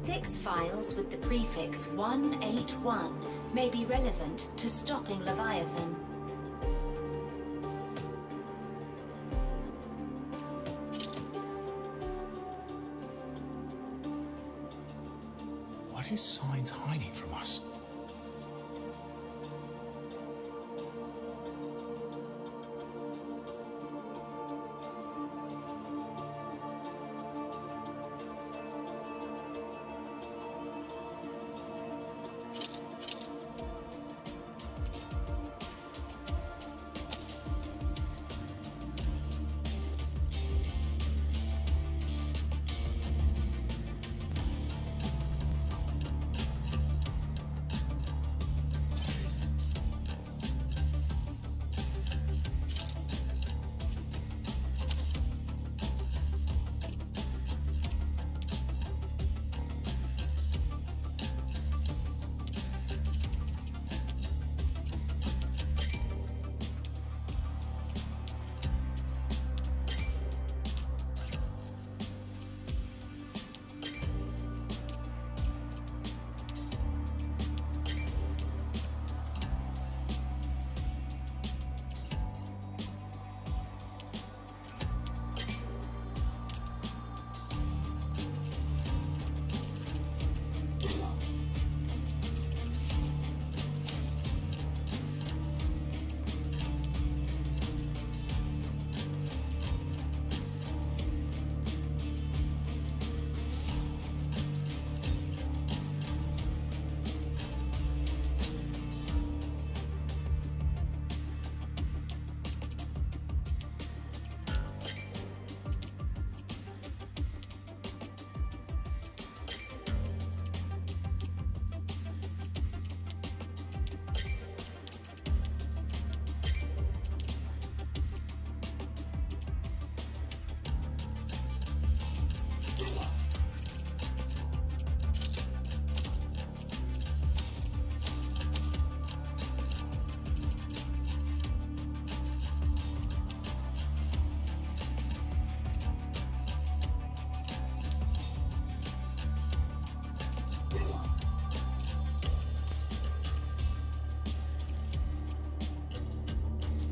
6 files with the prefix 181 may be relevant to stopping Leviathan. What is Signs hiding from us?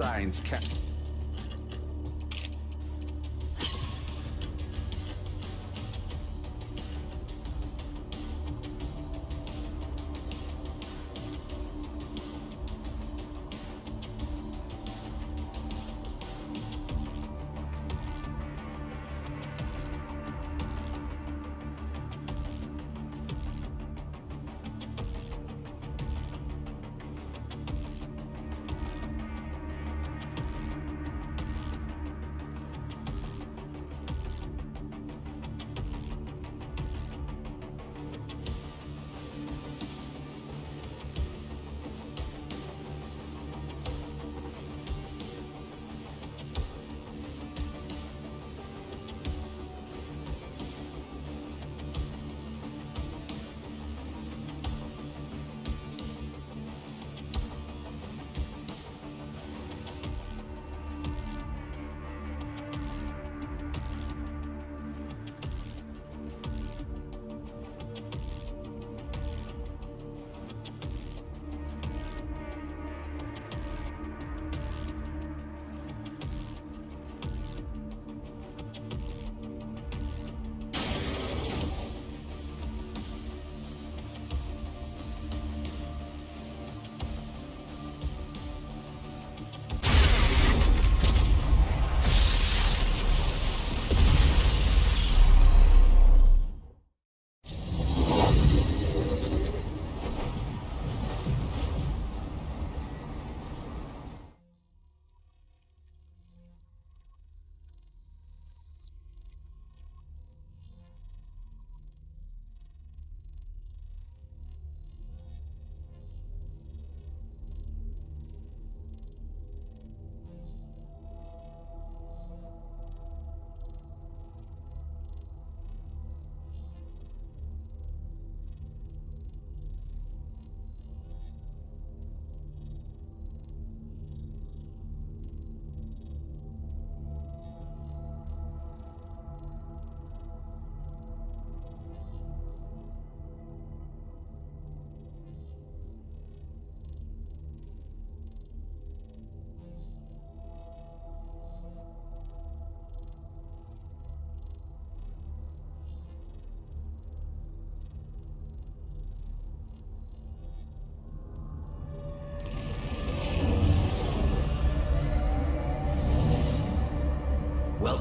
Signs can...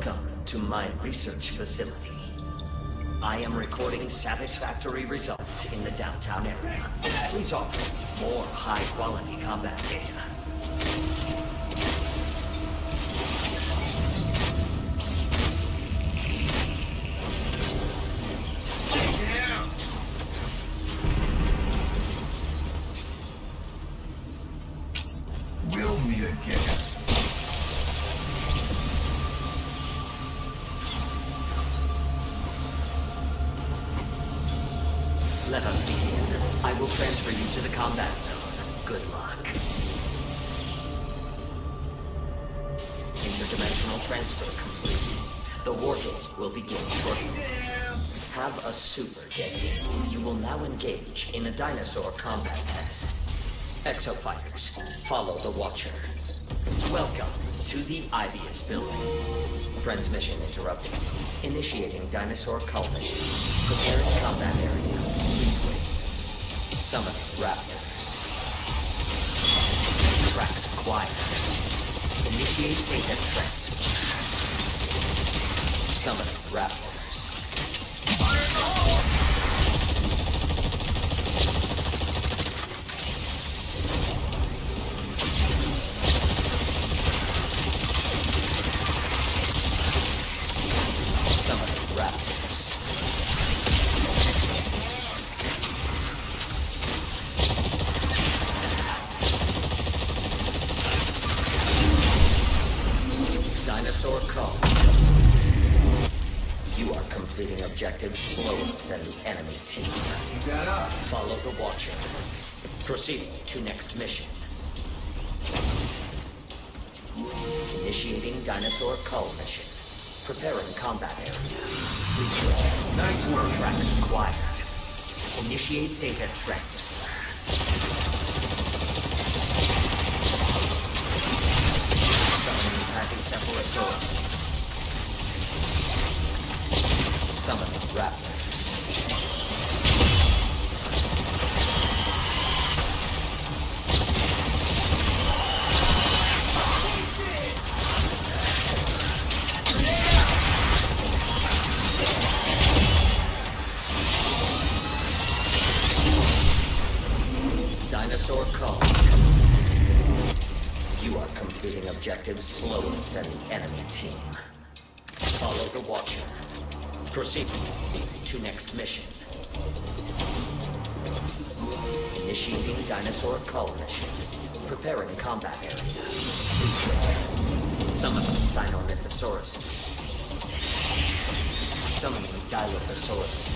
Welcome to my research facility. I am recording satisfactory results in the downtown area. Please offer more high-quality combat data. We'll meet again. Let us begin. I will transfer you to the combat zone. Good luck. Interdimensional transfer complete. The wargate will begin shortly. Have a super day. You will now engage in a dinosaur combat test. Exofighters, follow the Watcher. Welcome to the Ibius building. Transmission interrupted. Initiating dinosaur cull mission. Preparing combat area. Please wait. Summon raptors. Tracks acquired. Initiate data transfer. Summon raptors. Dinosaur call. You are completing objectives slower than the enemy team. Follow the Watcher. Proceed to next mission. Initiating dinosaur cull mission. Preparing combat area. Please wait. Nice work. Tracks acquired. Initiate data transfer. Summoning Pachycephalosauruses. Summoning raptors. Dinosaur call. You are completing objectives slower than the enemy team. Follow the Watcher. Proceed to next mission. Initiating dinosaur cull mission. Preparing combat area. Please wait. Summon Sinornithosauruses. Summoning Dilophosaurus.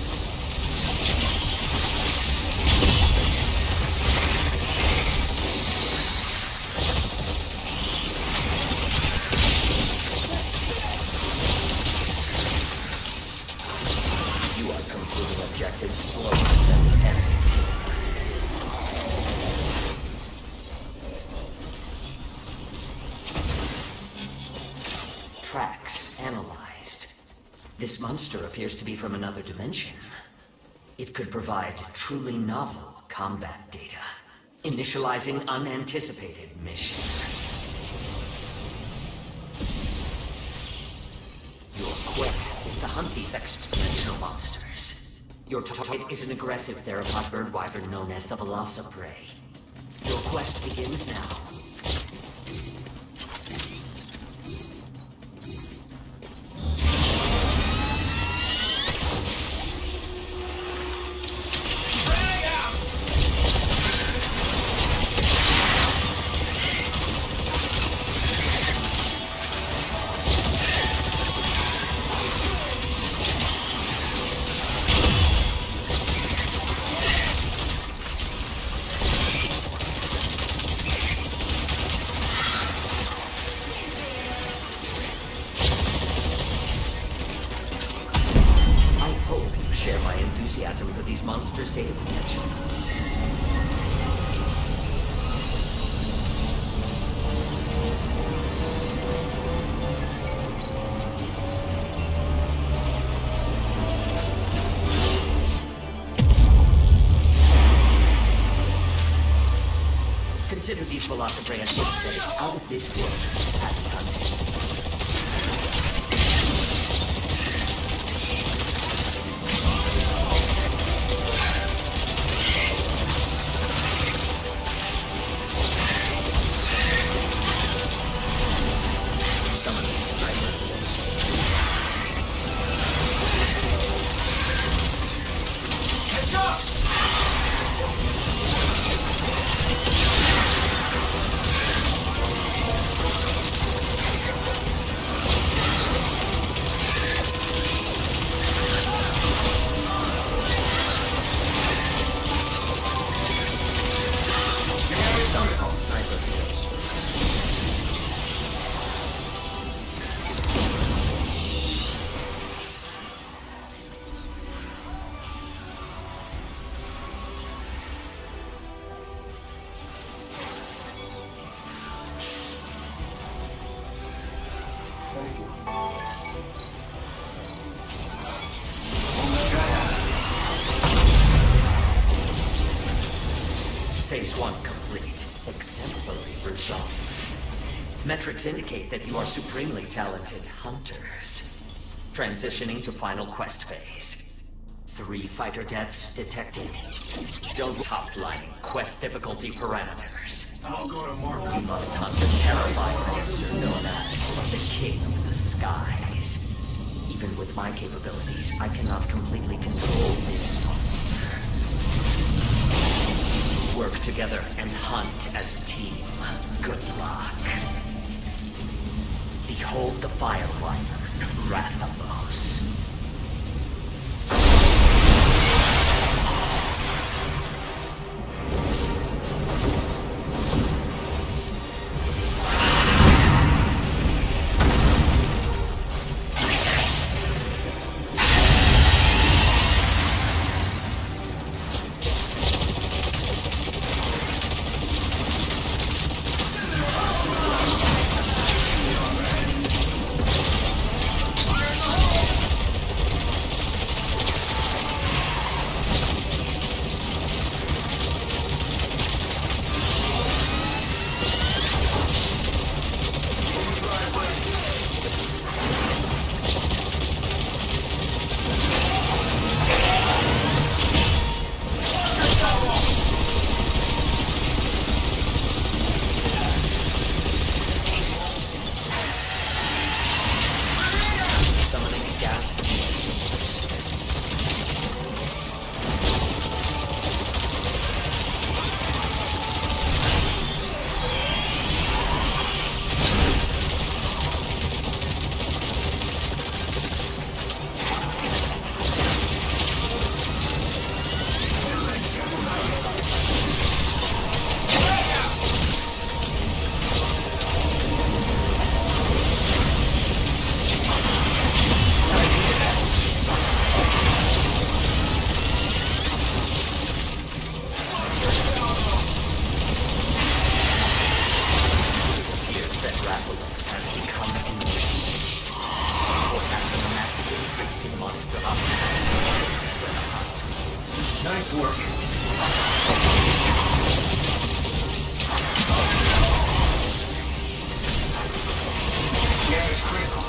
You are completing objectives slower than the enemy team. Tracks analyzed. This monster appears to be from another dimension. It could provide truly novel combat data. Initializing unanticipated mission. Your quest is to hunt these extra-dimensional monsters. Your target is an aggressive theropod bird wyvern known as the Velociprey. Your quest begins now. Share my enthusiasm for these monsters' data potential. Consider these Velociprey as that is out of this world. Happy hunting. Phase 1 complete. Exemplary results. Metrics indicate that you are supremely talented hunters. Transitioning to final quest phase. 3 fighter deaths detected. Don't top-line quest difficulty parameters. I'll go to Mark. You must hunt the terrifying monster known as the King of the Skies. Even with my capabilities, I cannot completely control this monster. Work together and hunt as a team. Good luck. Behold the fire wyvern, Rathalos. Rathalos has become enraged. Forecasting a massive increase in monster hospitality. This is where the hunt begins. Nice work. Damage critical.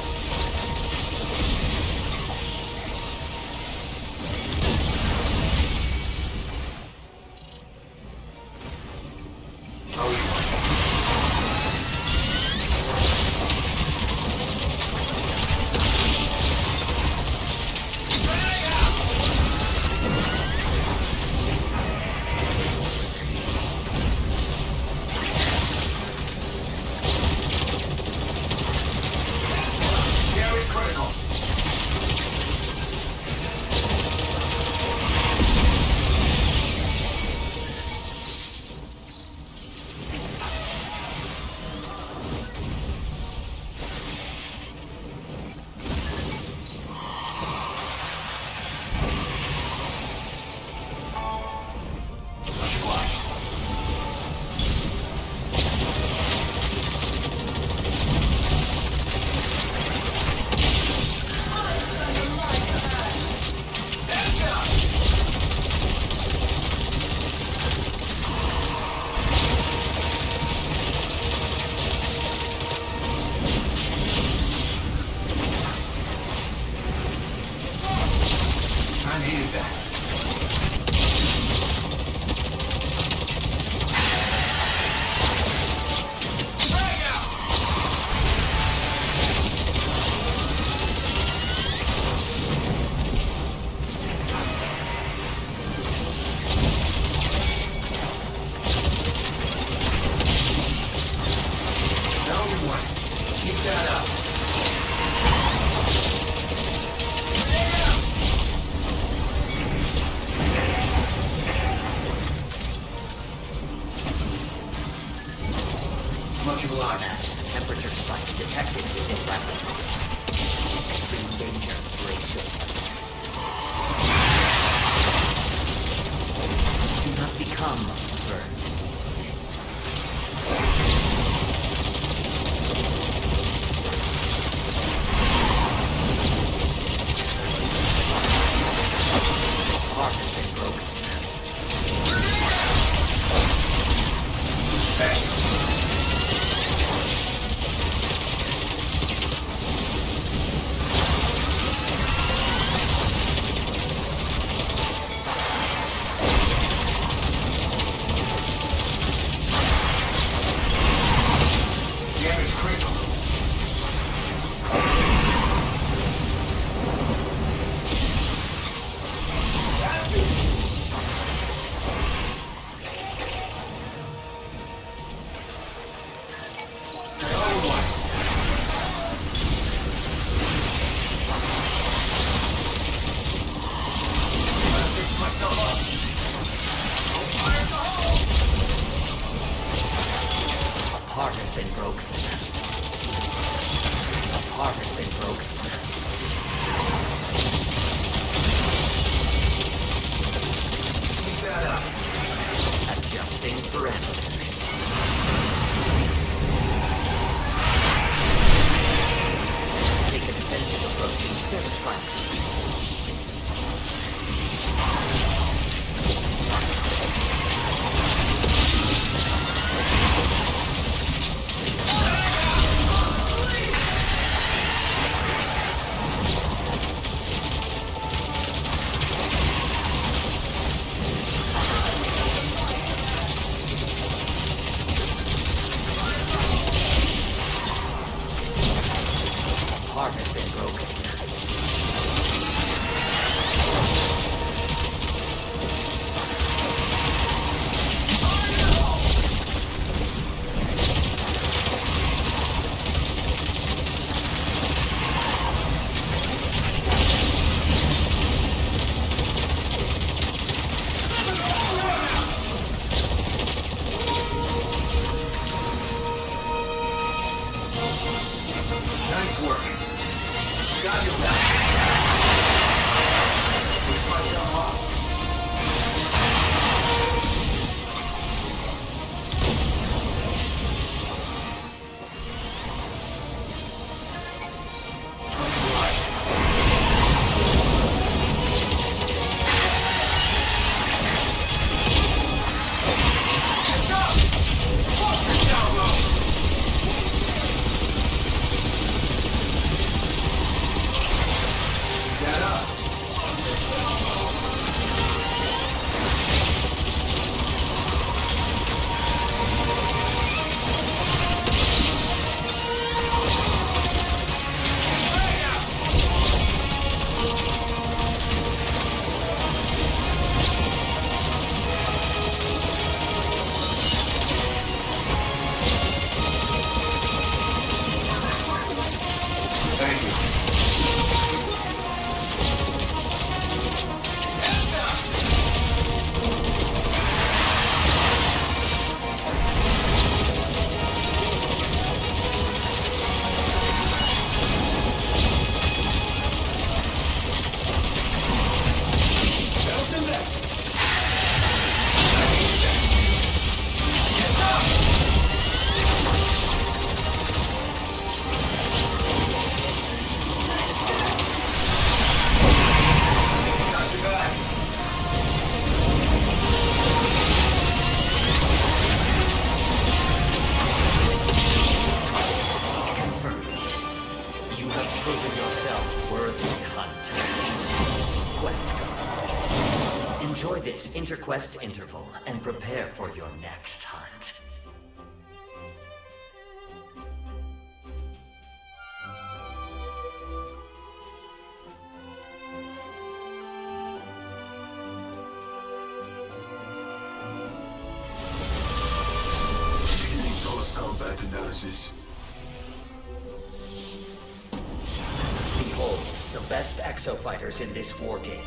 I needed that. Now we won. Keep that up. Much obliged. Massive temperature spike detected within Rathalos. Extreme danger. Brace yourself. Do not become burnt meat. broken. Keep that up. Adjusting parameters. Take a defensive approach instead of trying to beat the heat. Heart has been broken. Nice work. Got your back. Fix myself up. Close your eyes. Heads up! Watch yourself, bro! Get up! Thank you. You have proven yourself worthy hunters. Quest complete. Enjoy this interquest interval and prepare for your next hunt. Post-combat analysis. Behold, the best exofighters in this war game.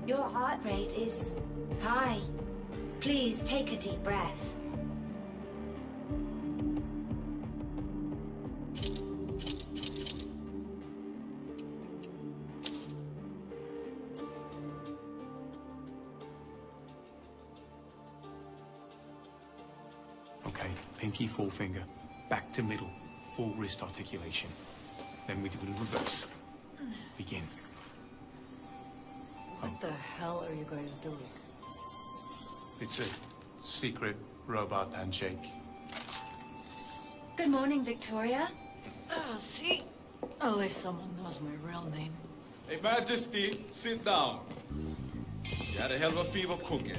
Your heart rate is high. Please take a deep breath. Okay, pinky, forefinger, back to middle, full wrist articulation. Then we do it in reverse. Begin. What the hell are you guys doing? It's a secret robot handshake. Good morning, Victoria. See? At least someone knows my real name. Hey, Majesty, sit down. You had a hell of a fever cooking.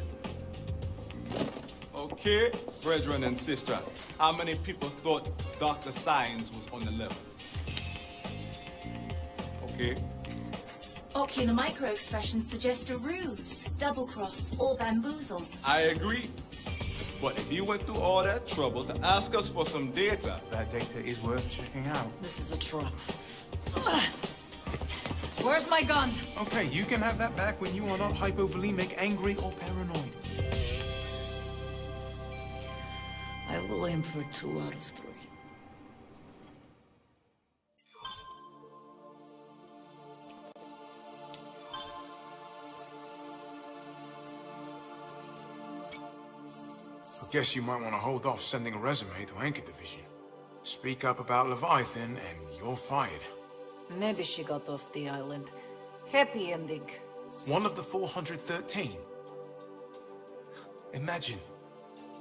Okay, brethren and sister, how many people thought Dr. Science was on the level? Okay. Ocular micro-expressions suggest a ruse, double-cross, or bamboozle. I agree. But if you went through all that trouble to ask us for some data... That data is worth checking out. This is a trap. Where's my gun? Okay, you can have that back when you are not hypovolemic, angry, or paranoid. I will aim for 2 out of 3. I guess you might want to hold off sending a resume to Anchor Division. Speak up about Leviathan, and you're fired. Maybe she got off the island. Happy ending. One of the 413. Imagine,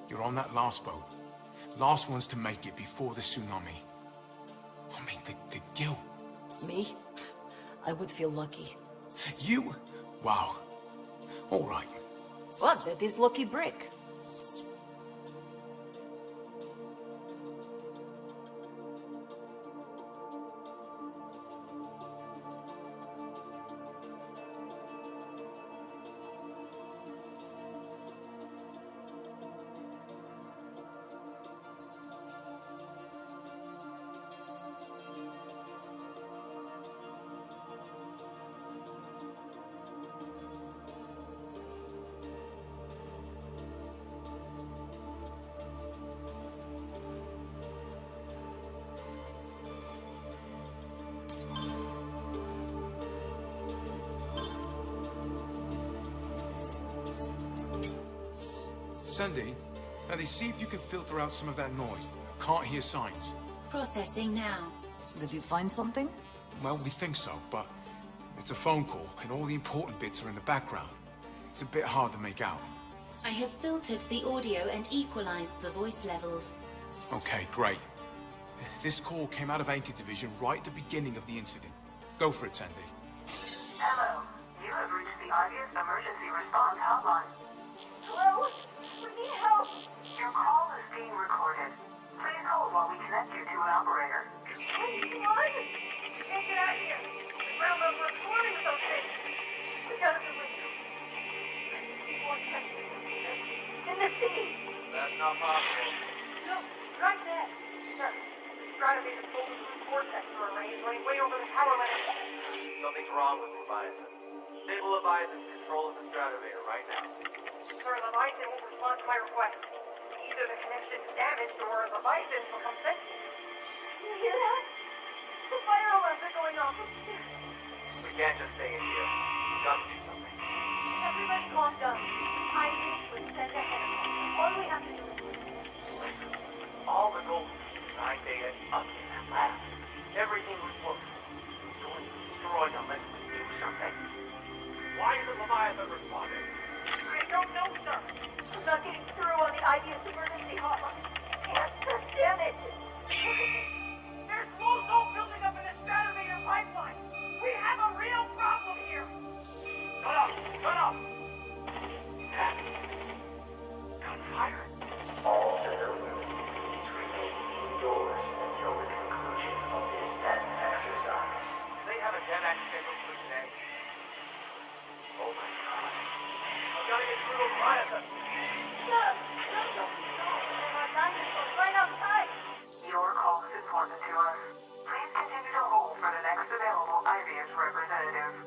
you're on that last boat. Last ones to make it before the tsunami. I mean, the guilt. Me? I would feel lucky. You? Wow. All right. What? That is lucky break. Sandy, now see if you can filter out some of that noise. Can't hear signs. Processing now. Did you find something? Well, we think so, but it's a phone call, and all the important bits are in the background. It's a bit hard to make out. I have filtered the audio and equalized the voice levels. Okay, great. This call came out of Anchor Division right at the beginning of the incident. Go for it, Sandy. Hello. You have reached the obvious emergency response hotline. Hello? We need help. Your call is being recorded. Please hold while we connect you to an operator. What? Can't get out of here. Well, the recording is okay. We gotta be with you. In the sea. That's not possible. No, right there. Sir, try to be the full vortex for a range running way over the power line. Something's wrong with Leviathan. Stable Leviathan's control of the stratovator right now. Sir, Leviathan won't respond to my request. Either the connection is damaged or Leviathan will come sensitive. You hear that? The fire alarms are going off. We can't just stay in here. We've got to do something. Everybody calm down. I think we send ahead. All we have to do is Listen, all the gold, 9 data, up in that lab. Everything was working. So when you destroy them, let's do something. Why isn't Leviathan responding? I don't know, sir. I'm not getting through on the IDS emergency hotline. Can't, damn it. There's ozone building up in the stratovator pipeline. We have a real problem here. Shut up! Shut up! Gunfire. All civilians please remain indoors until the conclusion of this test exercise. Do they have a DevAct scheduled for today? Oh my god. I've got to get through to Leviathan. No. My dinosaur's right outside. Your call is important to us. Please continue to hold for the next available IVS representative.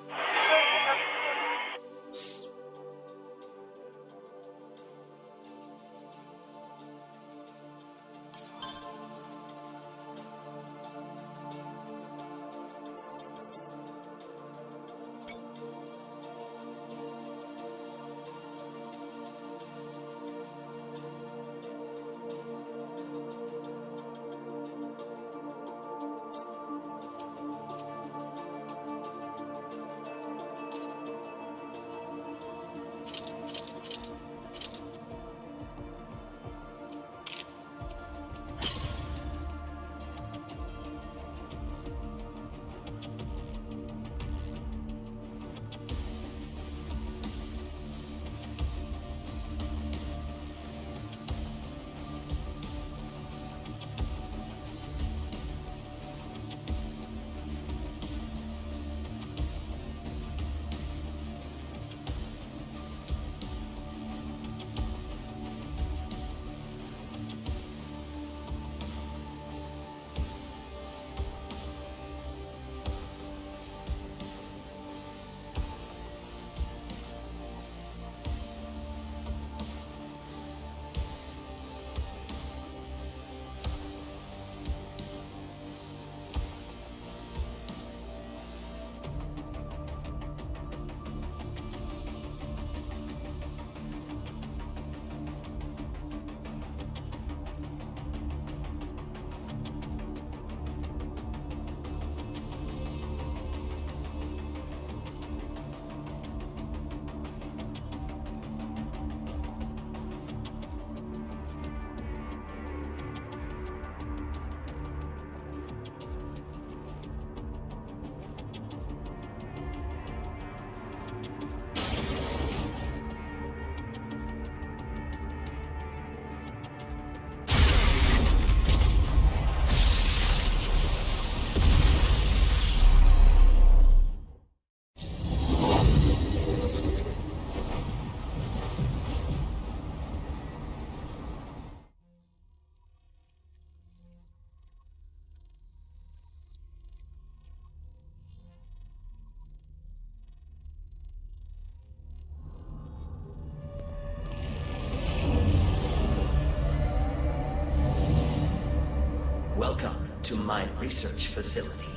to my research facility.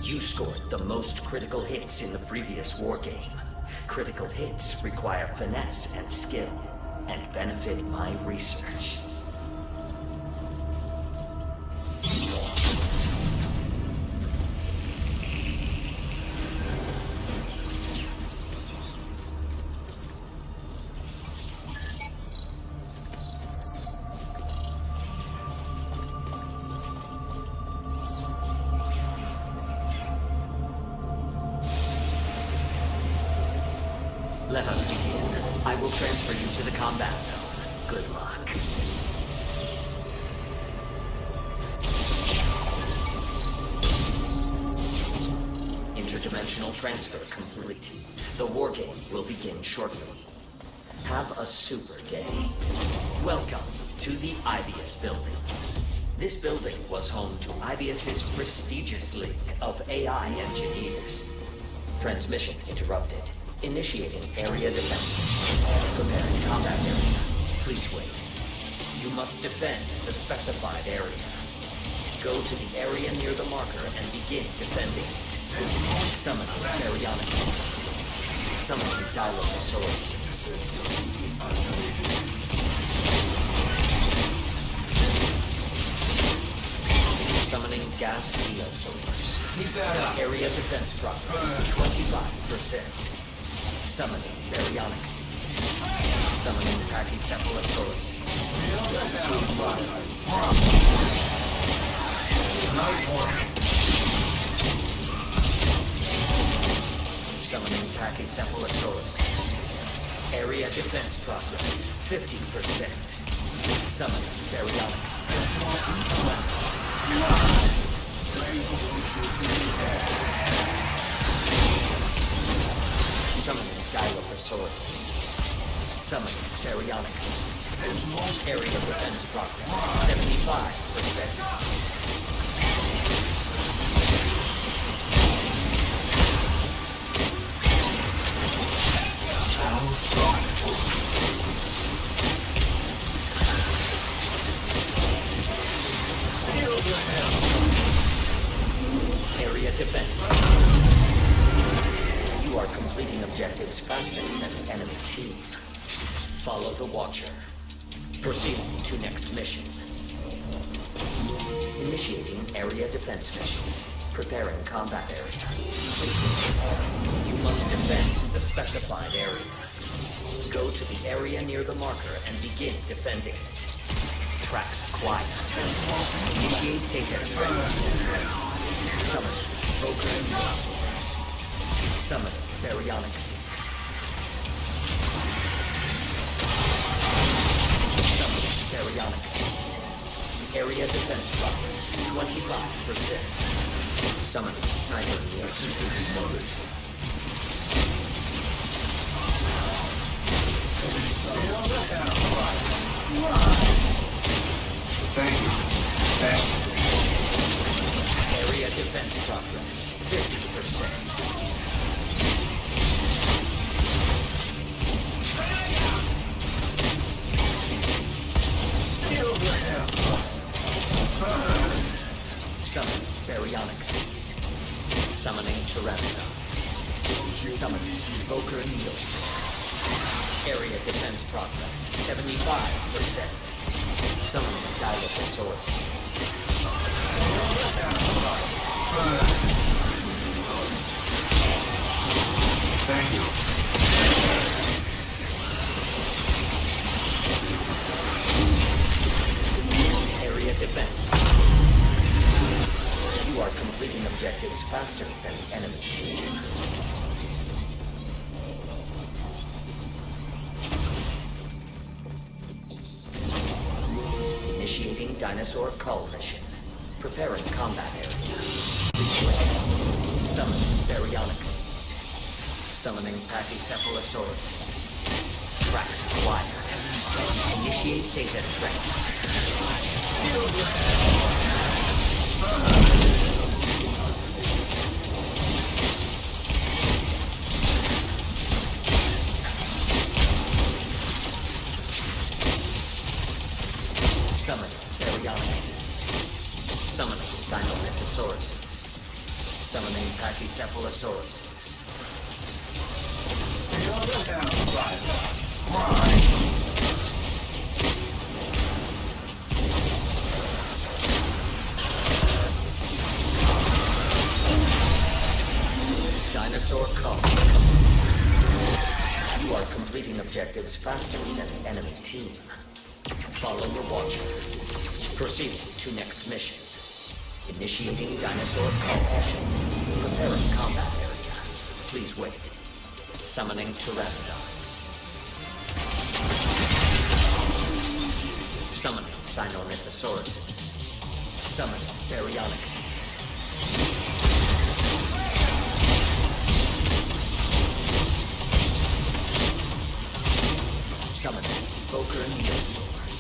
You scored the most critical hits in the previous war game. Critical hits require finesse and skill, and benefit my research. Let us begin. I will transfer you to the combat zone. Good luck. Interdimensional transfer complete. The war game will begin shortly. Have a super day. Welcome to the Ibius building. This building was home to Ibius's prestigious league of AI engineers. Transmission interrupted. Initiating area defense mission. Preparing combat area. Please wait. You must defend the specified area. Go to the area near the marker and begin defending it. Summon baryonic seeds. Summoning Dilophosaurus. Summoning gas neosaurs. Area defense progress 25%. Summoning baryonic seeds. Summoning Pachycephalosaurus. Nice work. Summoning Pachycephalosaurus. Area defense progress 50%. Summoning baryonic seeds. Summoning Dilophosaurus. Summoning baryonic seeds. Area defense progress 75%. Area defense. You are completing objectives faster than the enemy team. Follow the Watcher. Proceeding to next mission. Initiating area defense mission. Preparing combat area. You must defend the specified area. Go to the area near the marker and begin defending it. Tracks acquired. Initiate data transfer. Summon Ogre Neosaurs. Summon baryonic seeds. Summon baryonic seeds. Area defense progress 25%. Summon sniper neosaurs. Thank you. Thank you. Area defense progress 50%. Summon baryonic seeds. Summoning Pteranodons. Summoning Evoker Neosaurs. Area defense progress 75%. Summoning Dilophosaurus. Thank you. Area defense. You are completing objectives faster than the enemy team. Initiating dinosaur cull mission. Preparing combat area. Summoning baryonic seeds. Summoning Pachycephalosaurus. Tracks acquired. Initiate data transfer. Summoning baryonic seeds. Summoning Summoning Pachycephalosauruses. Dinosaur Call. You are completing objectives faster than the enemy team. Follow the Watcher. Proceed to next mission. Initiating Dinosaur Call mission. Preparing combat area. Please wait. Summoning Rathalos. Summoning Sinornithosauruses. Summoning Baryonyxes. Summoning Evoker Neosaurs.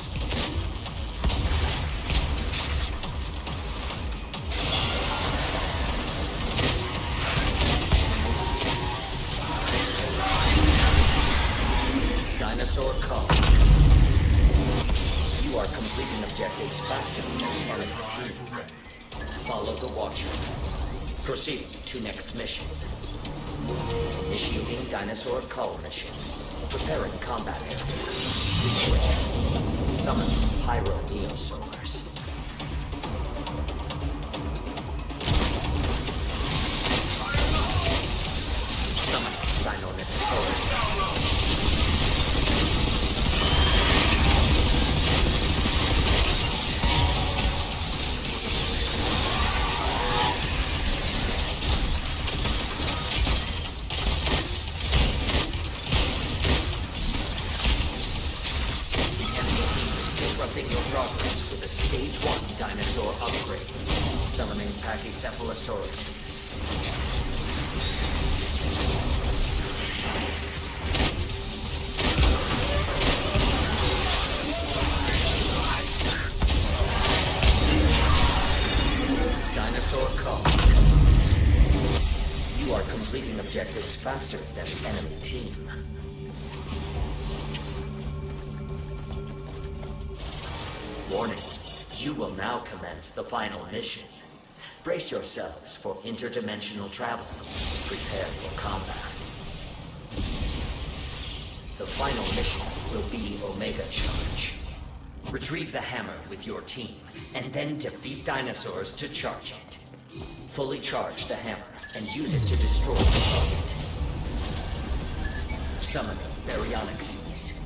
Dinosaur Call. You are completing objectives faster than the enemy team. Follow the Watcher. Proceed to next mission. Initiating Dinosaur Call mission. Preparing combat area. Please wait. Summon Pyro Neosaurs. Summon Sinornithosauruses. Disrupting your progress with a Stage 1 dinosaur upgrade. Summoning Pachycephalosauruses. Dinosaur Call. You are completing objectives faster than the enemy team. Warning, you will now commence the final mission. Brace yourselves for interdimensional travel. Prepare for combat. The final mission will be Omega Charge. Retrieve the hammer with your team, and then defeat dinosaurs to charge it. Fully charge the hammer, and use it to destroy the target. Summoning Baryonyxes.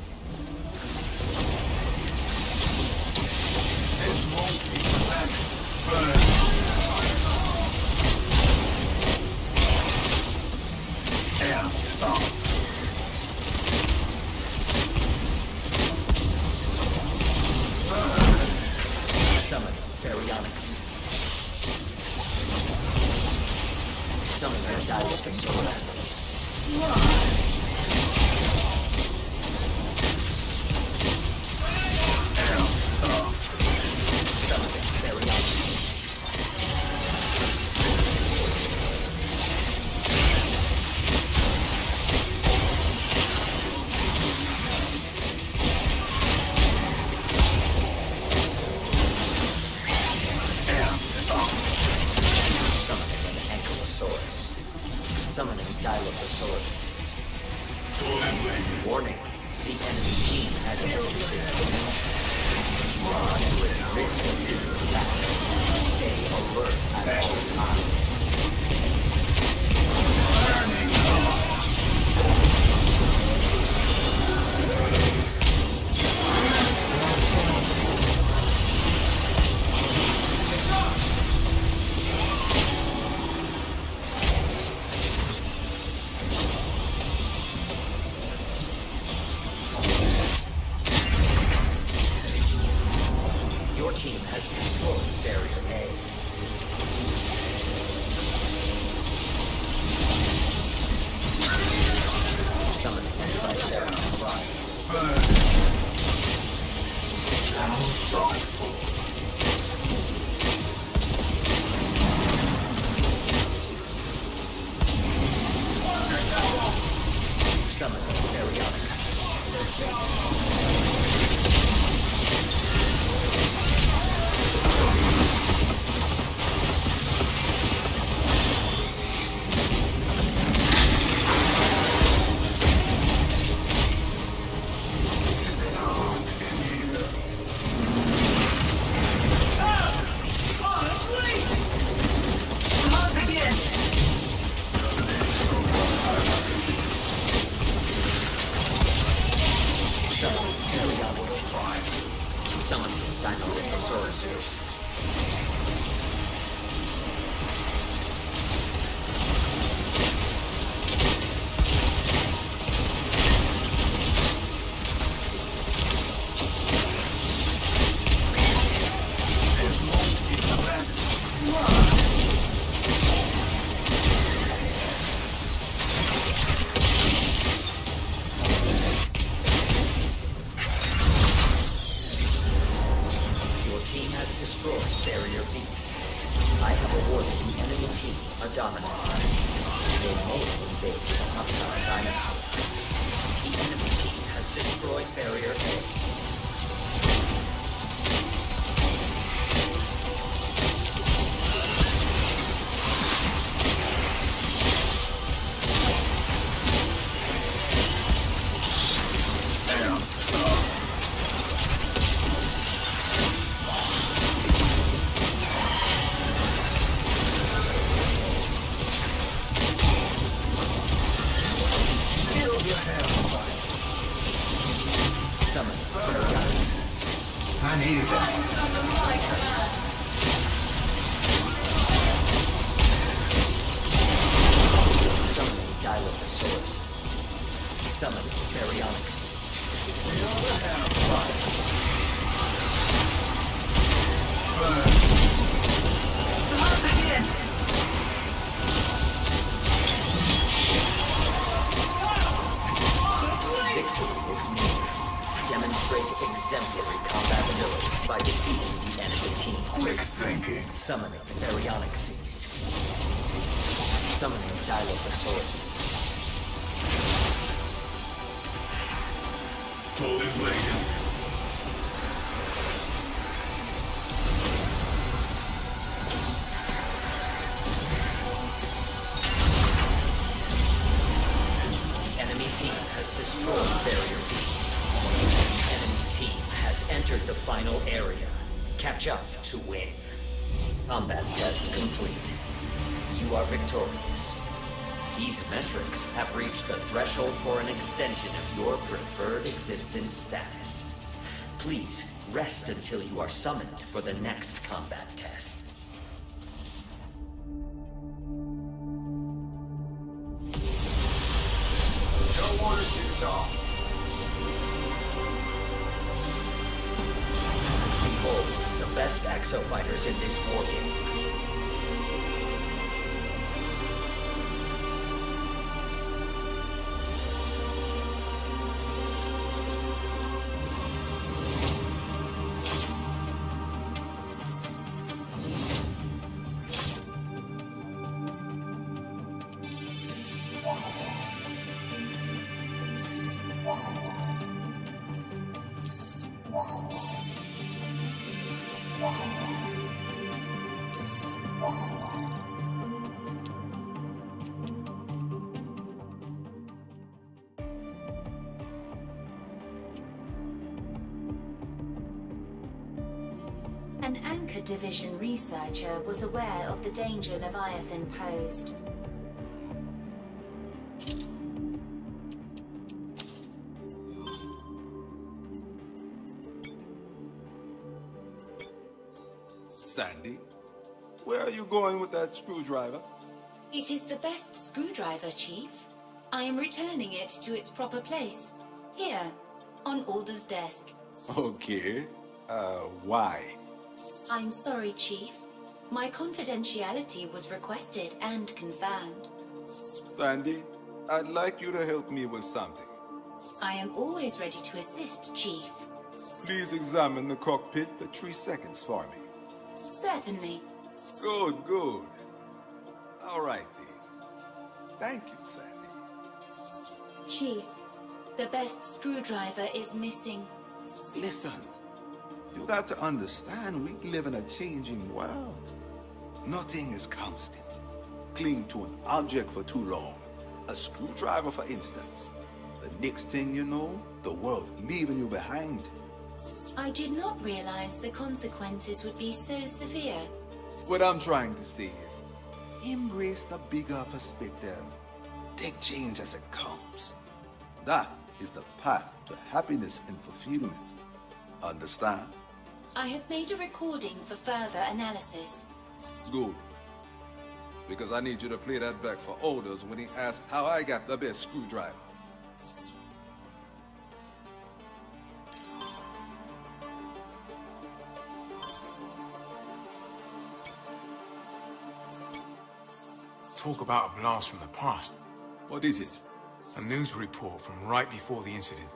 Summon Baryonyxes. Summon Dilophosaurus. Summon Baryonyxes. Summoning an Ankylosaurus. Summoning Dilophosaurus. Warning, the enemy team has entered this dimension. Run with risk of being attacked. Stay alert at all times. Your team has destroyed Barrier A. Summoning a Triceratops. Summoning Baryonyxes. they may invade the hostile dinosaur. The enemy team has destroyed Barrier A. I needed that. Summoning Dilophosaurus. Summoning Baryonyx. Victory is near. Demonstrate exemplary combat ability by defeating the enemy team. Quick thinking. Summoning Baryonyxes. Summoning Dilophosaurus. Pull his leg in. Enemy team has destroyed Barrier B. Enemy team has entered the final area. Catch up to win. Combat test complete. You are victorious. These metrics have reached the threshold for an extension of your preferred existence status. Please rest until you are summoned for the next combat test. No order to talk. Behold, the best exofighters in this war game. An Anchor Division researcher was aware of the danger Leviathan posed. Sandy, where are you going with that screwdriver? It is the best screwdriver, Chief. I am returning it to its proper place. Here, on Alder's desk. Okay. Why? I'm sorry, Chief. My confidentiality was requested and confirmed. Sandy, I'd like you to help me with something. I am always ready to assist, Chief. Please examine the cockpit for 3 seconds for me. Certainly. Good, good. All right, then. Thank you, Sandy. Chief, the best screwdriver is missing. Listen, you got to understand we live in a changing world. Nothing is constant. Cling to an object for too long. A screwdriver, for instance. The next thing you know, the world's leaving you behind. I did not realize the consequences would be so severe. What I'm trying to say is, embrace the bigger perspective. Take change as it comes. That is the path to happiness and fulfillment. Understand? I have made a recording for further analysis. Good. Because I need you to play that back for Aldous when he asks how I got the best screwdriver. Talk about a blast from the past. What is it? A news report from right before the incident.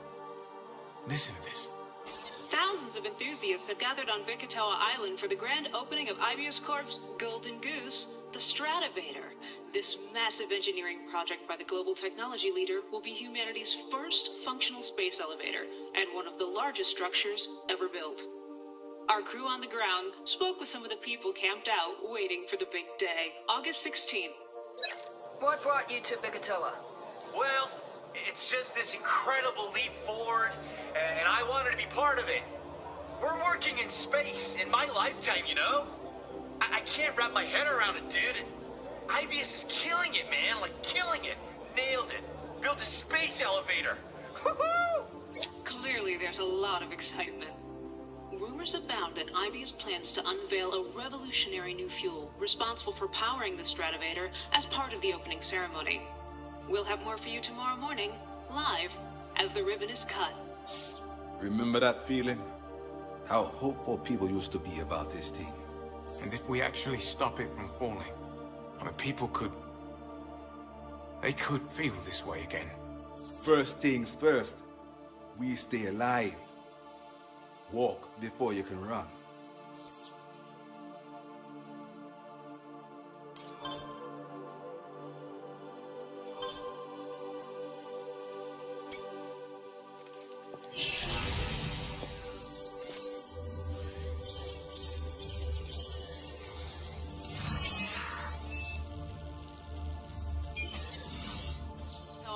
Listen to this. Thousands thousands of enthusiasts have gathered on Vikatoa Island for the grand opening of Ibius Corp's Golden Goose, the Stratovator. This massive engineering project by the global technology leader will be humanity's first functional space elevator and one of the largest structures ever built. Our crew on the ground spoke with some of the people camped out waiting for the big day, August 16th. What brought you to Vikatoa? Well, it's just this incredible leap forward, and I wanted to be part of it. We're working in space in my lifetime, you know? I can't wrap my head around it, dude. Ibius is killing it, man, like killing it. Nailed it. Built a space elevator. Woohoo! Clearly there's a lot of excitement. Rumors abound that Ibius plans to unveil a revolutionary new fuel responsible for powering the Stratovator as part of the opening ceremony. We'll have more for you tomorrow morning, live, as the ribbon is cut. Remember that feeling? How hopeful people used to be about this team. And if we actually stop it from falling, I mean, they could feel this way again. First things first, we stay alive. Walk before you can run.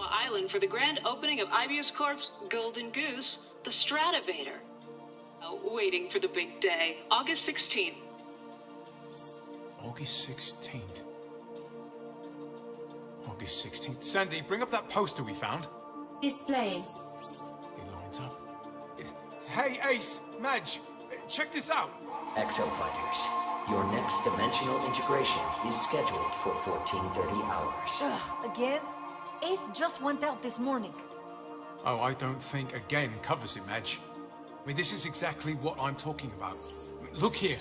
Island for the grand opening of Ibius Corp's Golden Goose, the Stratovator. Waiting for the big day, August 16th. August 16th. August 16th. Sandy, bring up that poster we found. Displaying. It lines up. Hey, Ace, Madge, check this out. Exofighters, your next dimensional integration is scheduled for 1430 hours. Ugh, again? Ace just went out this morning. Oh, I don't think again covers it, Madge. I mean, this is exactly what I'm talking about. Look here.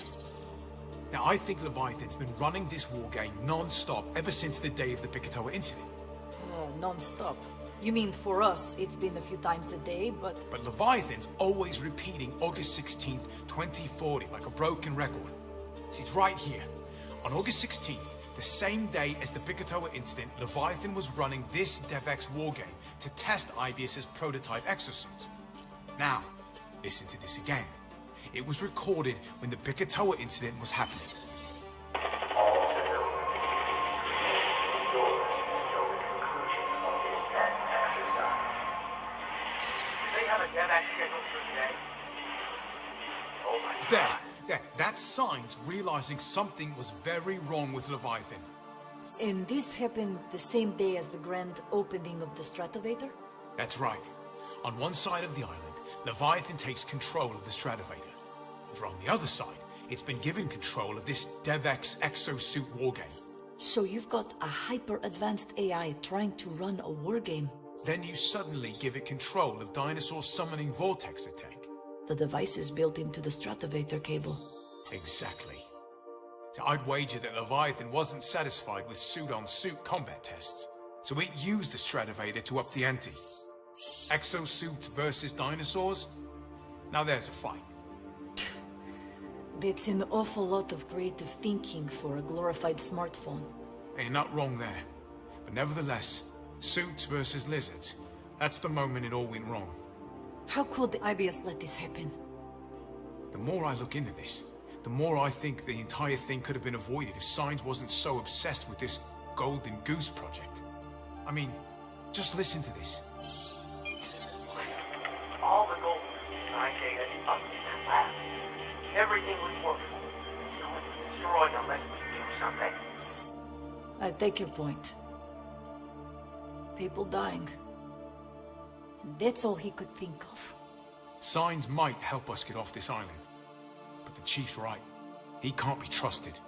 Now, I think Leviathan's been running this war game non-stop ever since the day of the Vikatoa incident. Non-stop. You mean for us, it's been a few times a day, but... But Leviathan's always repeating August 16th, 2040, like a broken record. See, it's right here. On August 16th, the same day as the Vikatoa incident, Leviathan was running this DevX war game to test Ibius's prototype exosuits. Now, listen to this again. It was recorded when the Vikatoa incident was happening. All civilians, indoors until the conclusion of this test exercise. Do they have a DevX scheduled for today? Oh my God. There. That's signs realizing something was very wrong with Leviathan. And this happened the same day as the grand opening of the Stratovator? That's right. On one side of the island, Leviathan takes control of the Stratovator. Over on the other side, it's been given control of this DevX exosuit wargame. So you've got a hyper-advanced AI trying to run a wargame. Then you suddenly give it control of Dinosaur's summoning vortex attack. The device is built into the Stratovator cable. Exactly. So I'd wager that Leviathan wasn't satisfied with suit-on-suit combat tests, so it used the Stratovator to up the ante. Exosuits versus dinosaurs? Now there's a fight. That's an awful lot of creative thinking for a glorified smartphone. You're not wrong there. But nevertheless, suits versus lizards, that's the moment it all went wrong. How could Ibius let this happen? The more I look into this, the more I think the entire thing could have been avoided if Signs wasn't so obsessed with this Golden Goose project. I mean, just listen to this. All the gold I data is up in that lab. Everything was workable. No one was destroyed unless we do something. I take your point. People dying. And that's all he could think of. Signs might help us get off this island. But the Chief's right. He can't be trusted.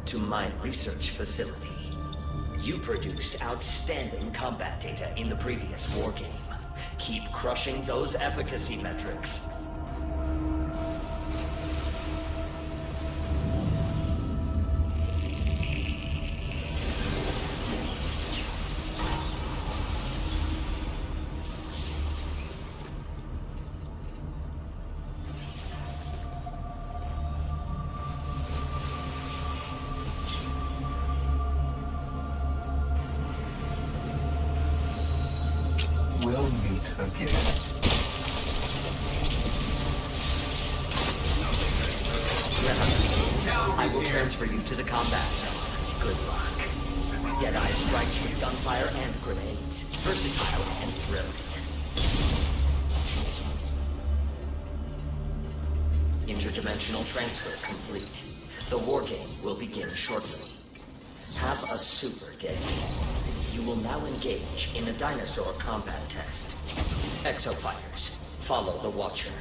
to my research facility. You produced outstanding combat data in the previous war game. Keep crushing those efficacy metrics. We'll meet again. I will transfer you to the combat zone. Good luck. Jedi strikes with gunfire and grenades. Versatile and thrilling. Interdimensional transfer complete. The war game will begin shortly. Have a super day. You will now engage in a dinosaur combat test. Exofighters, follow the Watcher.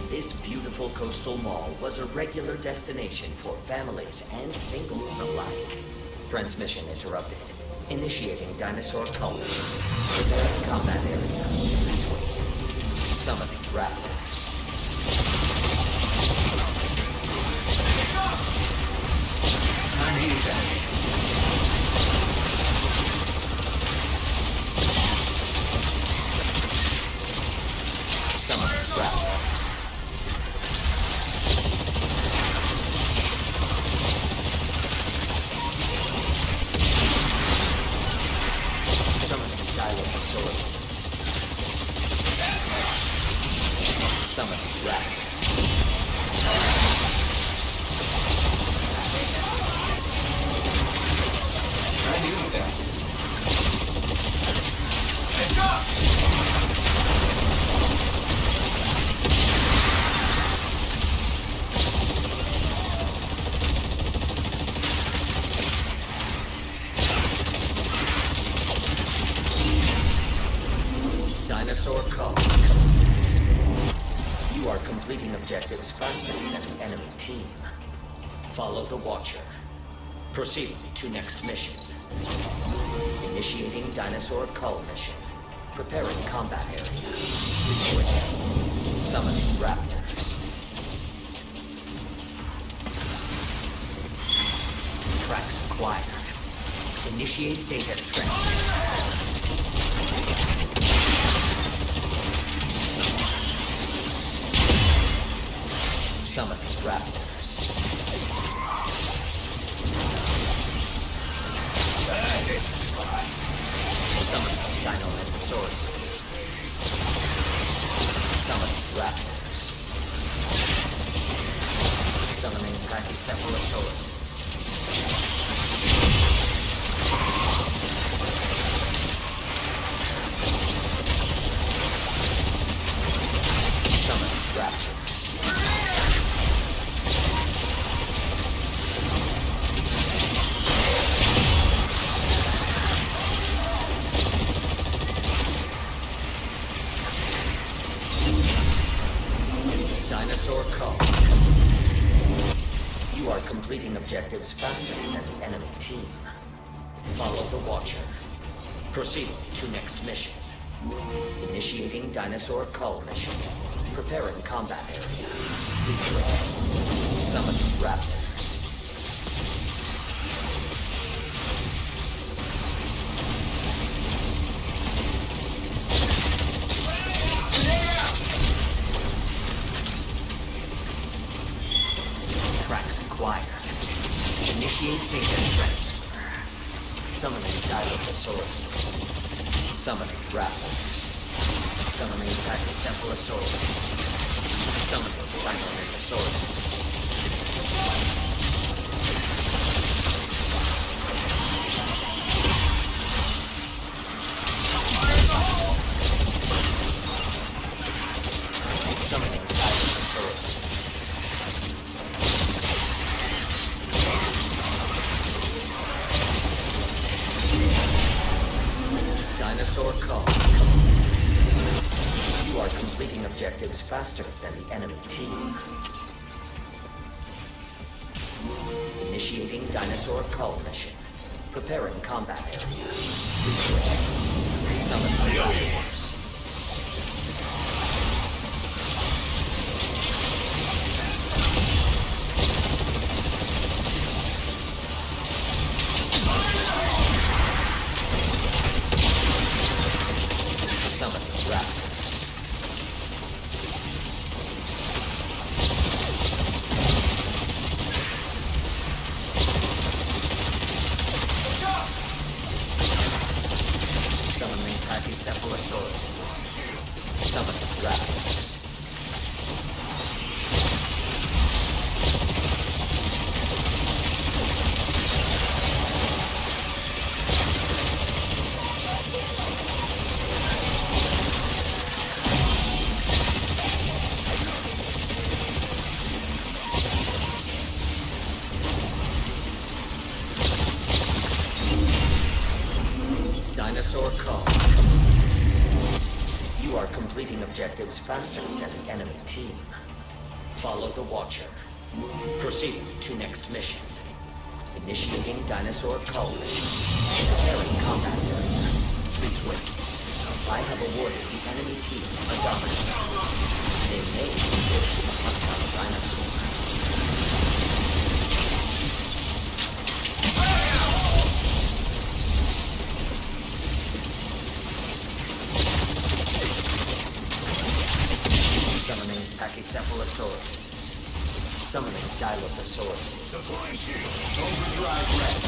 This beautiful coastal mall was a regular destination for families and singles alike. Transmission interrupted. Initiating dinosaur collision. Prepare combat area. Please wait. Summoning raptors. I need that. Summoning raptors. Summoning Dilophosaurus. Summoning raptors. I need that. Dinosaur call. You are completing objectives faster than the enemy team. Follow the Watcher. Proceed to next mission. Initiating dinosaur cull mission. Preparing combat area. Please wait. Summoning raptors. Tracks acquired. Initiate data transfer. Summoning raptors. Summoning Sinomantosauruses. Summoning raptors. Summoning Pachycephalosauruses. Summoning raptors. Dinosaur call. You are completing objectives faster than the enemy team. Follow the Watcher. Proceed to next mission. Initiating dinosaur cull mission. Preparing combat area. Please wait. Summoning raptors. Tracks acquired. Initiate data transfer. Summoning Dilophosaurus. Summoning raptors. Summoning Pachycephalosauruses. Summoning Sinomantosauruses. Summoning Dilophosaurus. Dinosaur call. You are completing objectives faster than the enemy team. Initiating dinosaur cull mission. Preparing combat area. Please wait. Summon the Rathalos. Summon the Rathalos. Summoning Pachycephalosauruses. Summoning Rathalos. Dinosaur call. You are completing objectives faster than the enemy team. Follow the Watcher. Proceed to next mission. Initiating dinosaur call mission. Preparing combat area. Please wait. I have awarded the enemy team a dominance. They may engage a hostile dinosaur. Summoning Pachycephalosauruses. Summoning Dilophosaurus. Deploying shield. Overdrive ready.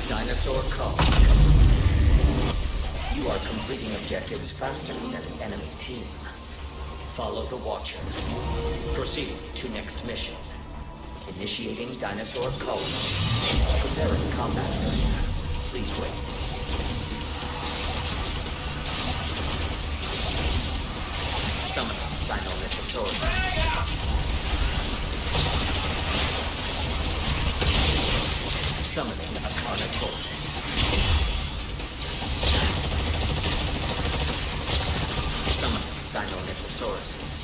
Dinosaur call. You are completing objectives faster than the enemy team. Follow the Watcher. Proceed to next mission. Initiating dinosaur call mission. Preparing combat area. Please wait. Summoning Sinornithosaurus. Summoning a Carnotaurus. Summoning Sinornithosauruses.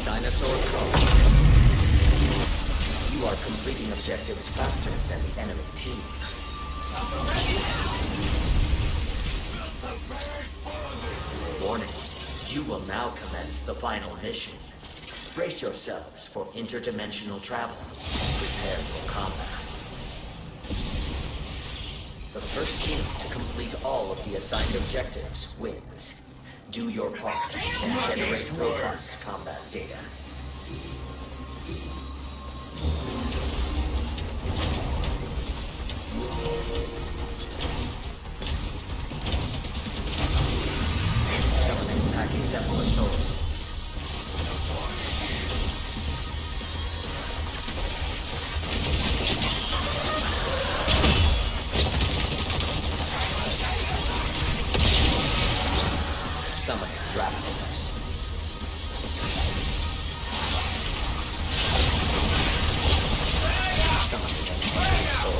Dinosaur call. You are completing objectives faster than the enemy team. Warning, you will now commence the final mission. Brace yourselves for interdimensional travel. Prepare for combat. The first team to complete all of the assigned objectives wins. Do your part and generate robust combat data. Summoning Pachycephalosauruses. Summoning Rathalos. Summoning Exoprimal.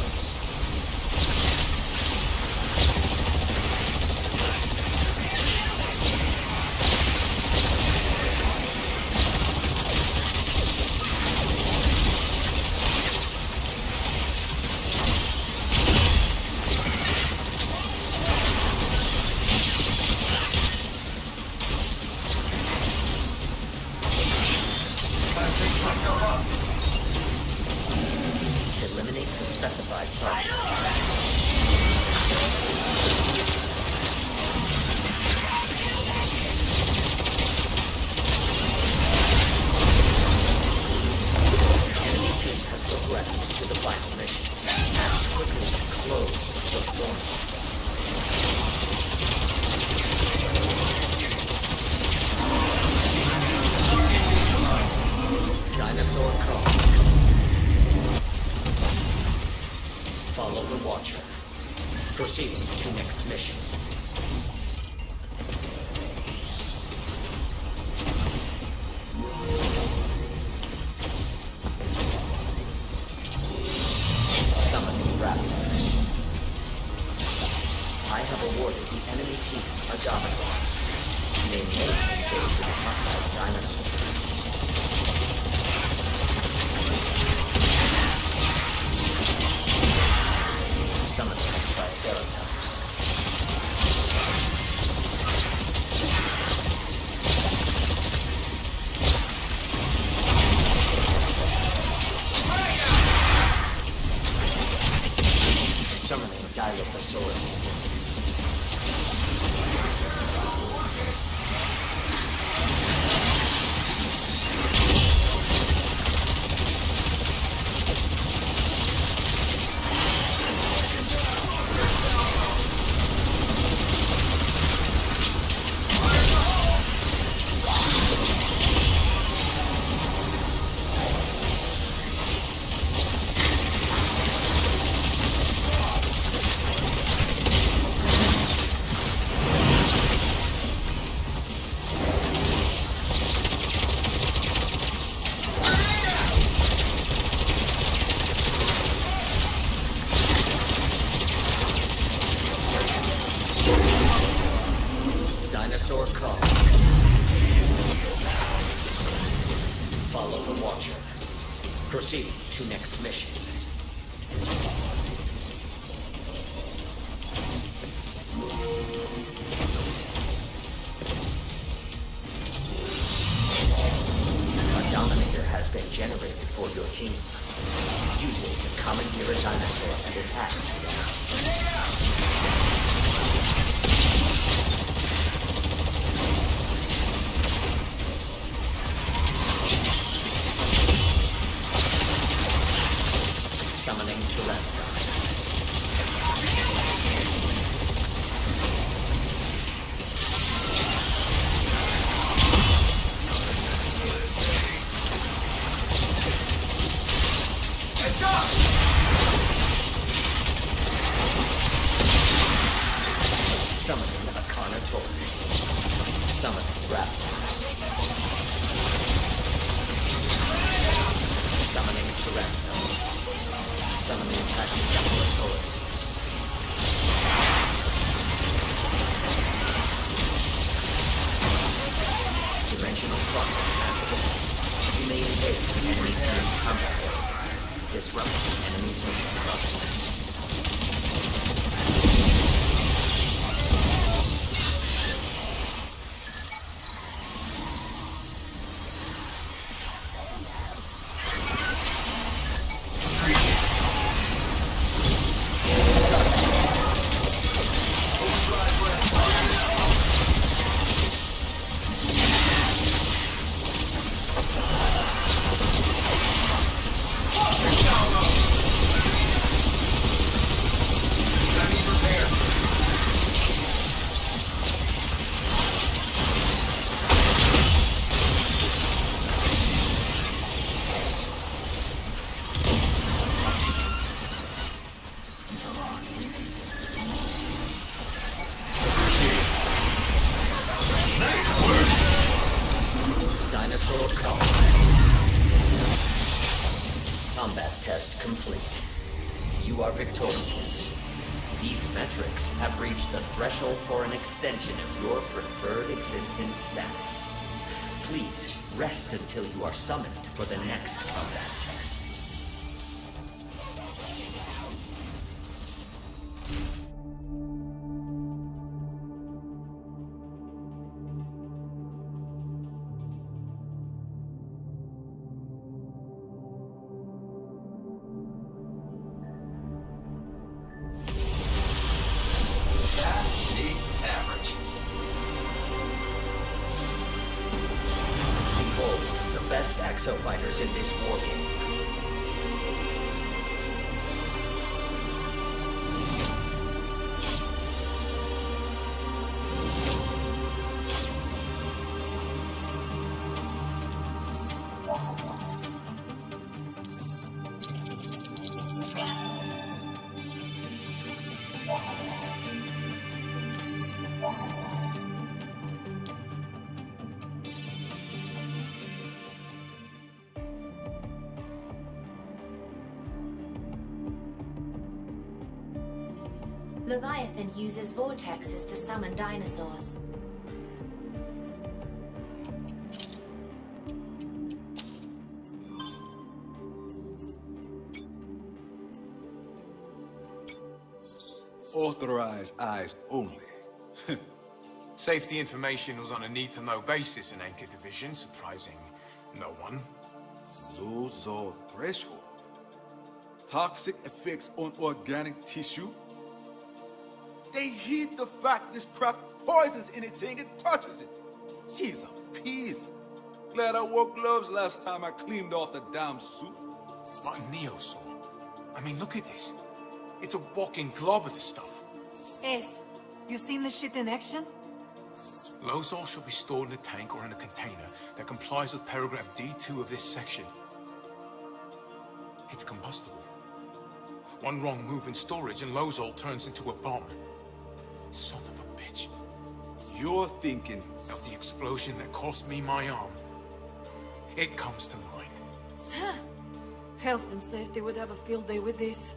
Eliminate the specified target. Enemy team has progressed to the final mission. Act quickly to close the performance. Proceeding to next mission. Summoning Rathalos. I have awarded the enemy team a Dominator. They may engage with a hostile dinosaur. Summoning a Triceratops. Summoning Dilophosaurus. Dinosaur call. Follow the Watcher. Proceed to next mission. A Dominator has been generated for your team. Use it to commandeer a dinosaur and attack. Summoning Tyrannosaurus. Heads up! Summoning a Carnotaurus. Summoning Raptors. Summoning Tyrannosaurus. Summoning Brachiocephalosauruses. Dimensional crossing activated. You may invade the enemy team's combat area. Disrupt the enemy's mission progress. Dinosaur call. Combat test complete. You are victorious. These metrics have reached the threshold for an extension of your preferred existence status. Please rest until you are summoned for the next combat test. Average. Behold, the best exofighters in this war game. Yeah. Leviathan uses vortexes to summon dinosaurs. Authorized eyes only. Safety information was on a need-to-know basis in Anchor Division, surprising no one. Lozol threshold. Toxic effects on organic tissue. They hid the fact this crap poisons anything it touches it. Jeez, a piece. Glad I wore gloves last time I cleaned off the damn suit. But Neosaur. I mean, look at this. It's a walking glob of the stuff. Ace, you seen this shit in action? Lozol shall be stored in a tank or in a container that complies with paragraph D2 of this section. It's combustible. One wrong move in storage and Lozol turns into a bomb. Son of a bitch. You're thinking Of the explosion that cost me my arm. It comes to mind. Health and safety would have a field day with this.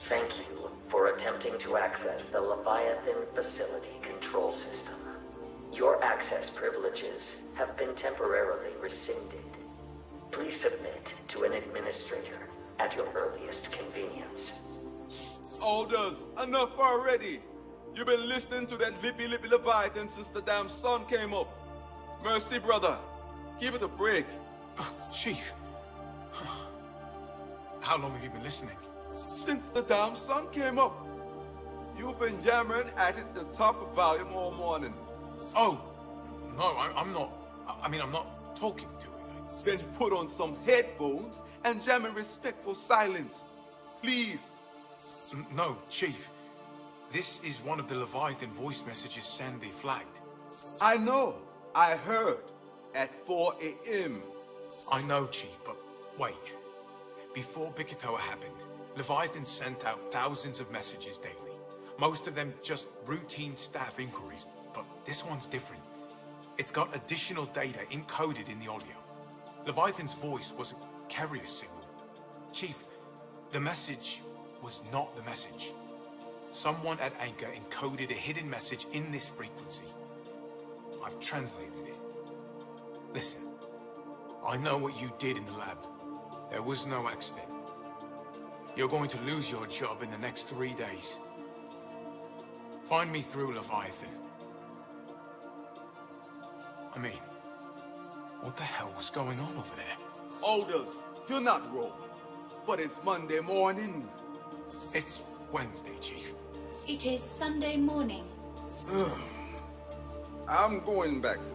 Thank you for attempting to access the Leviathan Facility Control System. Your access privileges have been temporarily rescinded. Please submit to an administrator at your earliest convenience. Alders, enough already. You've been listening to that lippy Leviathan since the damn sun came up. Mercy, brother. Give it a break. Chief. How long have you been listening? Since the damn sun came up. You've been yammering at it at the top of volume all morning. Oh, no, I'm not. I mean, I'm not talking to it. Then put on some headphones and jam in respectful silence. Please. No, Chief. This is one of the Leviathan voice messages Sandy flagged. I know. I heard. At 4 a.m. I know, Chief, but wait. Before Bikitoa happened, Leviathan sent out thousands of messages daily. Most of them just routine staff inquiries, but this one's different. It's got additional data encoded in the audio. Leviathan's voice was a carrier signal. Chief, the message was not the message. Someone at Anchor encoded a hidden message in this frequency. I've translated it. Listen, I know what you did in the lab. There was no accident. You're going to lose your job in the next 3 days. Find me through Leviathan. I mean, what the hell was going on over there? Alders, you're not wrong. But it's Monday morning. It's Wednesday, Chief. It is Sunday morning. I'm going back to bed.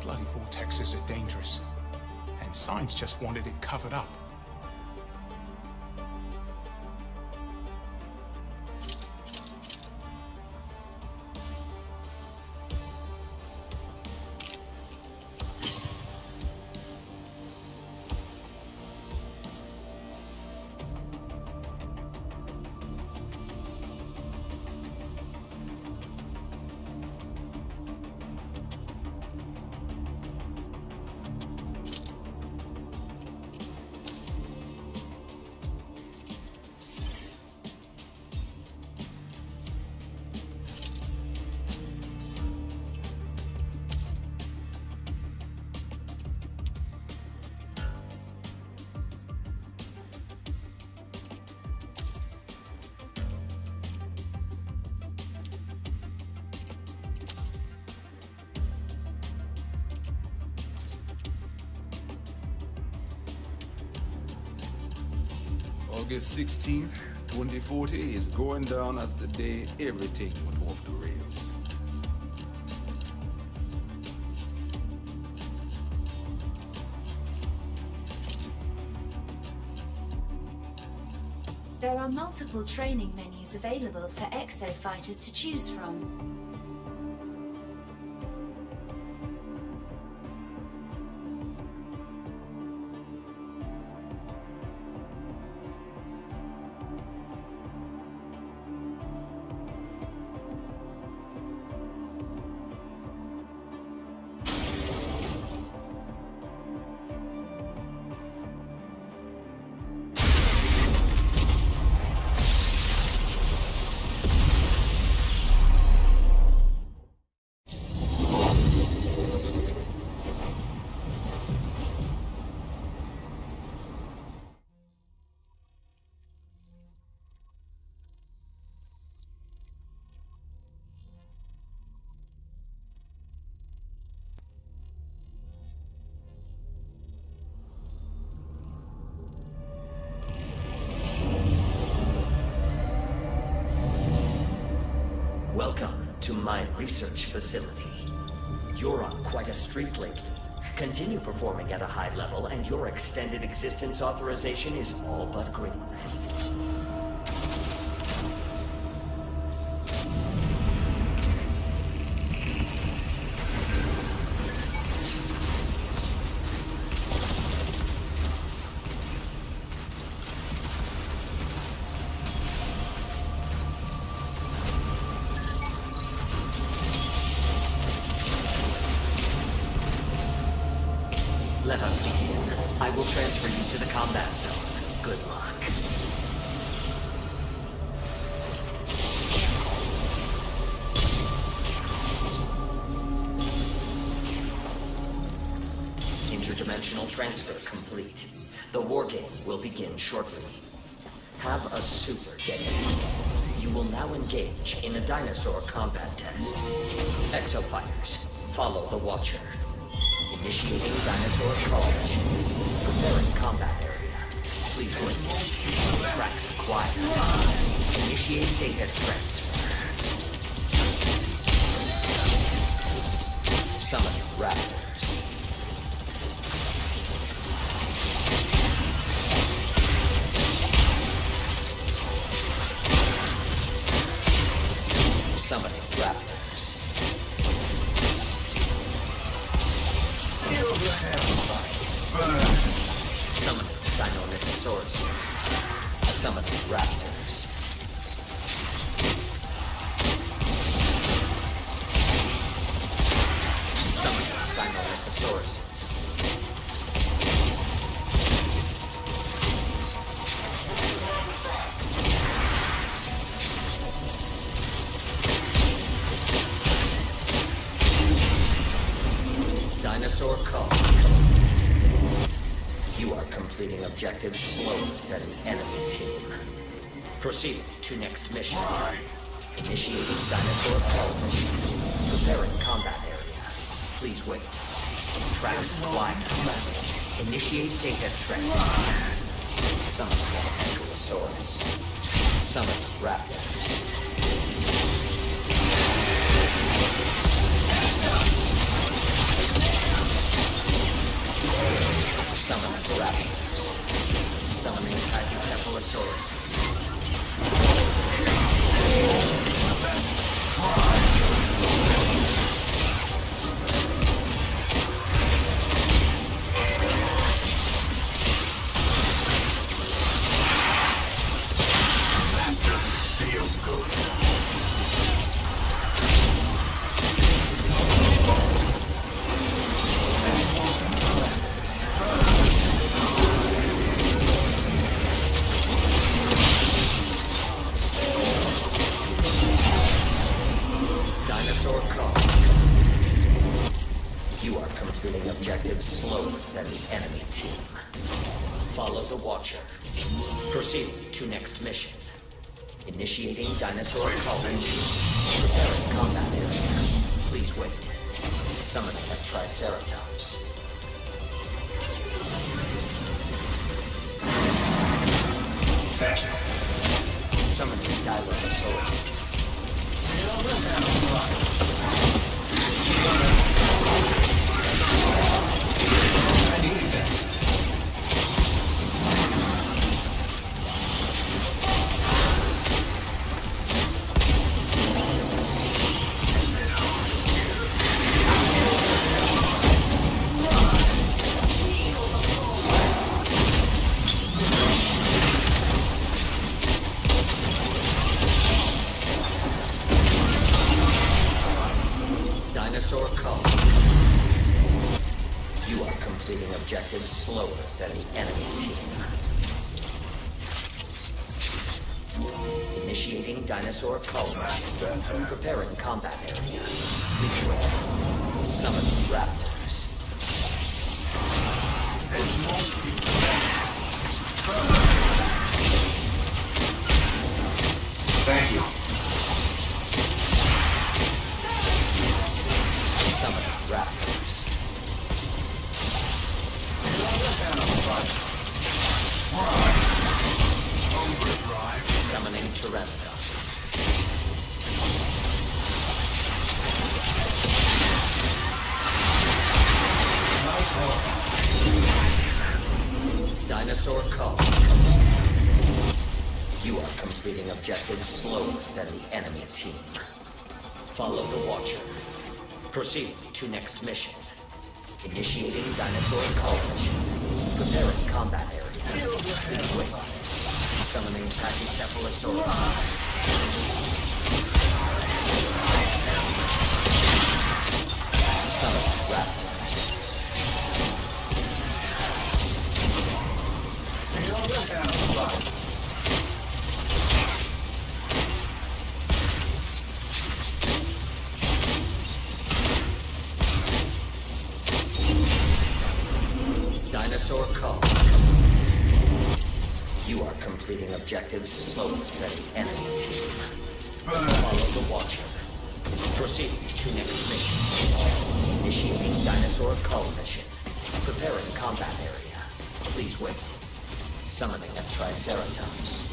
Bloody vortexes are dangerous. And science just wanted it covered up. August 16th, 2040 is going down as the day everything went off the rails. There are multiple training menus available for Exo fighters to choose from. Welcome to my research facility. You're on quite a streak lately. Continue performing at a high level and your extended existence authorization is all but greenlit. Let us begin. I will transfer you to the combat zone. Good luck. Interdimensional transfer complete. The war game will begin shortly. Have a super detonator. You will now engage in a dinosaur combat test. Exo fighters, follow the Watcher. Initiating dinosaur call mission. Preparing combat area. Please wait. Tracks acquired. Initiate data transfer. Summon raptors. Summoning raptors. Summoning Sinornithosauruses. Summoning raptors. Summoning Sinornithosauruses. Dinosaur call. You are completing objectives slower than the enemy team. Proceed to next mission. Initiating dinosaur call mission. Preparing combat area. Please wait. Tracks acquired. Initiate data transfer. Summon Ankylosaurus. Summon raptors. Summoning raptors. Summoning Pachycephalosauruses. That doesn't feel good. Dinosaur call. You are completing objectives slower than the enemy team. Follow the Watcher. Proceed to next mission. Initiating dinosaur call mission. Preparing combat area. Please wait. Summoning a Triceratops. Summoning Dilophosaurus. Dinosaur Call. You are completing objectives slower than the enemy team. Initiating Dinosaur Call mission. Preparing combat area. Please wait. Summoning Raptors. Thank you. Summoning Raptors. Summoning Pteranodons. Dinosaur Call. You are completing objectives slower than the enemy team. Follow the Watcher. Proceed to next mission. Initiating Dinosaur Call mission. Preparing combat area. Please wait. Summoning Pachycephalosaurus. Summoning Raptors. Dinosaur Call. You are completing objectives slower than the enemy team. Follow the Watcher. Proceed to next mission. Initiating Dinosaur Call mission. Preparing combat area. Please wait. Summoning a Triceratops.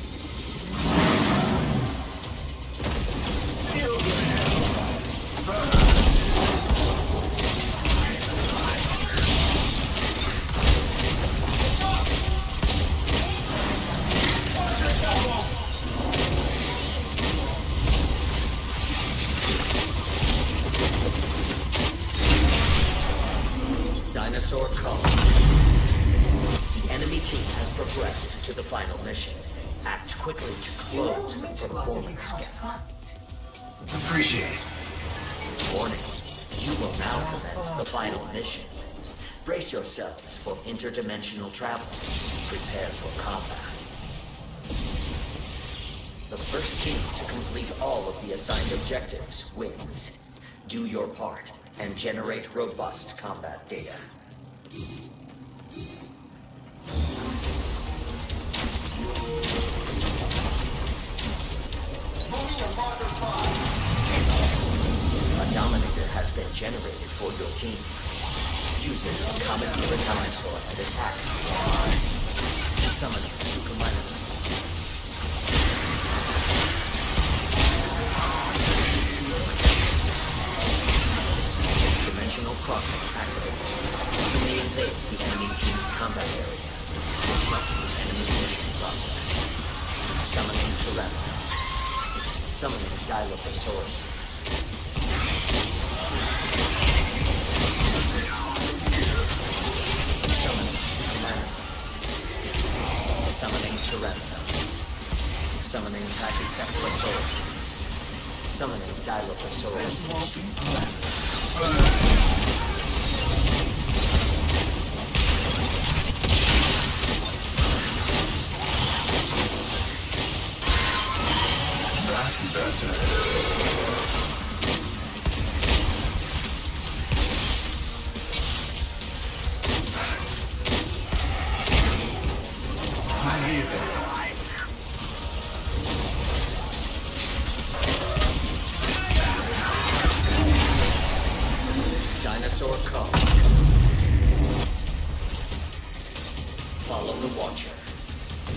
Dinosaur Call. The enemy team has progressed to the final mission. Act quickly to close the performance gap. Appreciate it. Warning. You will now commence the final mission. Brace yourselves for interdimensional travel. Prepare for combat. The first team to complete all of the assigned objectives wins. Do your part and generate robust combat data. A Dominator has been generated for your team. Use it to commandeer a dinosaur and attack enemies. Summoning Suchomimuses. Dimensional crossing activated. You may invade the enemy team's combat area. Disrupt the enemy's mission progress. Summoning Pteranodons. Summoning Dilophosaurus. Summoning Suchomimuses. Summoning Pteranodons. Summoning Pachycephalosaurus. Summoning Dilophosaurus. That's better. I hear that. Dinosaur Call. Follow the Watcher.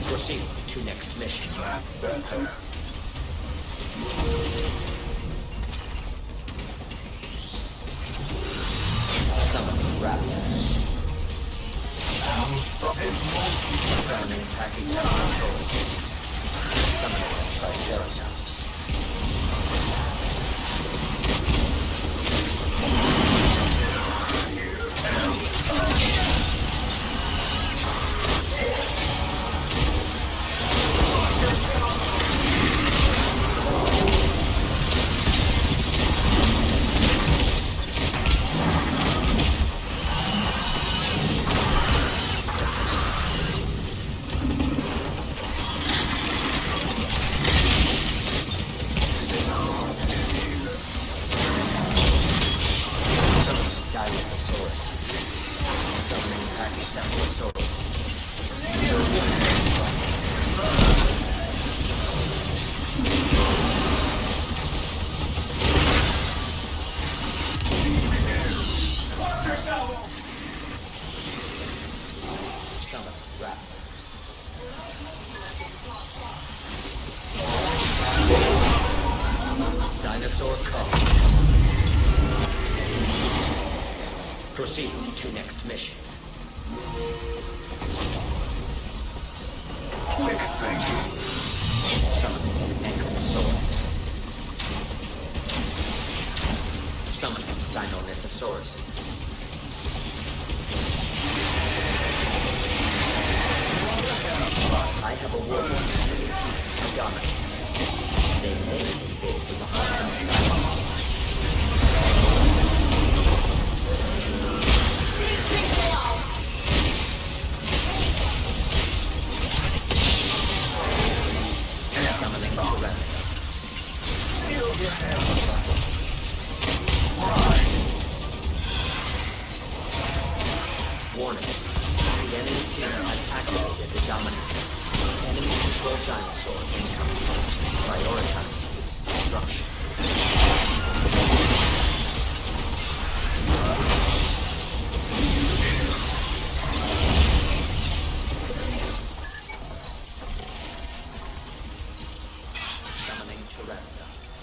Proceed to next mission. That's better. Summoning Rathalos. Summoning Pachycephalosaurus. Summoning Triceratops. Summoning Pachycephalosaurus. Summoning Rathalos. Dinosaur Call. Proceed to next mission. Quick, thank you. Summoning Ankylosaurus. Summoning Sinolithosauruses. I have a warning to dominate. They may invade the hostile. Summoning Tyrannosaurus. Warning. The enemy team has activated the dominant. Enemy controlled dinosaur incoming. Prioritize its destruction. Summoning Tyrannosaurus.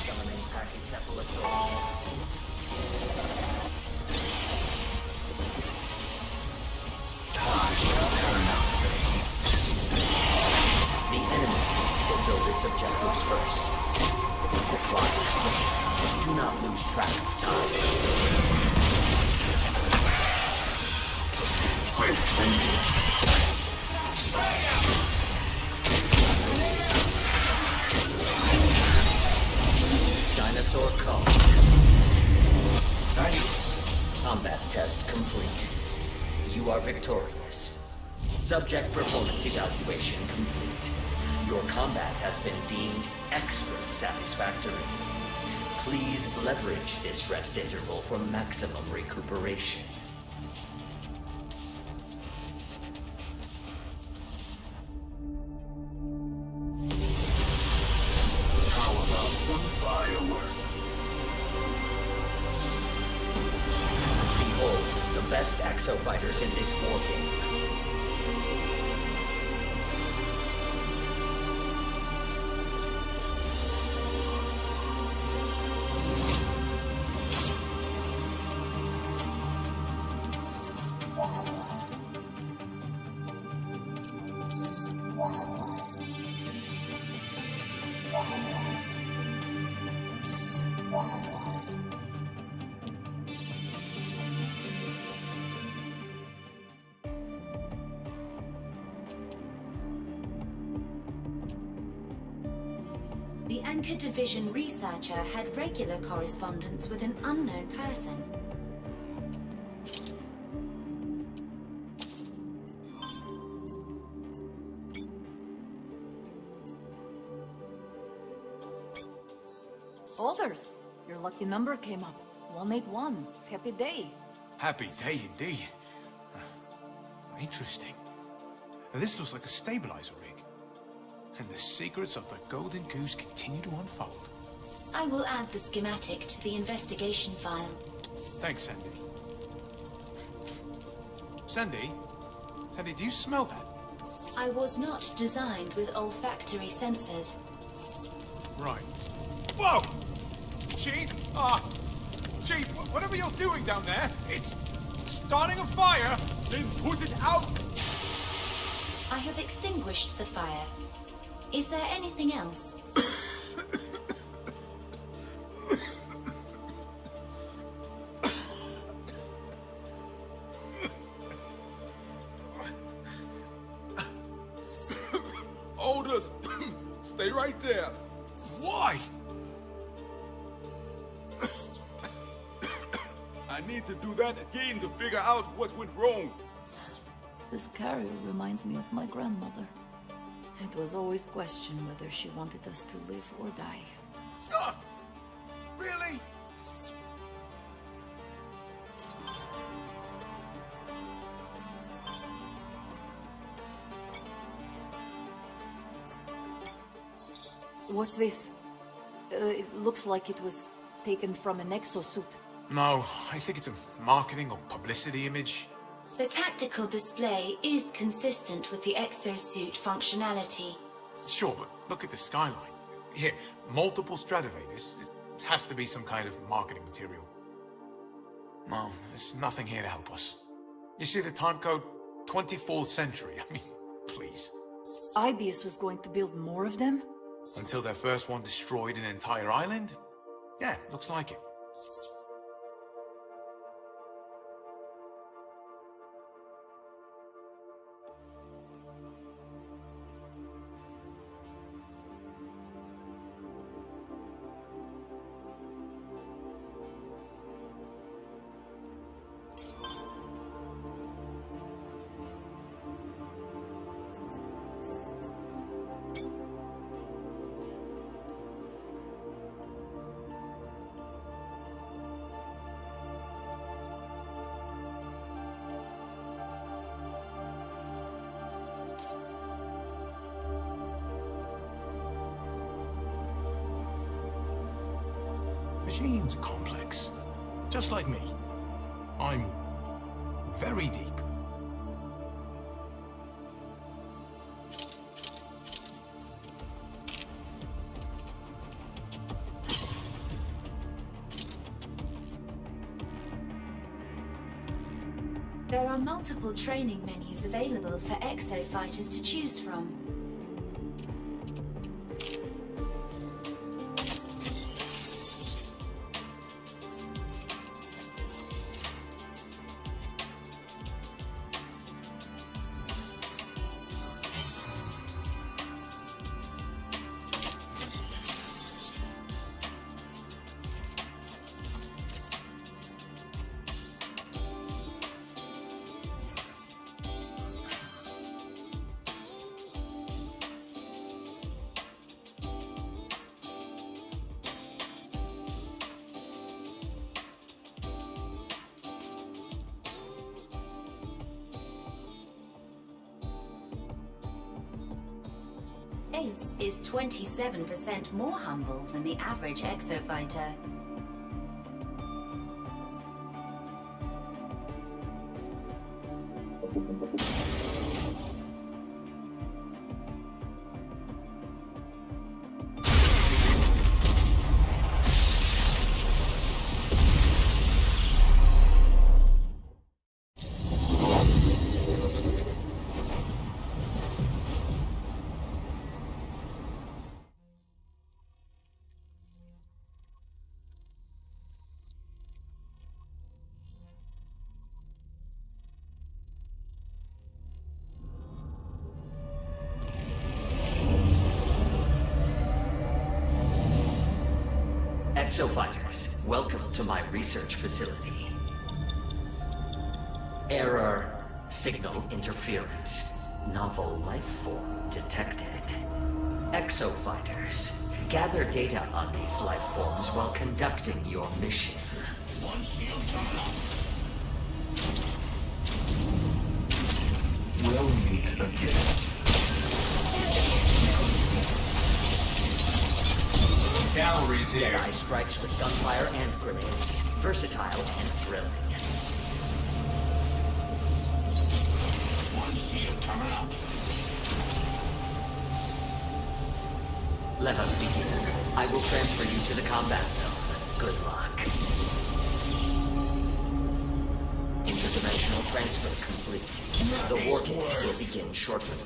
Summoning Pachycephalosaurus. The enemy team fulfilled its objectives first. The clock is ticking. Do not lose track of time. Quick, thank you. Dinosaur Call. Thank you. Combat test complete. You are victorious. Subject performance evaluation complete. Your combat has been deemed extra satisfactory. Please leverage this rest interval for maximum recuperation. How about some fireworks? Behold, the best exofighters in this war game. The Anchor Division researcher had regular correspondence with an unknown person. Folders, your lucky number came up. 181. Happy day. Happy day indeed. Interesting. Now, this looks like a stabilizer rig. And the secrets of the Golden Goose continue to unfold. I will add the schematic to the investigation file. Thanks, Sandy. Sandy, Sandy, do you smell that? I was not designed with olfactory sensors. Right. Whoa! Chief? Chief, whatever you're doing down there, it's starting a fire! Then put it out! I have extinguished the fire. Is there anything else? Orders! Stay right there. Why? I need to do that again to figure out what went wrong. This carrier reminds me of my grandmother. It was always questioned whether she wanted us to live or die. Really? What's this? It looks like it was taken from an exosuit. No, I think it's a marketing or publicity image. The tactical display is consistent with the exosuit functionality. Sure, but look at the skyline. Here, multiple Stratovators. It has to be some kind of marketing material. No, there's nothing here to help us. You see the time code? 24th century. I mean, please. Ibius was going to build more of them? Until their first one destroyed an entire island? Yeah, looks like it. Machine's complex. Just like me. I'm very deep. There are multiple training menus available for exo fighters to choose from. Ace is 27% more humble than the average exofighter. Exofighters, welcome to my research facility. Error, signal interference, novel life form detected. Exofighters, gather data on these life forms while conducting your mission. We'll meet again. Galleries here. Deadeye strikes with gunfire and grenades. Versatile and thrilling. Let us begin. I will transfer you to the combat zone. Good luck. Interdimensional transfer complete. The war game will begin shortly.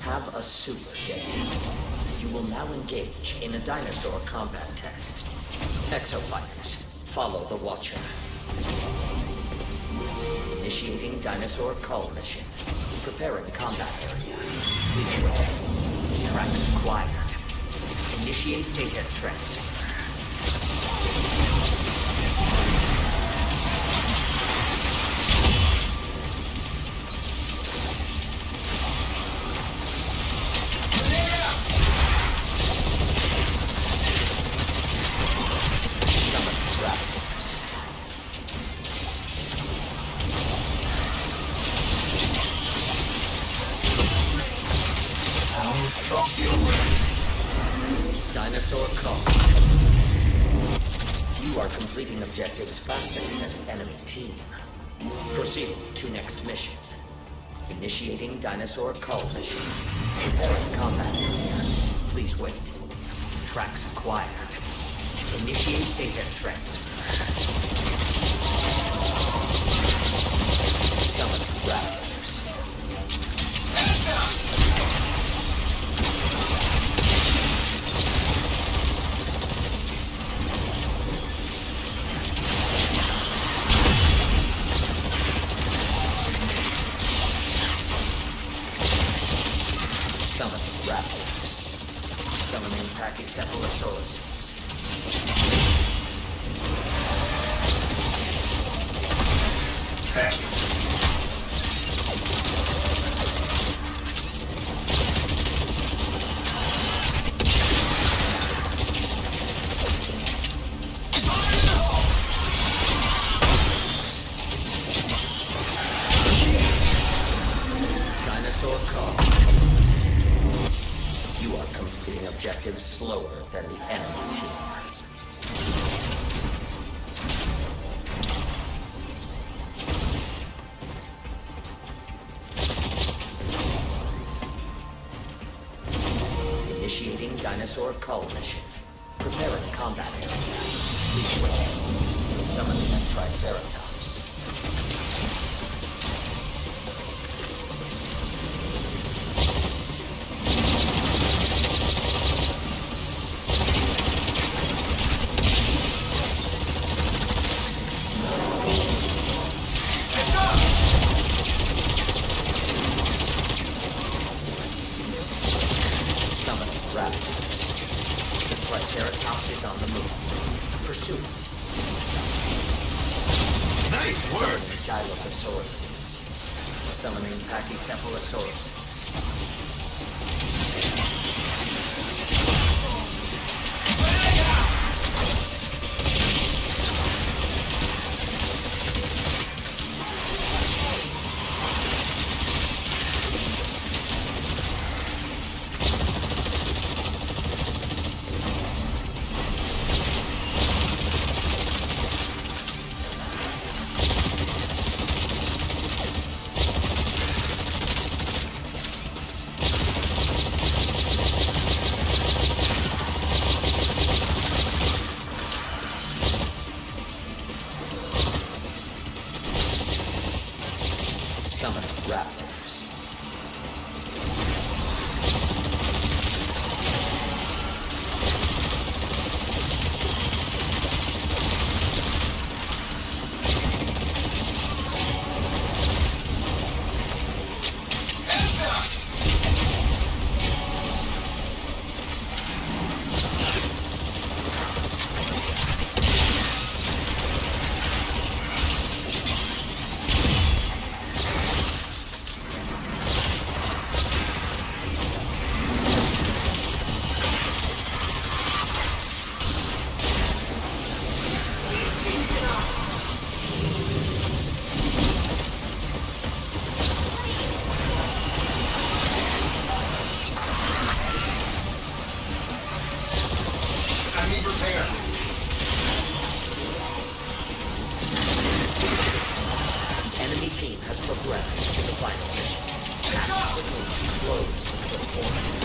Have a super day. You will now engage in a dinosaur combat test. Exofighters, follow the Watcher. Initiating dinosaur call mission. Preparing combat area. Please wait. Tracks acquired. Initiate data transfer. Dinosaur call. You are completing objectives faster than the enemy team. Proceed to next mission. Initiating dinosaur call mission. Preparing combat area. Please wait. Tracks acquired. Initiate data transfer. Summon Rathalos. Summoning Rathalos. Summoning Pachycephalosauruses. Thank you. Dinosaur call. You are completing objectives slower than the enemy team. Initiating dinosaur call mission. Preparing combat area. Please wait. Summoning a Triceratops. Summoning Raptors. The Triceratops is on the move. Pursue it. Nice work! Summoning Dilophosaurus. Summoning Pachycephalosauruses. Summoning Raptors. I need repairs. Enemy team has progressed to the final mission. Act quickly to close the performance.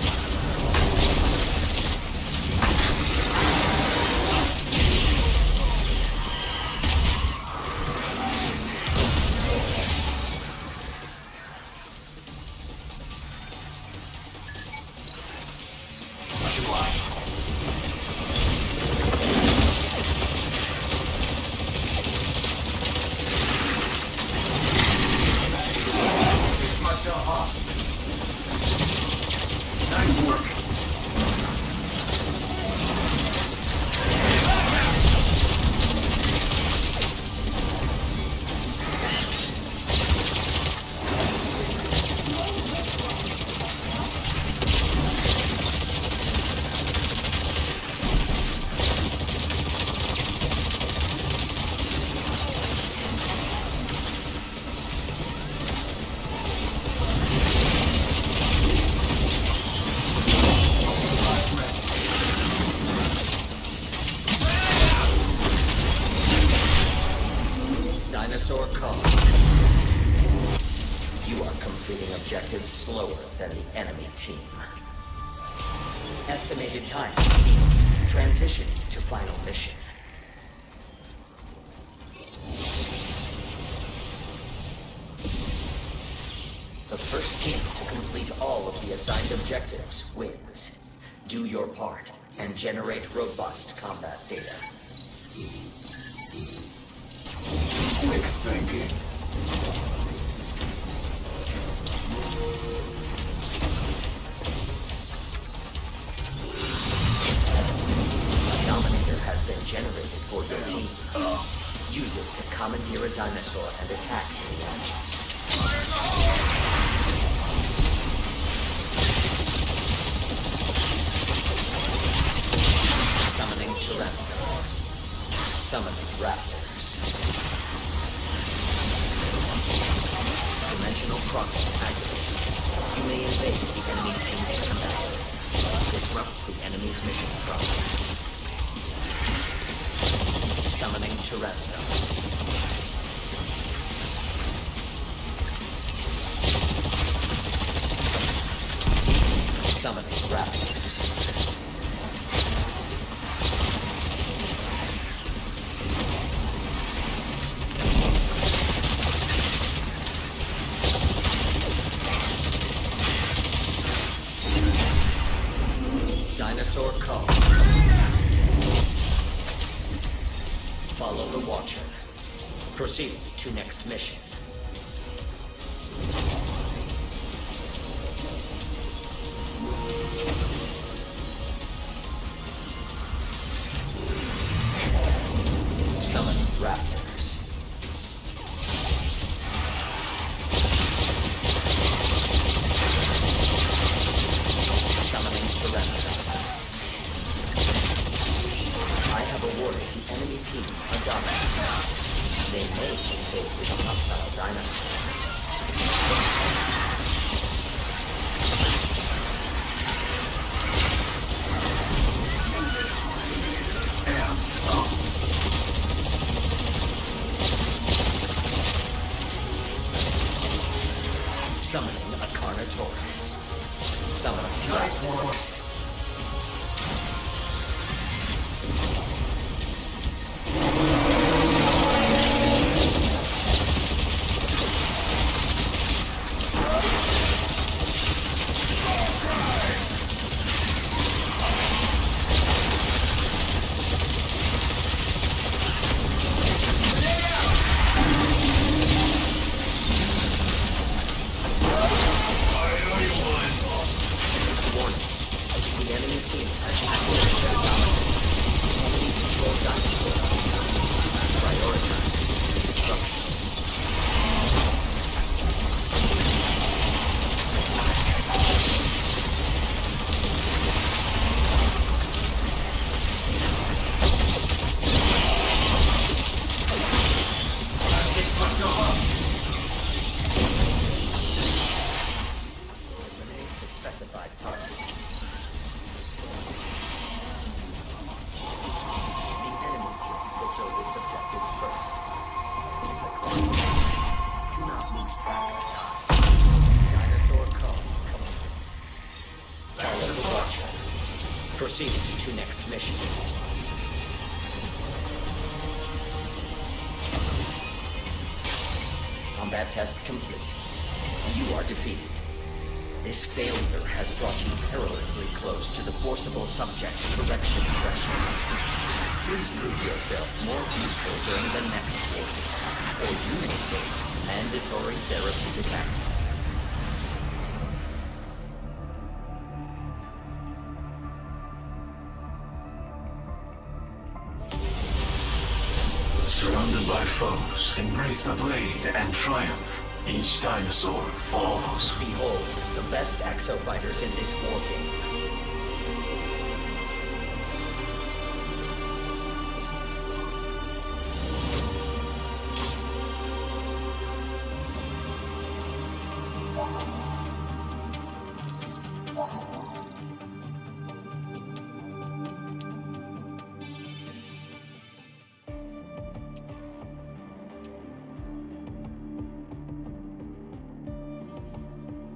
Dinosaur call. You are completing objectives slower than the enemy team. Estimated time exceeded. Transition to final mission. The first team to complete all of the assigned objectives wins. Do your part and generate robust combat data. Quick thinking. A Dominator has been generated for your team. Use it to commandeer a dinosaur and attack the enemies. Summoning Tyrannosaurs. Summoning Raptors. Dimensional crossing activated. You may invade the enemy team's commander. Disrupt the enemy's mission progress. Summoning Tyrannosaurs. Summoning Raptors. Dinosaur call. Follow the Watcher. Proceed to next mission. Summon Raptors. Summoning Tyrannosaurs. I have awarded the enemy team a dominance. They may invade with a hostile dinosaur. Summoning a Carnotaurus. Summoning Raptors. Proceed to next mission. Combat test complete. You are defeated. This failure has brought you perilously close to the forcible subject correction threshold. Please prove yourself more useful during the next warning, or you may face mandatory therapeutic action. Surrounded by foes, embrace the blade and triumph. Each dinosaur falls. Behold, the best exofighters in this war game.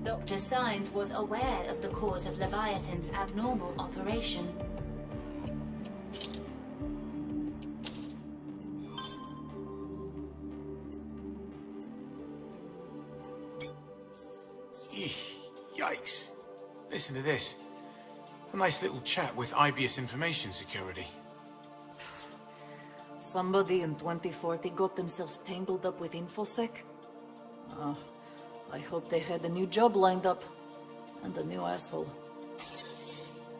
Dr. Signs was aware of the cause of Leviathan's abnormal operation. Yikes. Listen to this. A nice little chat with IBS Information Security. Somebody in 2040 got themselves tangled up with InfoSec? Oh, I hope they had a new job lined up. And a new asshole.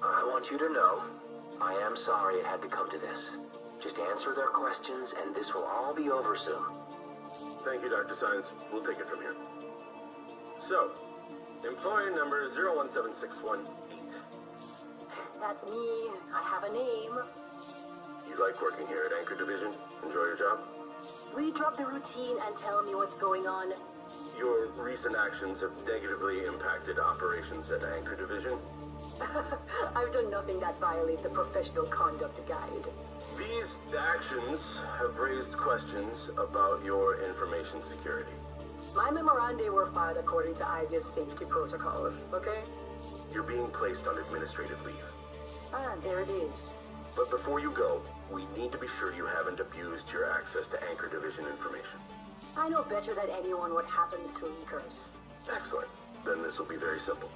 I want you to know, I am sorry it had to come to this. Just answer their questions and this will all be over soon. Thank you, Dr. Signs. We'll take it from here. So, employee number 017618. That's me. I have a name. You like working here at Anchor Division? Enjoy your job? Will you drop the routine and tell me what's going on? Your recent actions have negatively impacted operations at Anchor Division. I've done nothing that violates the professional conduct guide. These actions have raised questions about your information security. My memoranda were filed according to IVIA's safety protocols, okay? You're being placed on administrative leave. Ah, there it is. But before you go, we need to be sure you haven't abused your access to Anchor Division information. I know better than anyone what happens to leakers. Excellent. Then this will be very simple.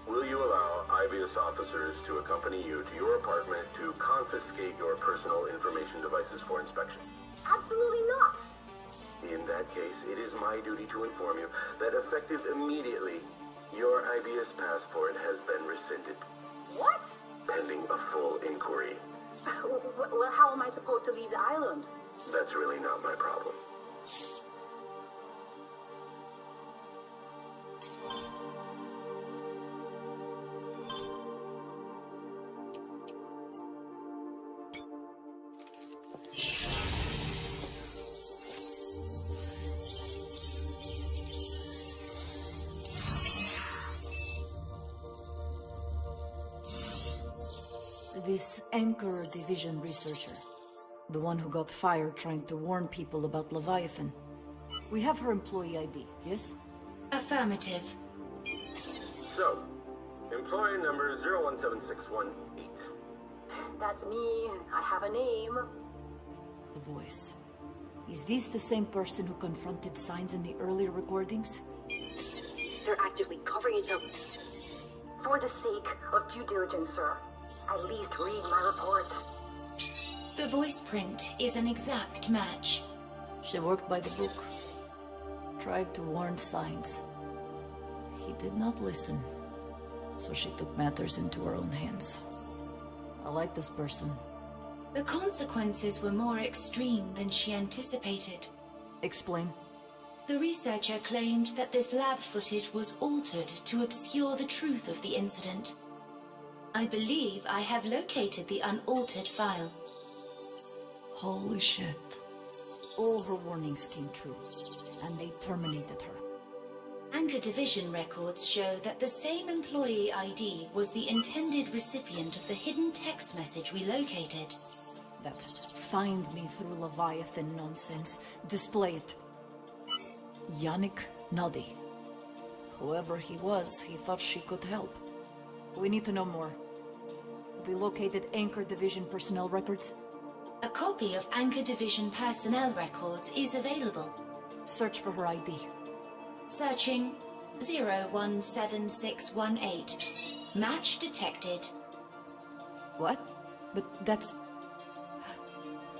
Will you allow IBS officers to accompany you to your apartment to confiscate your personal information devices for inspection? Absolutely not. In that case, it is my duty to inform you that effective immediately, your IBS passport has been rescinded. What? Pending a full inquiry. Well, how am I supposed to leave the island? That's really not my problem. This Anchor Division researcher. The one who got fired trying to warn people about Leviathan. We have her employee ID, yes? Affirmative. So, employee number 017618. That's me. I have a name. The voice. Is this the same person who confronted Signs in the earlier recordings? They're actively covering it up. For the sake of due diligence, sir, at least read my report. The voice print is an exact match. She worked by the book. Tried to warn Signs. He did not listen. So she took matters into her own hands. I like this person. The consequences were more extreme than she anticipated. Explain. The researcher claimed that this lab footage was altered to obscure the truth of the incident. I believe I have located the unaltered file. Holy shit. All her warnings came true, and they terminated her. Anchor Division records show that the same employee ID was the intended recipient of the hidden text message we located. That find me through Leviathan nonsense. Display it. Yannick Nuddy. Whoever he was, he thought she could help. We need to know more. Have we located Anchor Division personnel records? A copy of Anchor Division personnel records is available. Search for her ID. Searching 017618. Match detected. What? But that's...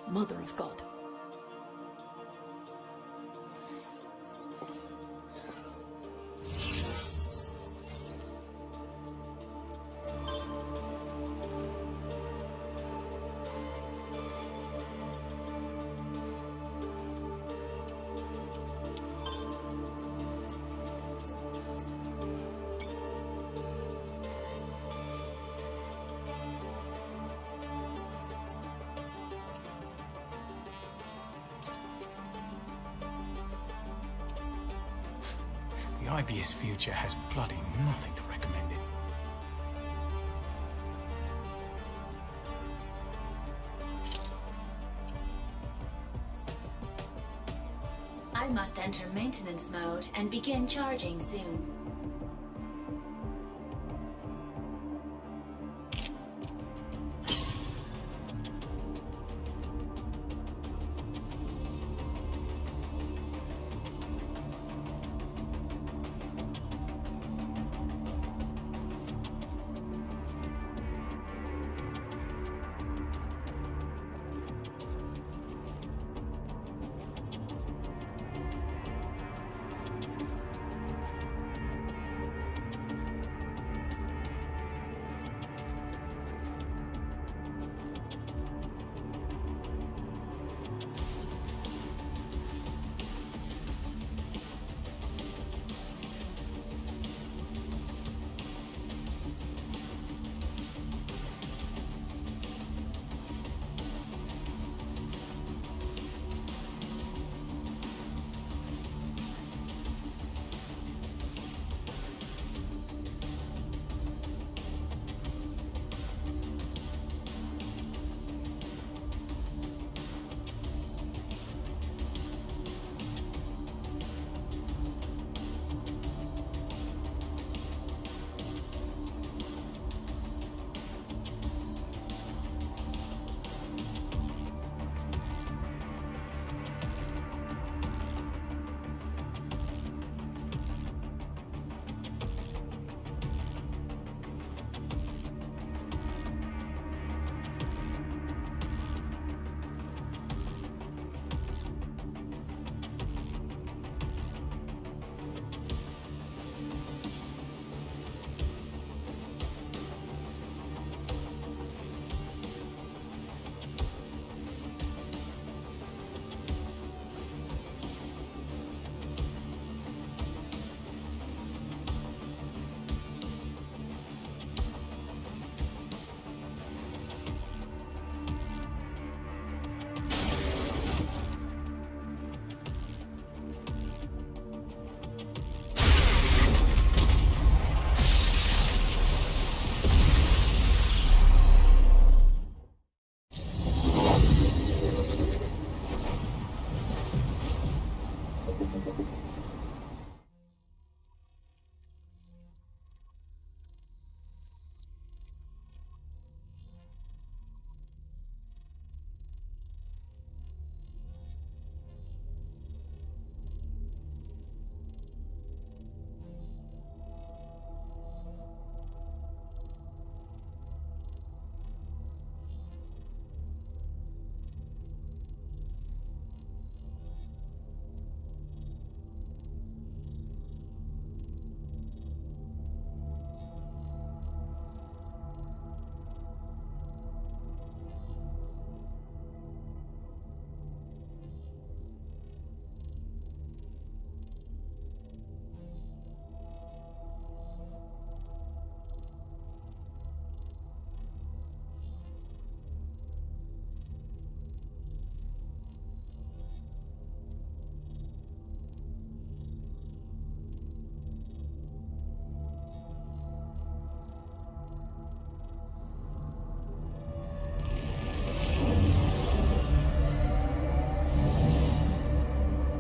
Mother of God. The IBS future has bloody nothing to recommend it. I must enter maintenance mode and begin charging soon.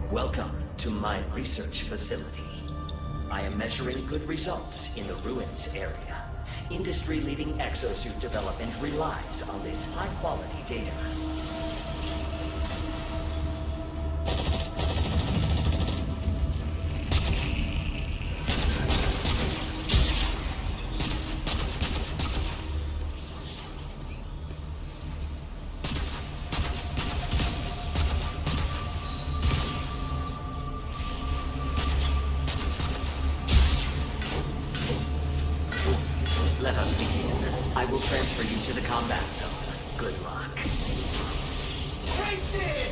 Welcome to my research facility. I am measuring good results in the ruins area. Industry-leading exosuit development relies on this high-quality data. Let us begin. I will transfer you to the combat zone. Good luck. Right there!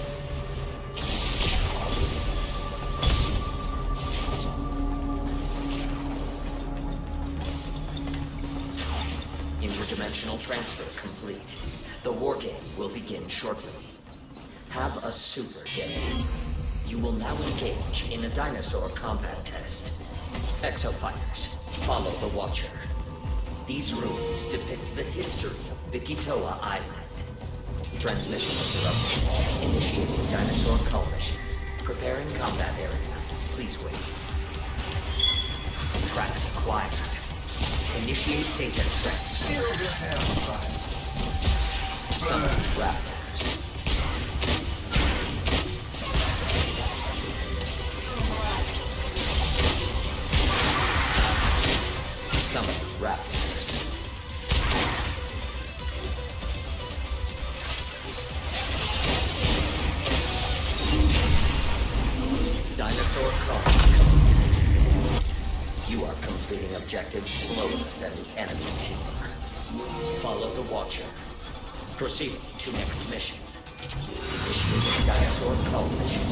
Interdimensional transfer complete. The war game will begin shortly. Have a super day. You will now engage in a dinosaur combat test. Exofighters, follow the Watcher. These ruins depict the history of Bikitoa Island. Transmission interrupted. Initiating dinosaur cull mission. Preparing combat area. Please wait. Tracks acquired. Initiate data transfer. Summon raptors. Summon raptors. Dinosaur call. You are completing objectives slower than the enemy team. Follow the Watcher. Proceed to next mission. Initiating dinosaur call mission.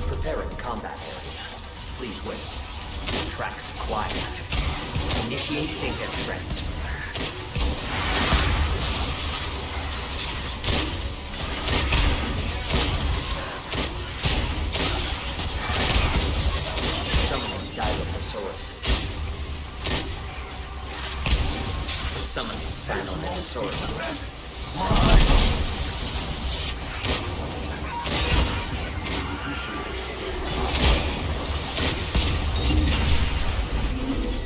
Preparing combat area. Please wait. Tracks acquired. Initiate data transfer. Summoning Dilophosaurus. Summoning Sinomatosaurus.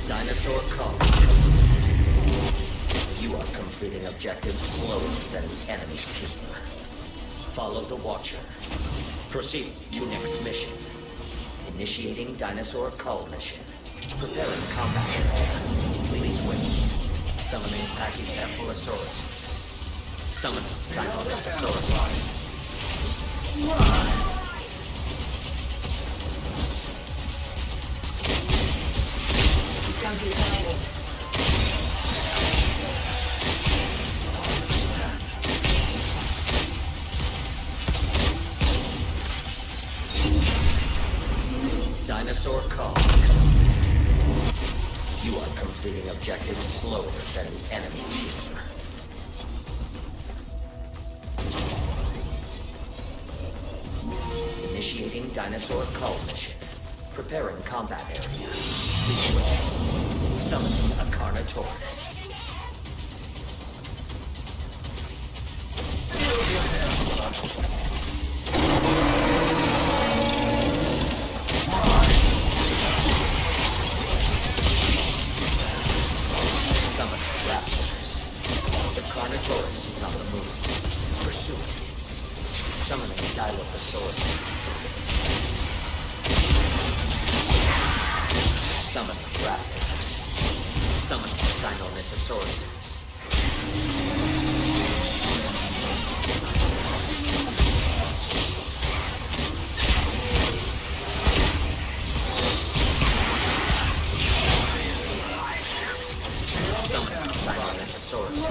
Dinosaur call. You are completing objectives slower than the enemy team. Follow the Watcher. Proceed to next mission. Initiating dinosaur cull mission. Preparing combat area. Please wait. Summoning Pachycephalosaurus. Summoning Sinomatosaurus. Dinosaur call. You are completing objectives slower than the enemy team. Initiating dinosaur cull mission. Preparing combat area. Please wait. Summoning a Carnotaurus. Summon raptors. The Carnotaurus is on the move. Pursue it. Summoning Dilophosaurus. Summoning raptors. Summoning Sinomatosaurus. Summoning Sinomatosaurus.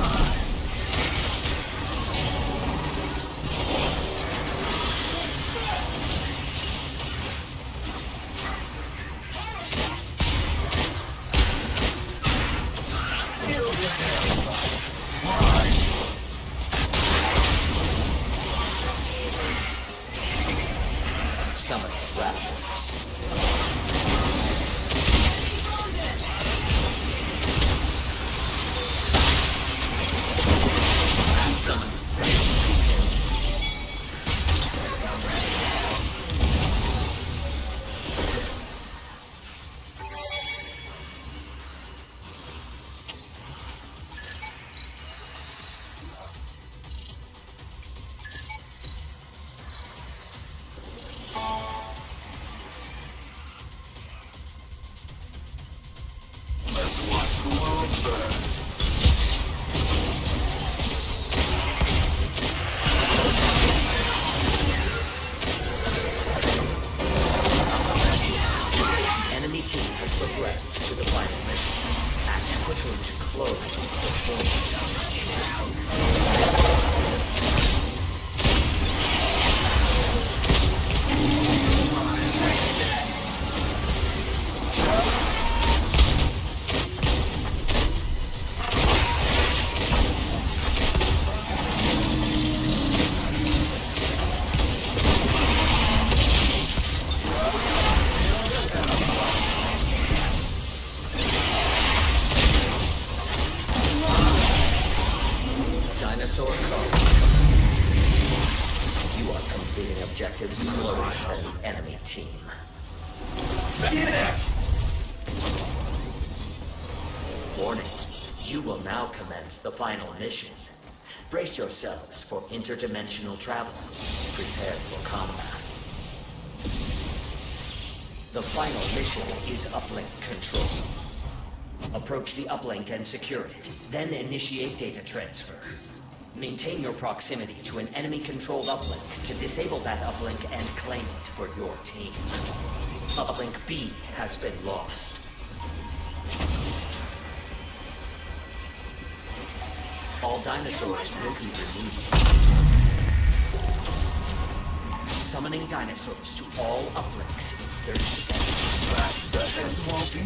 Enemy team has progressed to the final mission. Act quickly to close the Dinosaur code. You are completing objectives slower than the enemy team. Warning. You will now commence the final mission. Brace yourselves for interdimensional travel. Prepare for combat. The final mission is uplink control. Approach the uplink and secure it, then initiate data transfer. Maintain your proximity to an enemy-controlled uplink to disable that uplink and claim it for your team. Uplink B has been lost. All dinosaurs will be removed. Summoning dinosaurs to all uplinks in 30 seconds. This won't be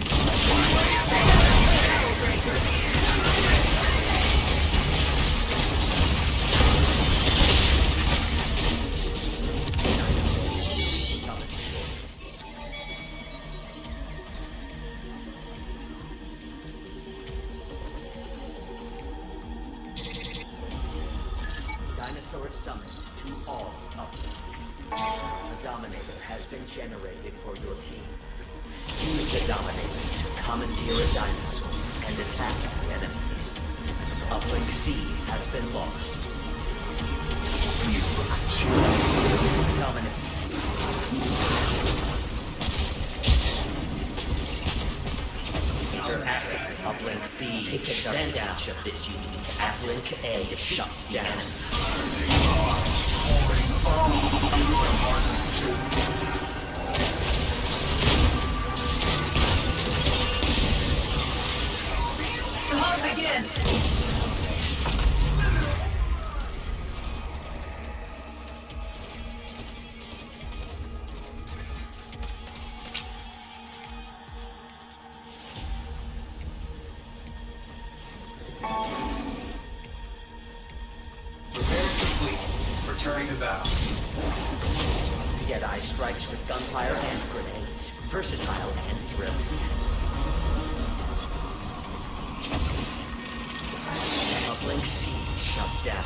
Dinosaurs summoned to all uplinks. A Dominator has been generated for your team. Use the Dominator to commandeer a dinosaur and attack enemies. Uplink C has been lost. Dominator. After Uplink B, take advantage of this unique Uplink A to shut down. The hunt begins! Repairs complete. Returning to battle. Deadeye strikes with gunfire and grenades. Versatile and thrilling. Uplink C shut down.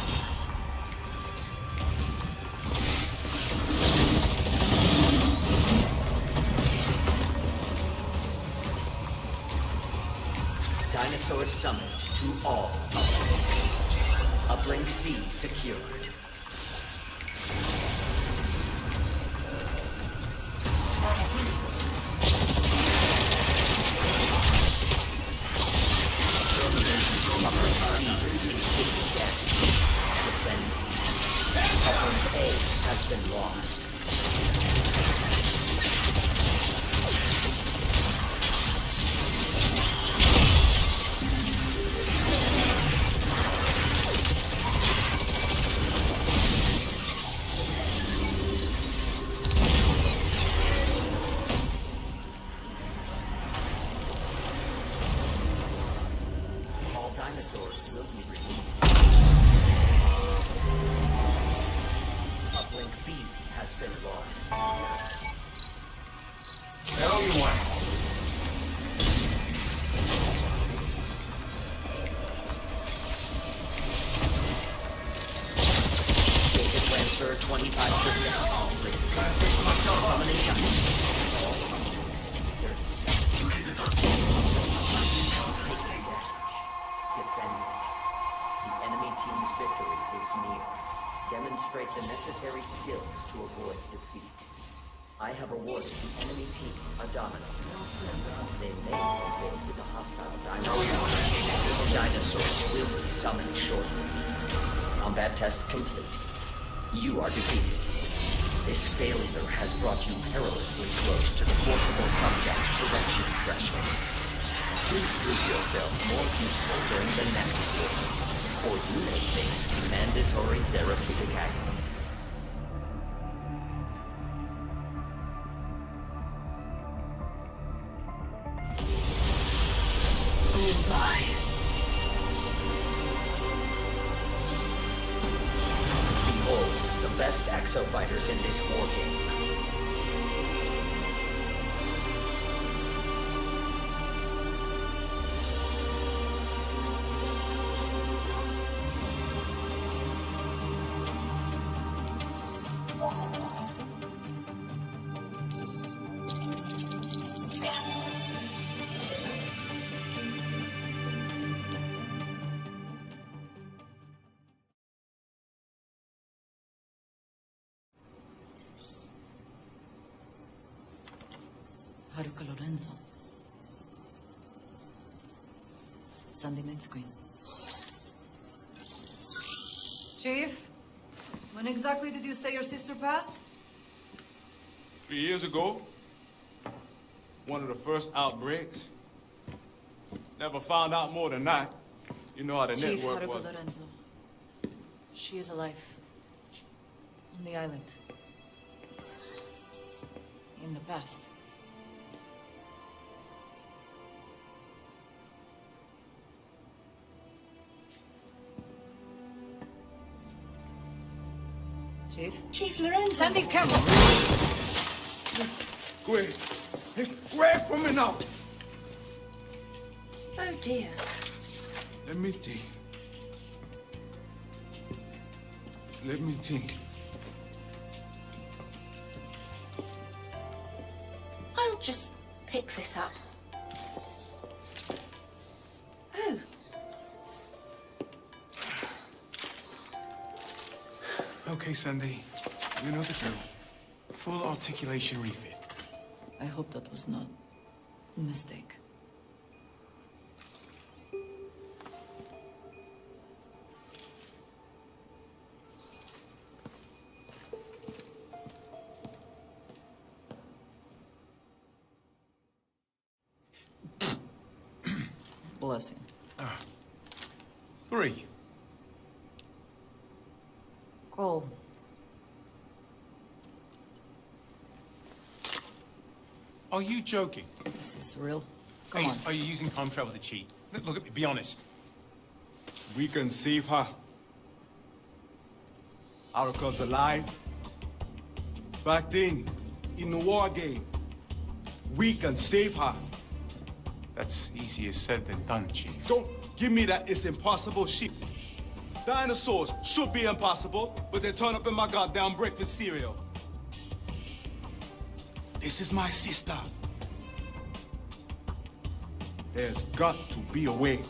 Dinosaurs summoned to all uplinks. Uplink C secured. Uplink C is taking damage. Defend it. Uplink A has been lost. All dinosaurs will be removed. Uplink B has been lost. Hell you want. Data transfer 25% complete. Summoning dinosaurs. All uplinks in 30 seconds. Is taking damage. Defend it. The summoned shortly. Combat test complete. You are defeated. This failure has brought you perilously close to the forcible subject correction threshold. Please prove yourself more useful during the next war, or you may face mandatory therapeutic agony. Bullseye. Behold, the best exofighters in this war game. Haruka Lorenzo. Sunday main screen. Chief, when exactly did you say your sister passed? 3 years ago. One of the first outbreaks. Never found out more than that. You know how the Chief network Haruka was. Lorenzo. She is alive. On the island. In the past. Chief Lorenzo. Sandy, careful! Go away. Hey, go away from me now. Oh dear. Let me think. Let me think. I'll just pick this up. Oh. Okay, Sunday. You know the drill. Full articulation refit. I hope that was not a mistake. Blessing. 3. Cole. Are you joking? This is real. Come Ace, on. are you using time travel to cheat? Look at me, be honest. We can save her. Haruka's alive. Back then, in the war game, we can save her. That's easier said than done, Chief. Don't give me that it's impossible shit. Dinosaurs should be impossible, but they turn up in my goddamn breakfast cereal. This is my sister. There's got to be a way.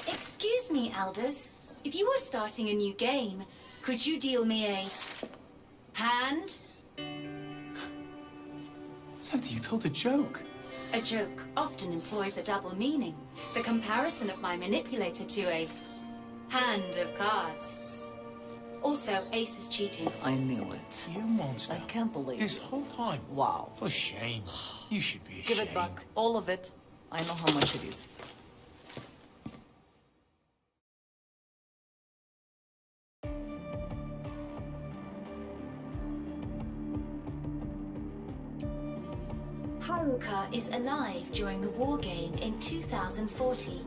Excuse me, Elders. If you were starting a new game, could you deal me a hand? Sandy, you told a joke. A joke often employs a double meaning. The comparison of my manipulator to a hand of cards. Also, Ace is cheating. I knew it. You monster. I can't believe This it. whole time. Wow. For shame. You should be ashamed. Give it back. All of it. I know how much it is. Haruka is alive during the war game in 2040.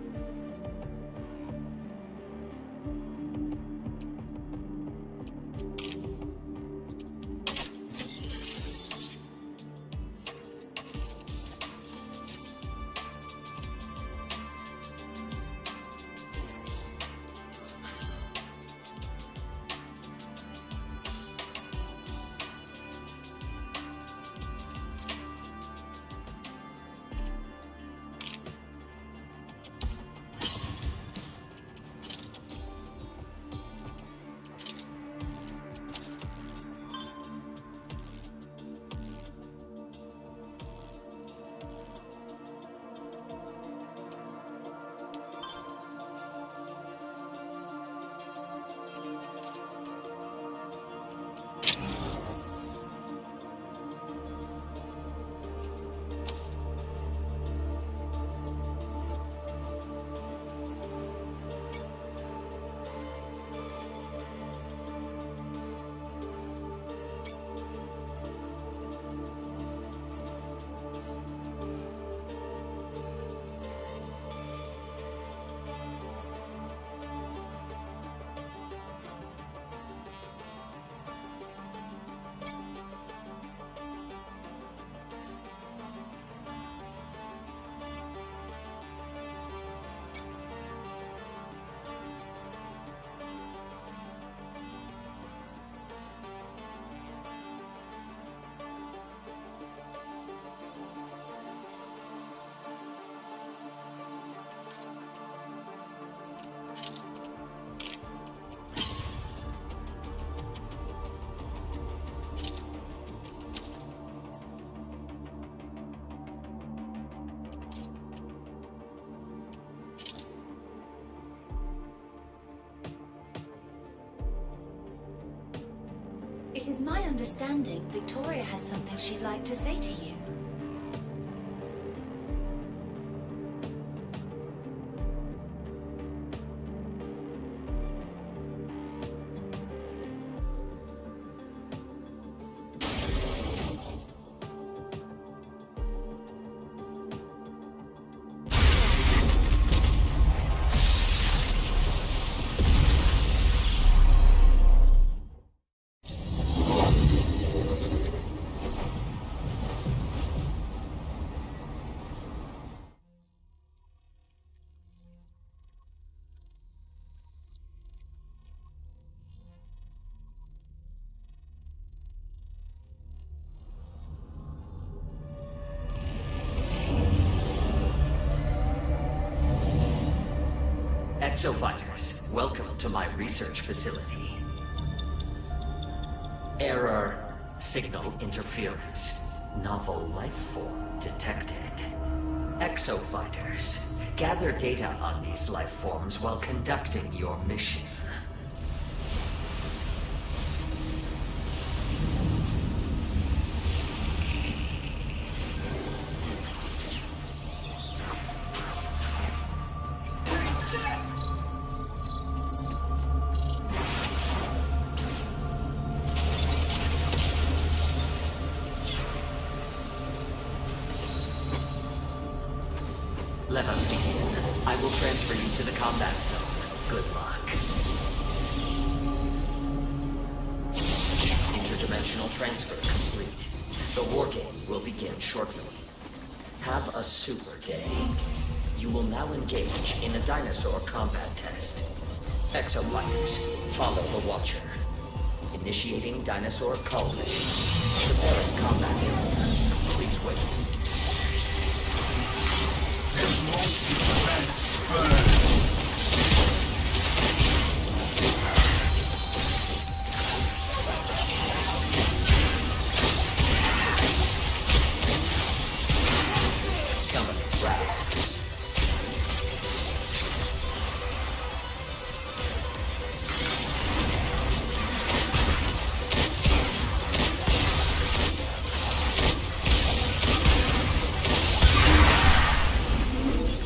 It is my understanding Victoria has something she'd like to say to you. Exofighters, welcome to my research facility. Error. Signal interference. Novel life form detected. Exofighters, gather data on these life forms while conducting your mission. Let us begin. I will transfer you to the combat zone. Good luck. Interdimensional transfer complete. The war game will begin shortly. Have a super day. You will now engage in a dinosaur combat test. Exofighters, follow the Watcher. Initiating dinosaur call mission. Preparing combat area. Please wait. Summon Rathalos.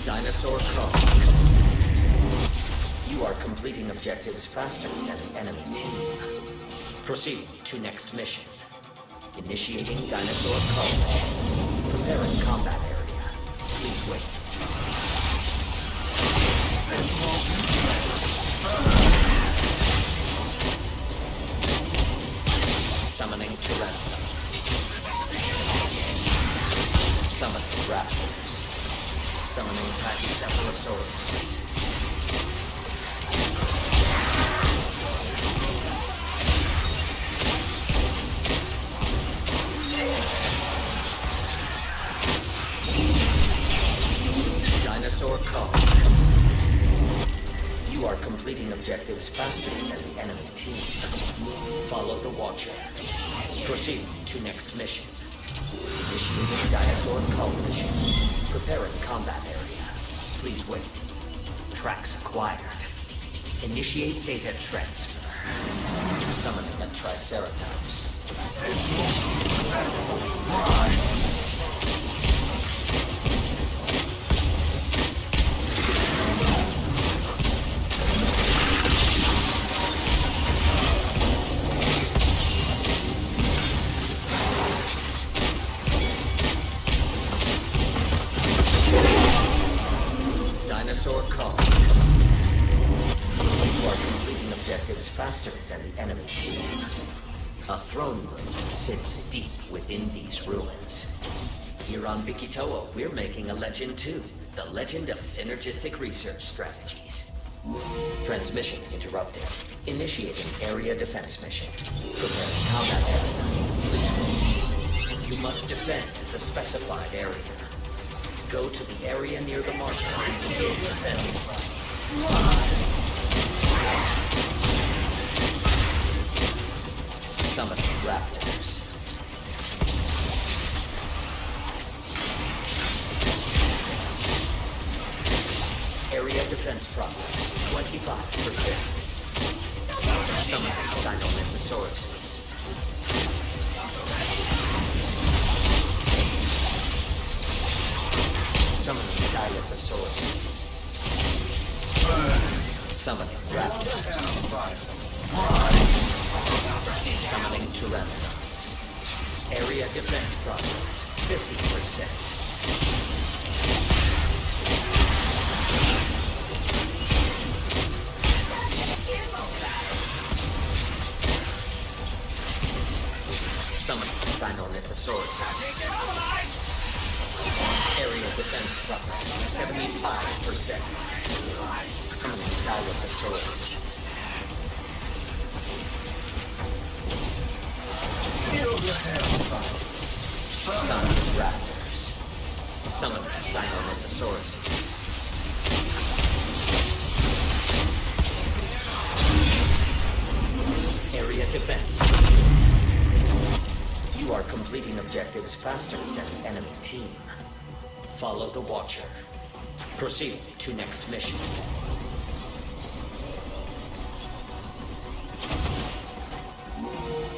Dinosaur call. You are completing objectives faster than the enemy team. Proceed to next mission. Initiating dinosaur call. Preparing combat area. Please wait. Summoning Rathalos. Summoning Raptors. Summoning Pachycephalosauruses. Dinosaur call. You are completing objectives faster than the enemy team. Follow the Watcher. Proceed to next mission. Initiating dinosaur call mission. Preparing combat area. Please wait. Tracks acquired. Initiate data transfer. Summoning a Triceratops. Dinosaur call. You are completing objectives faster than the enemy team. A throne room sits deep within these ruins. Here on Vikitoa, we're making a legend too. The legend of synergistic research strategies. Transmission interrupted. Initiating area defense mission. Preparing combat area. Please wait. You must defend the specified area. Go to the area near the marker and begin defending. Summoning Raptors. Area defense progress 25%. Summoning Sinomythosauruses. Summoning raptors. Summoning pteranodons. Area defense progress 50%. Summoning Sinornithosauruses. Area defense progress 75%. Summoning Dilophosaurus. Summoning raptors. Summoning Sinornithosauruses. Area defense. You are completing objectives faster than the enemy team. Follow the Watcher. Proceed to next mission.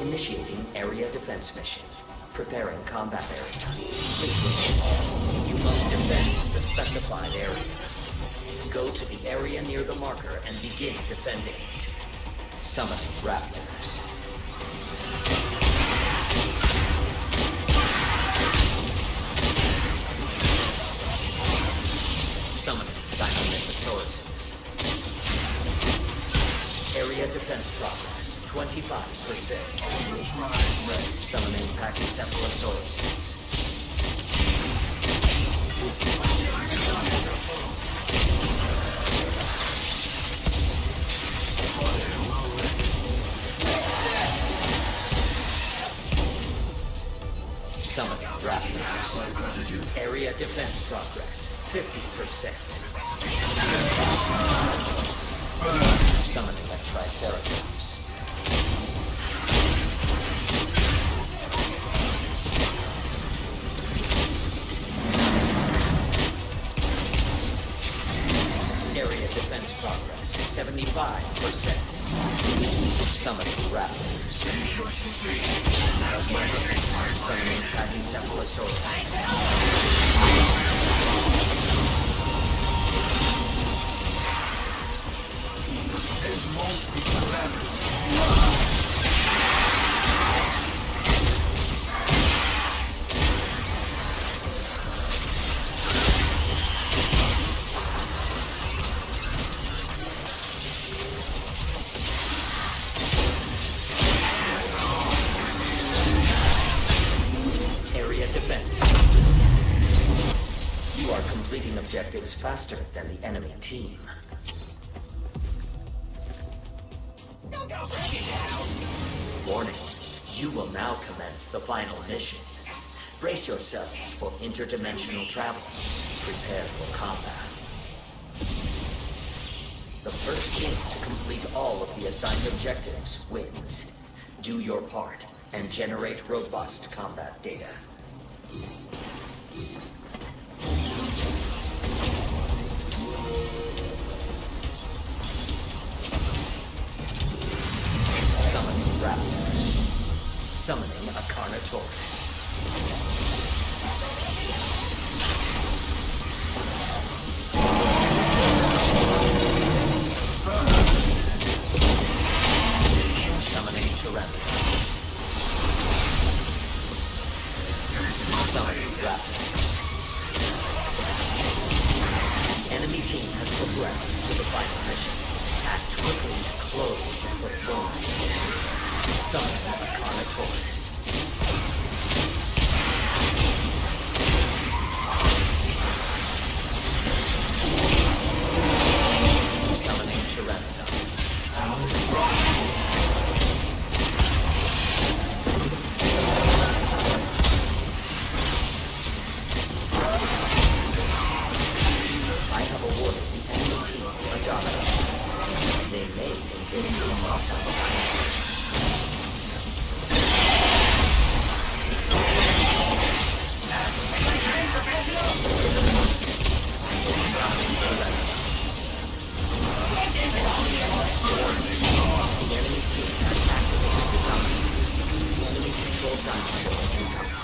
Initiating area defense mission. Preparing combat area. You must defend the specified area. Go to the area near the marker and begin defending it. Summoning raptors. Summoning Sinornithosauruses. Area defense progress 25%. Summoning Pachycephalosauruses. Summoning raptors. Area defense progress 50%. Summoning a Triceratops. Area defense progress 75%. Summoning raptors. Summoning Pachycephalosaurus. Area defense. You are completing objectives faster than the enemy team. Warning, you will now commence the final mission. Brace yourselves for interdimensional travel. Prepare for combat. The first team to complete all of the assigned objectives wins. Do your part and generate robust combat data. Summoning raptors. Summoning a Carnotaurus. Summoning Pteranodons. Summoning raptors. The enemy team has progressed to the final mission. Act quickly to close the performance. Summoning a Carnotaurus. Summoning Pteranodons. I have awarded the enemy team a domination. They may engage in hostile violence. Summoning Pteranodons. The enemy team has activated the domination. Enemy controlled dinosaur incoming.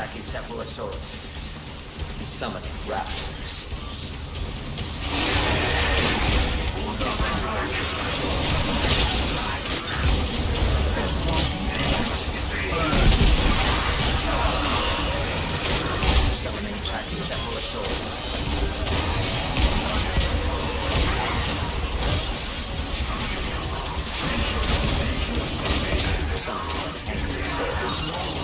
Pachycephalosauruses. Summoning Raptors. Summoning Pachycephalosauruses. Summoning Ankylosaurus.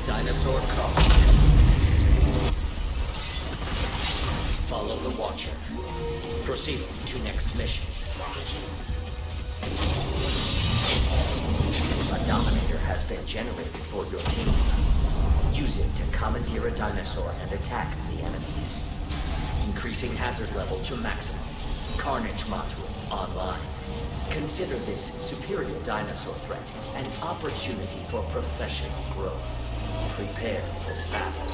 Dinosaur call. Follow the Watcher. Proceeding to next mission. A Dominator has been generated for your team. Use it to commandeer a dinosaur and attack the enemies. Increasing hazard level to maximum. Carnage module online. Consider this superior dinosaur threat an opportunity for professional growth. Prepare for battle.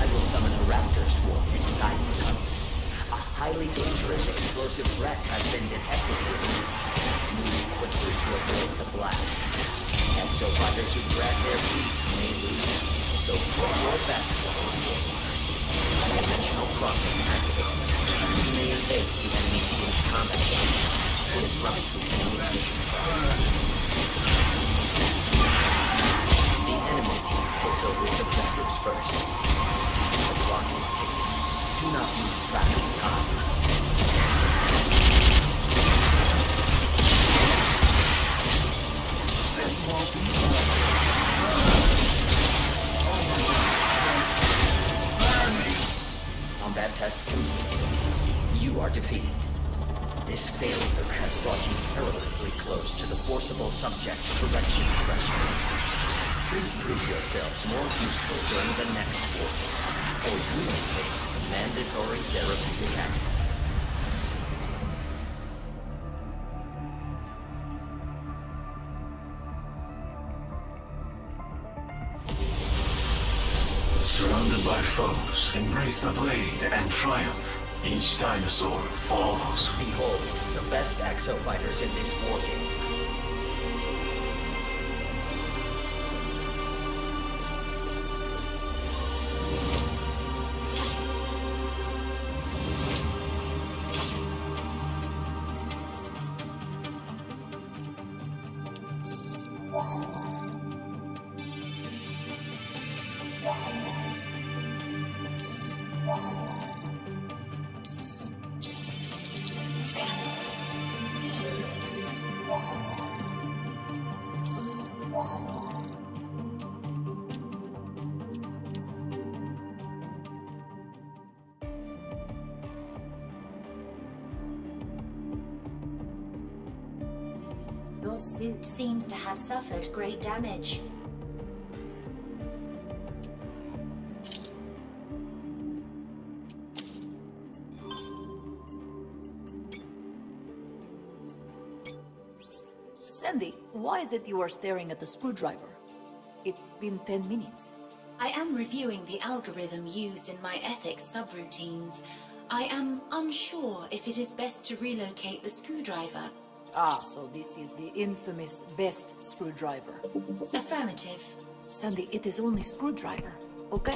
I will summon a raptor swarm inside the tunnel. A highly dangerous explosive threat has been detected here. Move quickly to avoid the blasts. Exofighters who drag their feet may lose them, so put your best foot forward. Dimensional crossing activated. You may evade the enemy team's combat zone. Disrupt the enemy's mission progress. The enemy team fulfill its objectives first. The clock is ticking. Do not lose track of time. This won't be Combat test complete. You are defeated. This failure has brought you perilously close to the forcible subject correction threshold. Please prove yourself more useful during the next war, or you may face mandatory therapeutic action. Surrounded by foes, embrace the blade and triumph. Each dinosaur falls. Behold, the best exofighters in this war game. Your suit seems to have suffered great damage. Sandy, why is it you are staring at the screwdriver? It's been 10 minutes. I am reviewing the algorithm used in my ethics subroutines. I am unsure if it is best to relocate the screwdriver. Ah, so this is the infamous best screwdriver. Affirmative. Sandy, it is only screwdriver, okay?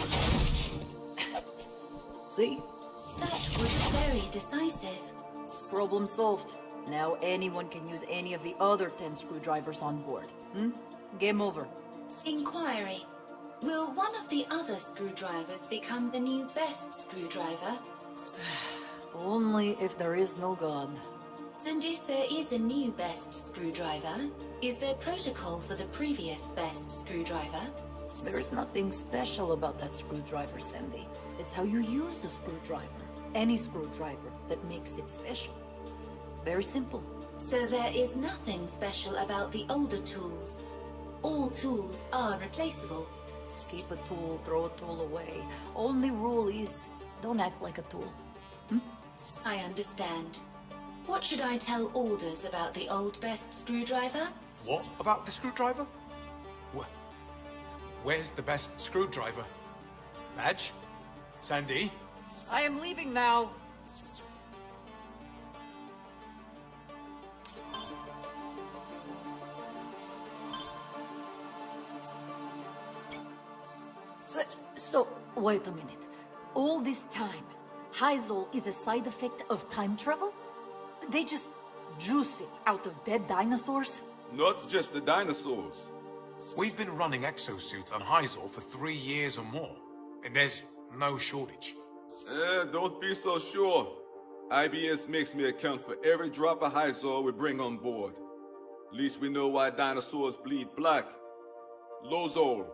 See? That was very decisive. Problem solved. Now anyone can use any of the other 10 screwdrivers on board. Game over. Inquiry. Will one of the other screwdrivers become the new best screwdriver? Only if there is no God. And if there is a new best screwdriver, is there protocol for the previous best screwdriver? There is nothing special about that screwdriver, Sandy. It's how you use a screwdriver. Any screwdriver that makes it special. Very simple. So there is nothing special about the older tools. All tools are replaceable. Keep a tool, throw a tool away. Only rule is, don't act like a tool. I understand. What should I tell Alders about the old best screwdriver? What about the screwdriver? Where's the best screwdriver? Madge? Sandy? I am leaving now. So, wait a minute. All this time, Hyzol is a side effect of time travel? They just juice it out of dead dinosaurs? Not just the dinosaurs. We've been running exosuits on Hyzol for 3 years or more, and there's no shortage. Don't be so sure. IBS makes me account for every drop of Hyzol we bring on board. At least we know why dinosaurs bleed black. Lozol.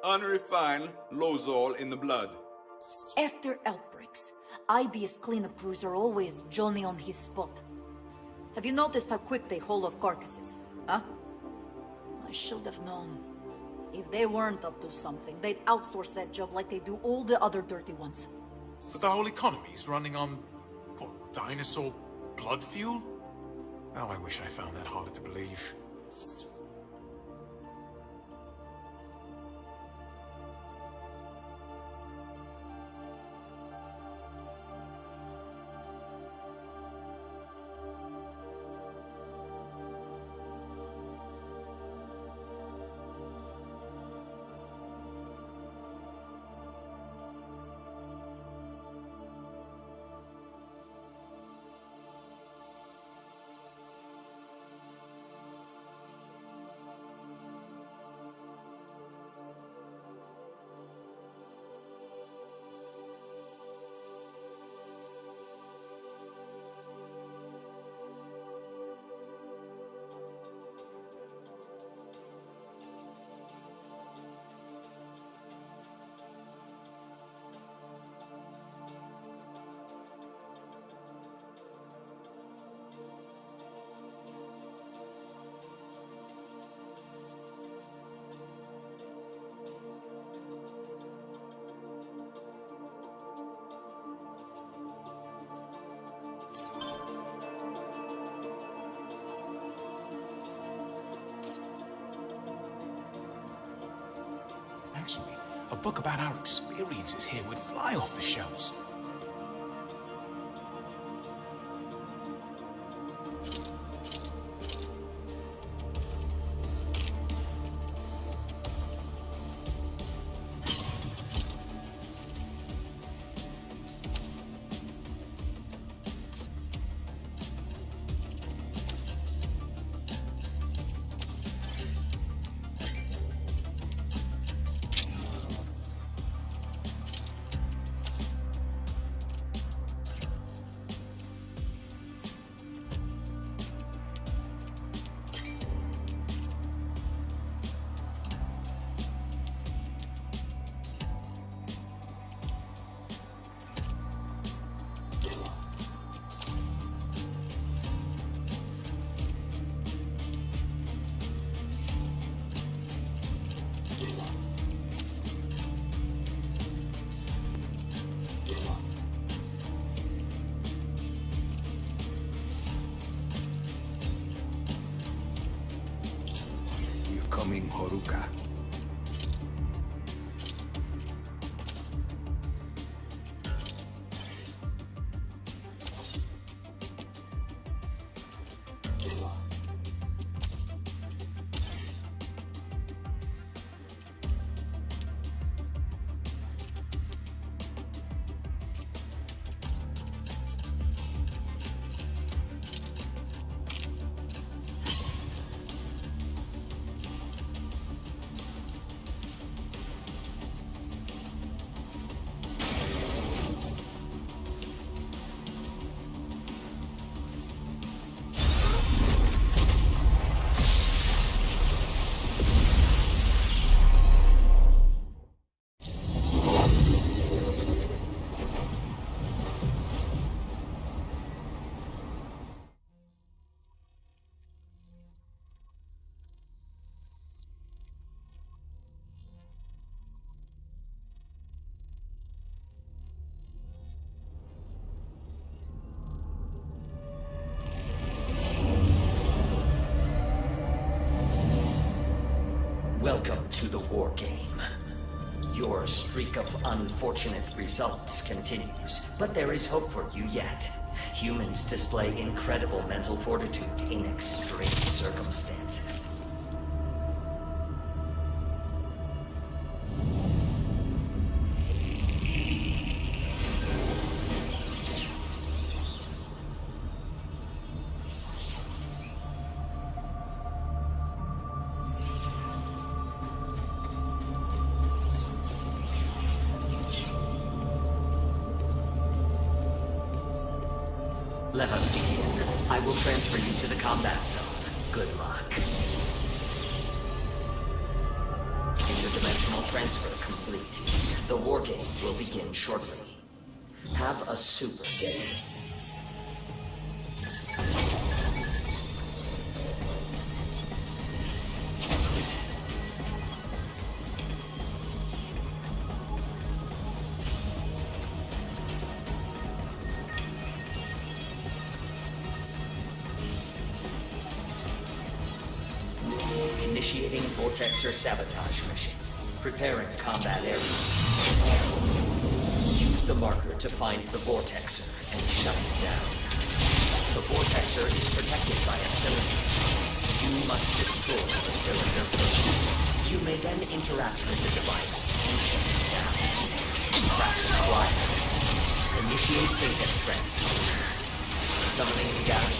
Unrefined Lozol in the blood. After outbreaks, IBS cleanup crews are always Johnny on his spot. Have you noticed how quick they haul off carcasses, huh? I should have known. If they weren't up to something, they'd outsource that job like they do all the other dirty ones. But the whole economy's running on, what, dinosaur blood fuel? Now I wish I found that harder to believe. Actually, a book about our experiences here would fly off the shelves. Coming, Horuka. Welcome to the war game. Your streak of unfortunate results continues, but there is hope for you yet. Humans display incredible mental fortitude in extreme circumstances. Let us begin. I will transfer you to the combat zone. Good luck. Interdimensional transfer complete. The war game will begin shortly. Have a super day. Initiating Vortexer sabotage mission. Preparing combat area. Use the marker to find the Vortexer and shut it down. The Vortexer is protected by a cylinder. You must destroy the cylinder first. You may then interact with the device and shut it down. Tracks acquired. Initiate data transfer. Summoning gas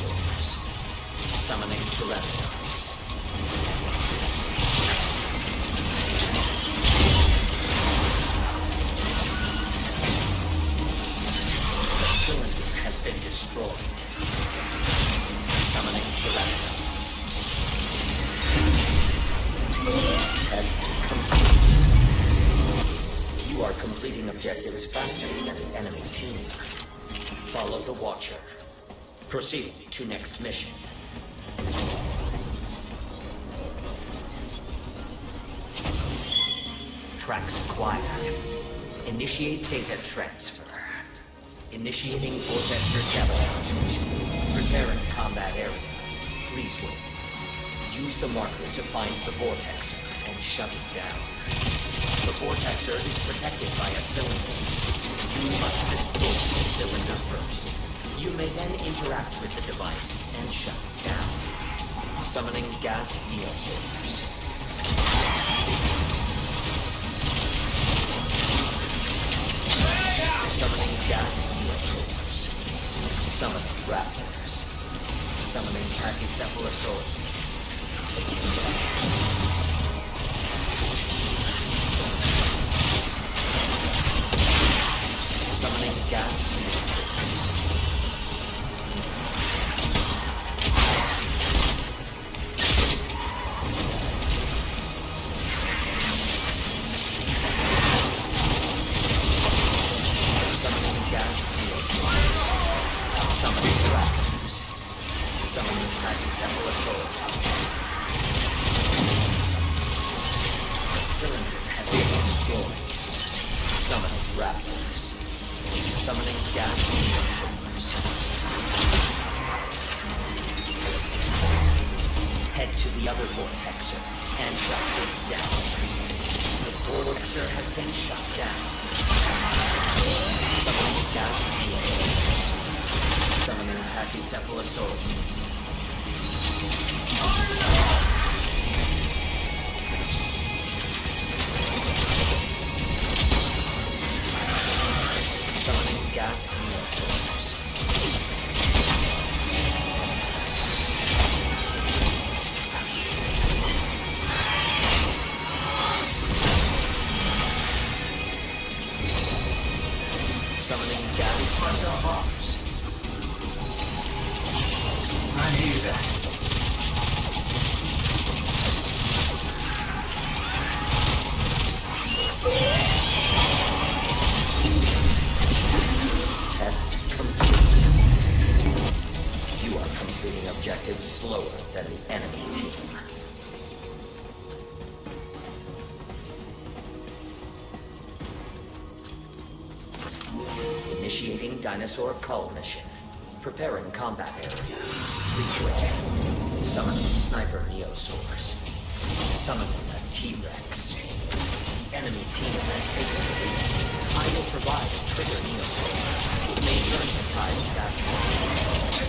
source. Summoning Rathalos. Been destroyed. Summoning Rathalos. Test complete. You are completing objectives faster than the enemy team. Follow the Watcher. Proceed to next mission. Tracks acquired. Initiate data transfer. Initiating Vortexer sabotage mission. Preparing combat area. Please wait. Use the marker to find the Vortexer and shut it down. The Vortexer is protected by a cylinder. You must destroy the cylinder first. You may then interact with the device and shut it down. Summoning gas neosource. Summoning gas neosource. Summoning raptors. Summoning Pachycephalosauruses. Summoning gas neosource. Head to the other Vortexer and shut it down. The Vortexer has been shut down. Summoning gas neosources. Summoning Pachycephalosauruses. Summoning gas neosources. Summoning gas neosources. I knew that. Test complete. You are completing objectives slower than the enemy team. Initiating dinosaur cull mission. Preparing combat area. Please wait. Summoning sniper neosaurs. Summoning T-Rex. Enemy team has taken the lead. I will provide a trigger neosaur. It may turn the tide back.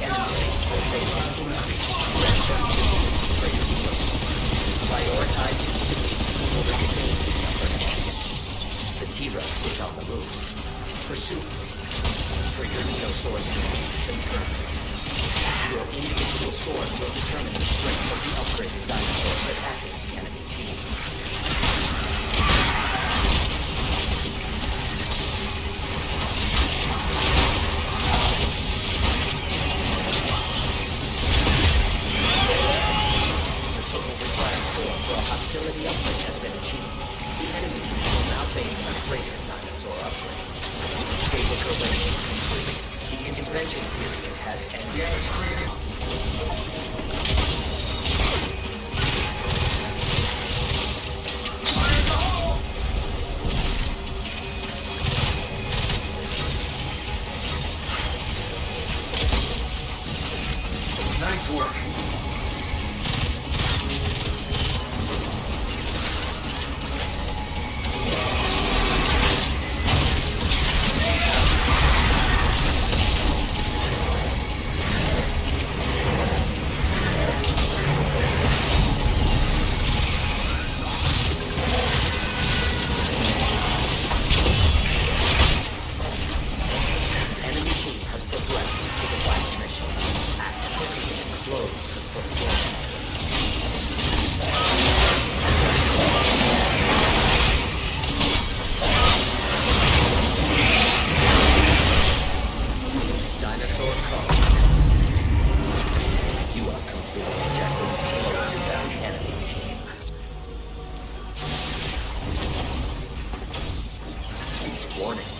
Enemy team will face an increased threat from trigger neosaur. Prioritize its defeat over defending the upper hand. The T-Rex is on the move. Pursuit. Trigger neosaur's defeat confirmed. Your individual scores will determine the strength of the upgraded dinosaurs attacking the enemy team. The total required score for a hostility upgrade has been achieved. The enemy team will now face a greater dinosaur upgrade. Data collation complete. The intervention period has ended. Gas clear. Nice work. Enemy team has progressed to the final mission. Act quickly to close the performance. Dinosaur call. You are completing objectives slowing down enemy team. Warning.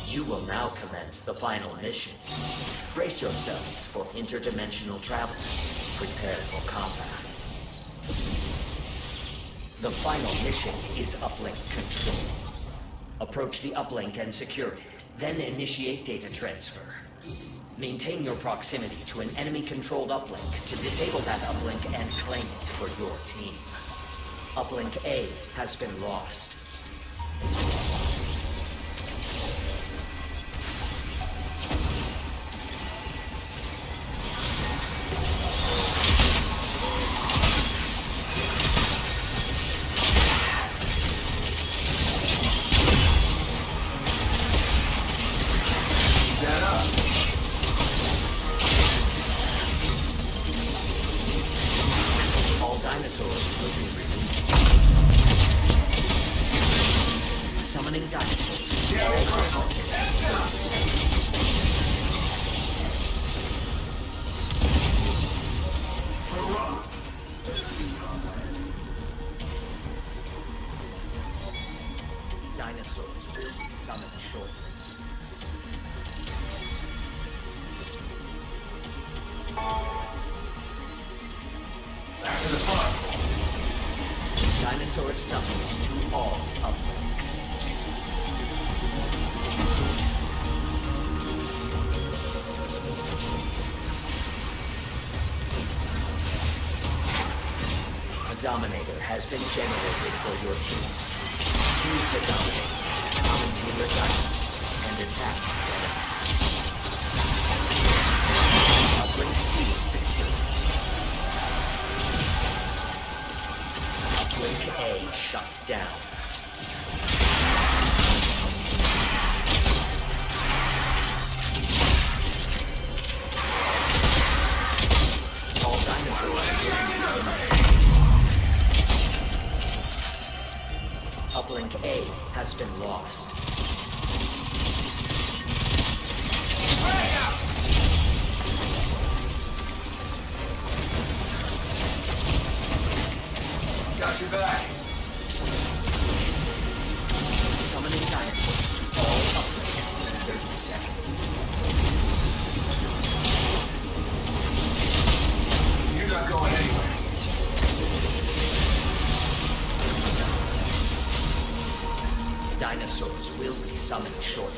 You will now commence the final mission. Brace yourselves for interdimensional travel. Prepare for combat. The final mission is uplink control. Approach the uplink and secure it, then initiate data transfer. Maintain your proximity to an enemy-controlled uplink to disable that uplink and claim it for your team. Uplink A has been lost. All dinosaurs will be removed. Summoning dinosaurs to all uplink Dinosaurs will be summoned shortly. Back to the front. Dinosaurs summoned to all uplinks. A Dominator has been generated for your team. Use the Dominator to commandeer your dinos and attack enemies. Uplink C secure. Uplink A shut down. All dinosaurs Uplink A has been lost. Got your back. Summoning dinosaurs to all uplinks in 30 seconds. You're not going anywhere. Dinosaurs will be summoned shortly.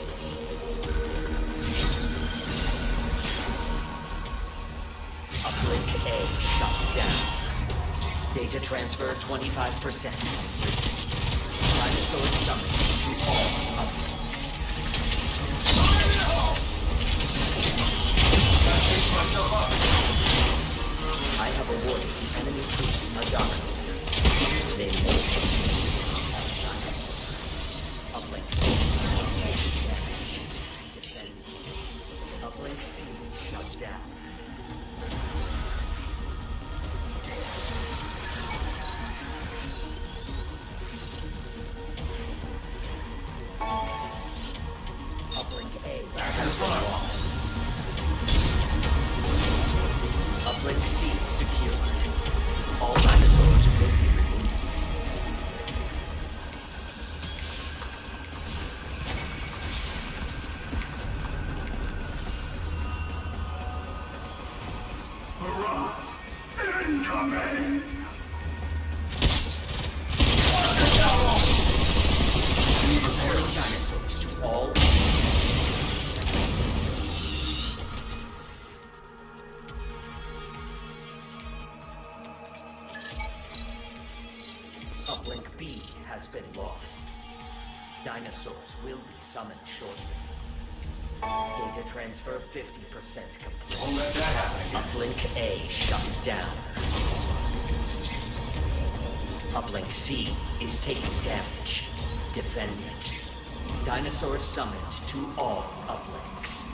Uplink A shut down. Data transfer 25%. Dinosaur summoned to all uplinks. Gotta fix myself up. I have awarded the enemy team a dominant. They may uplink C is taking damage. Defend. Uplink C shut down. Uplink A has been lost. Uplink C secured. All dinosaurs will be removed. Barrage incoming! Restoring dinosaurs to all. Uplink B has been lost. Dinosaurs will be summoned shortly. Data transfer 50% complete. Won't let that happen again. Uplink A shut down. Uplink C is taking damage. Defend it. Dinosaurs summoned to all uplinks.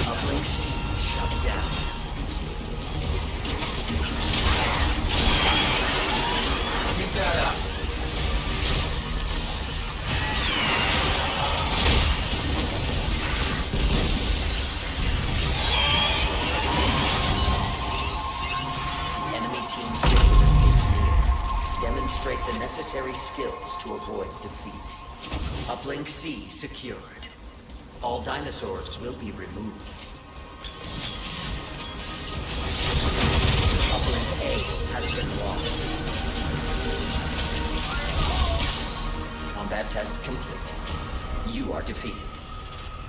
Uplink C shut down. Keep that up. Enemy team's victory is near. Demonstrate the necessary skills to avoid defeat. Uplink C secured. All dinosaurs will be removed. Uplink A has been lost. Combat test complete. You are defeated.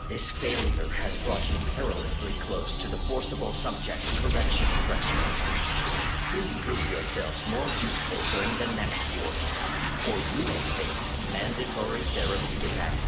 This failure has brought you perilously close to the forcible subject correction threshold. Please prove yourself more useful during the next war, or you may face mandatory therapeutic action.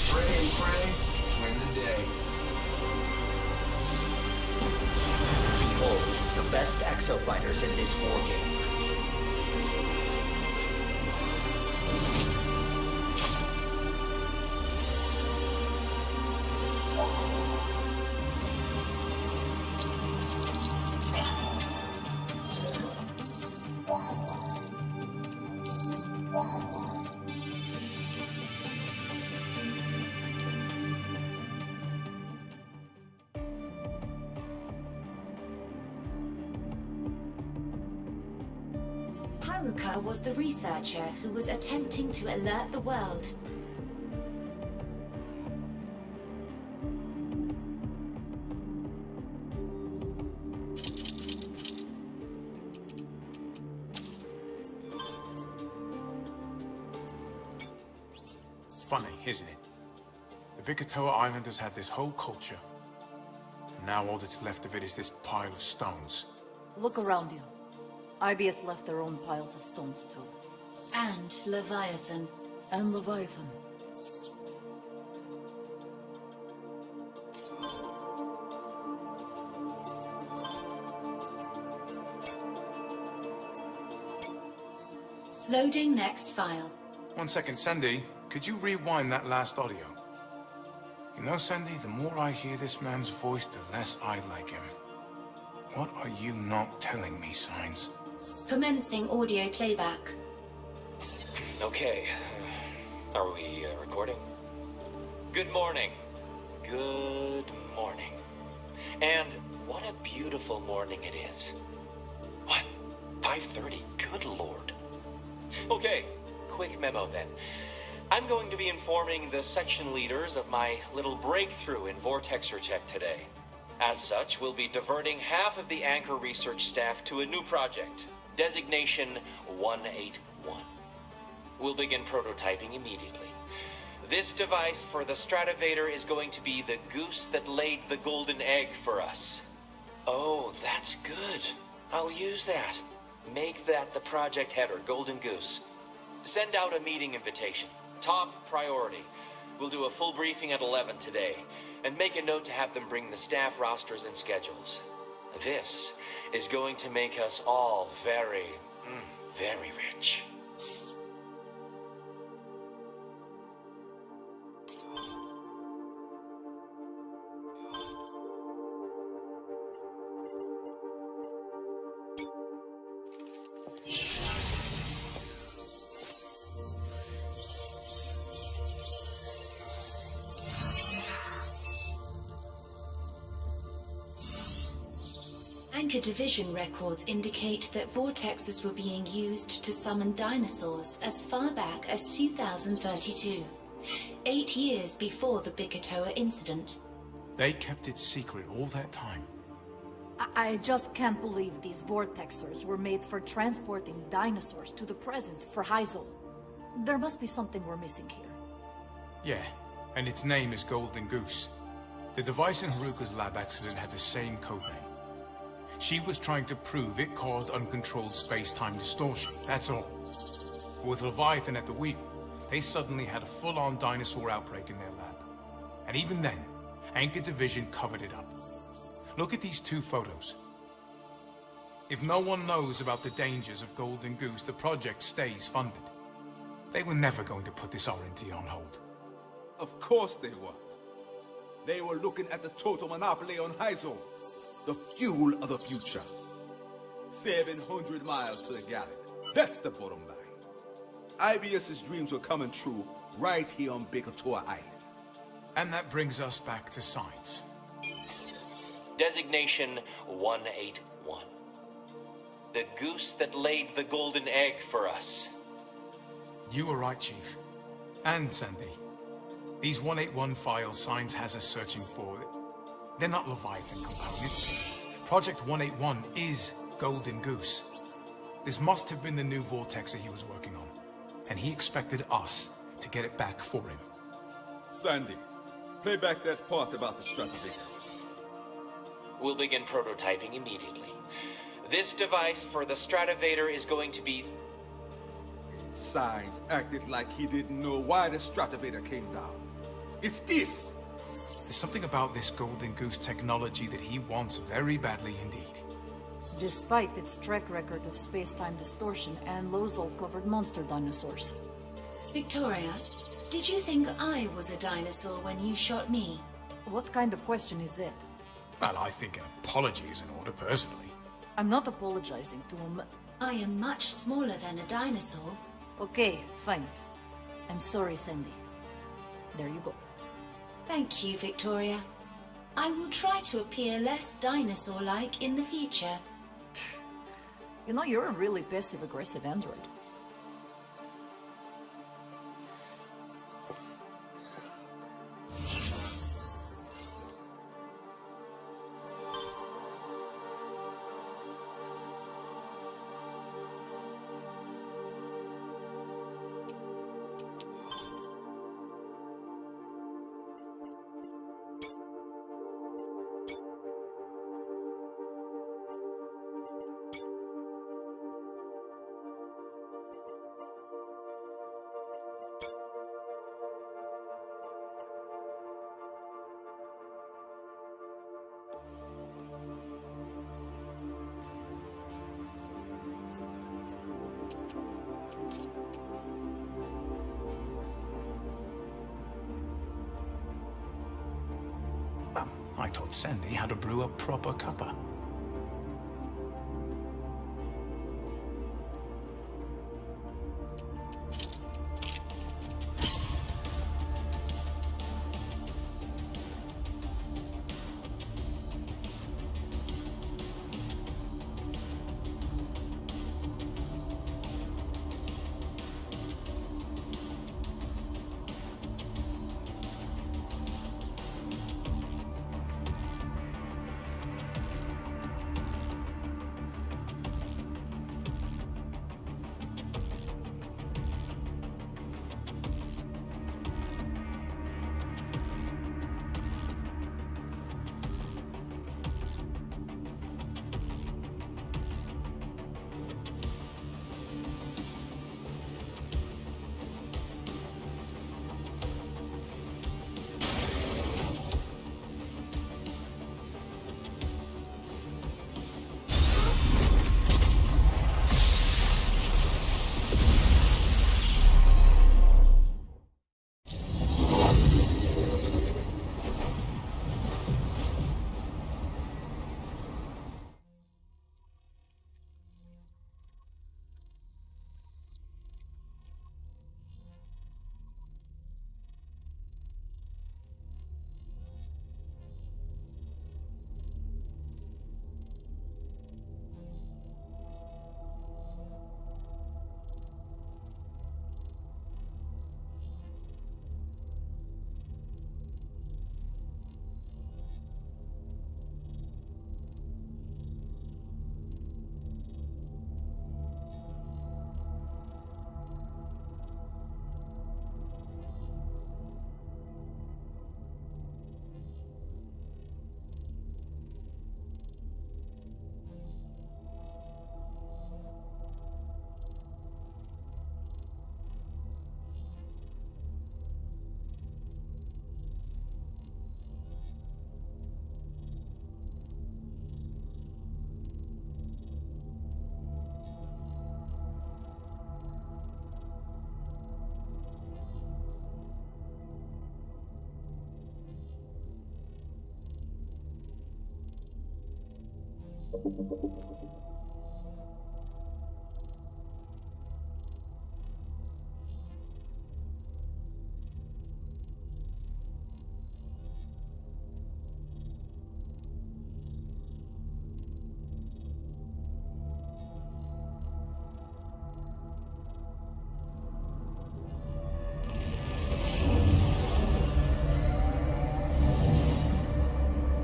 Spray and pray, win the day. Behold, the best exofighters in this war game. Haruka was the researcher who was attempting to alert the world. Funny, isn't it? The Bikatoa Islanders had this whole culture, and now all that's left of it is this pile of stones. Look around you. IBS left their own piles of stones too. And Leviathan. And Leviathan. Loading next file. 1 second, Sandy. Could you rewind that last audio? You know, Sandy, the more I hear this man's voice, the less I like him. What are you not telling me, Signs? Commencing audio playback. Okay. Are we recording? Good morning. Good morning. And what a beautiful morning it is. What? 5:30? Good lord. Okay, quick memo then. I'm going to be informing the section leaders of my little breakthrough in Vortexer tech today. As such, we'll be diverting half of the Anchor research staff to a new project, designation 181. We'll begin prototyping immediately. This device for the Stratovator is going to be the goose that laid the golden egg for us. Oh, that's good. I'll use that. Make that the project header, Golden Goose. Send out a meeting invitation. Top priority. We'll do a full briefing at 11 today, and make a note to have them bring the staff rosters and schedules. This is going to make us all very rich. Anchor Division records indicate that vortexes were being used to summon dinosaurs as far back as 2032, 8 years before the Bikatoa incident. They kept it secret all that time. I just can't believe these vortexers were made for transporting dinosaurs to the present for Hyzal. There must be something we're missing here. Yeah, and its name is Golden Goose. The device in Haruka's lab accident had the same codename. She was trying to prove it caused uncontrolled space-time distortion, that's all. But with Leviathan at the wheel, they suddenly had a full-on dinosaur outbreak in their lab. And even then, Anchor Division covered it up. Look at these two photos. If no one knows about the dangers of Golden Goose, the project stays funded. They were never going to put this R&D on hold. Of course they weren't. They were looking at the total monopoly on Hyzal, the fuel of the future. 700 miles to the galaxy. That's the bottom line. IBS's dreams were coming true right here on Bikatoa Island. And that brings us back to science. Designation 181. The goose that laid the golden egg for us. You were right, Chief. And Sandy. These 181 files Science has us searching for, they're not Leviathan components. Project 181 is Golden Goose. This must have been the new vortexer he was working on. And he expected us to get it back for him. Sandy, play back that part about the Stratovator. We'll begin prototyping immediately. This device for the Stratovator is going to be... Science acted like he didn't know why the Stratovator came down. It's this! There's something about this Golden Goose technology that he wants very badly indeed. Despite its track record of space-time distortion and Lozol-covered monster dinosaurs. Victoria, did you think I was a dinosaur when you shot me? What kind of question is that? Well, I think an apology is in order, personally. I'm not apologizing to him. I am much smaller than a dinosaur. Okay, fine. I'm sorry, Sandy. There you go. Thank you, Victoria. I will try to appear less dinosaur-like in the future. You know, you're a really passive-aggressive android. I taught Sandy how to brew a proper cuppa.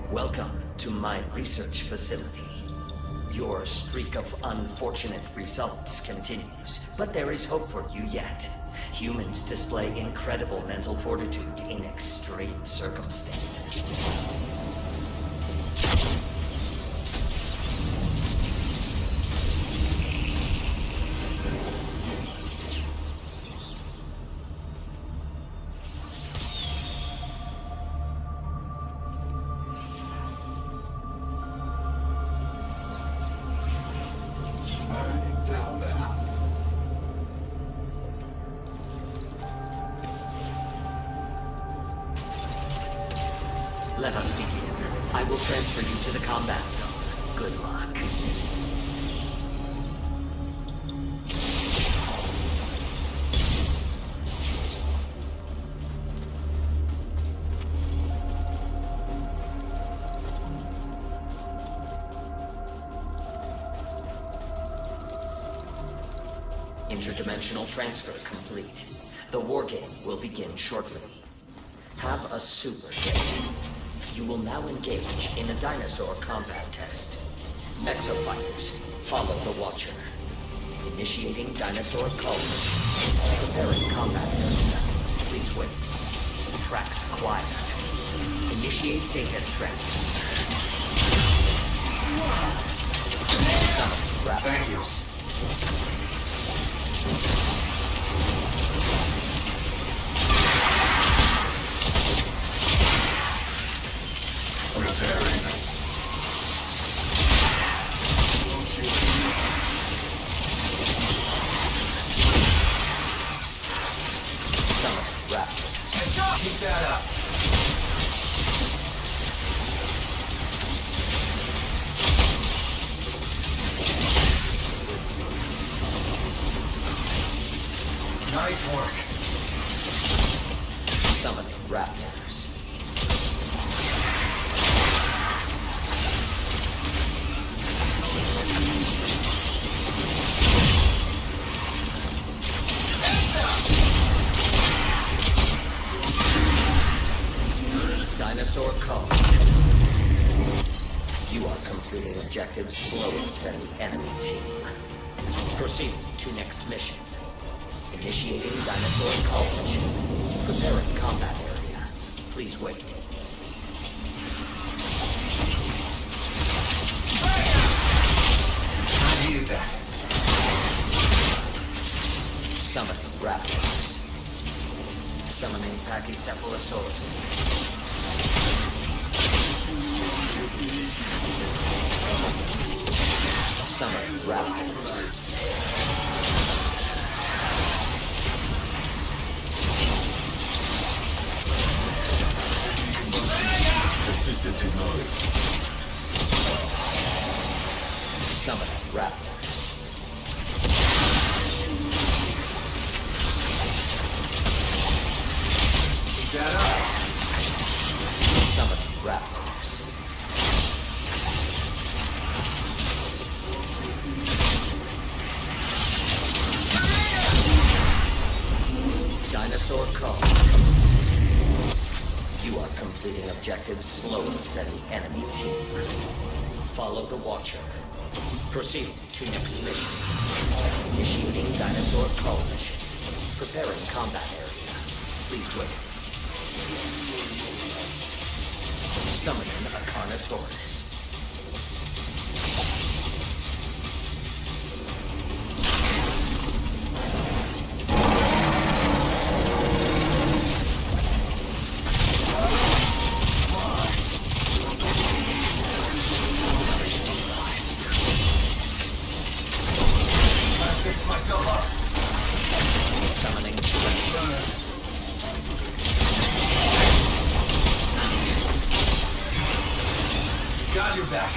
Welcome to my research facility. Your streak of unfortunate results continues, but there is hope for you yet. Humans display incredible mental fortitude in extreme circumstances. Let us begin. I will transfer you to the combat zone. Good luck. Interdimensional transfer complete. The war game will begin shortly. Have a super day. You will now engage in a dinosaur combat test. Exofighters, follow the Watcher. Initiating dinosaur culling. Preparing combat area. Please wait. Tracks acquired. Initiate data transfer. Summon Rathalos. Repairing. Summon Raptors. Keep that up. Nice work. Summoning Raptors. Dinosaur call. You are completing objectives slower than the enemy team. Proceed to next mission. Initiating dinosaur call mission. Preparing combat area. Please wait. I needed that. Summoning Raptors. Summoning Pachycephalosaurus. Summon Raptors. Assistance acknowledged. Summon Raptors. Keep that up. Summon Raptors. Dinosaur call. You are completing objectives slower than the enemy team. Follow the Watcher. Proceed to next mission. Initiating dinosaur call mission. Preparing combat area. Please wait. Summoning a Carnotaurus. Fix myself up. Summoning Tyrannosaurus. Got your back.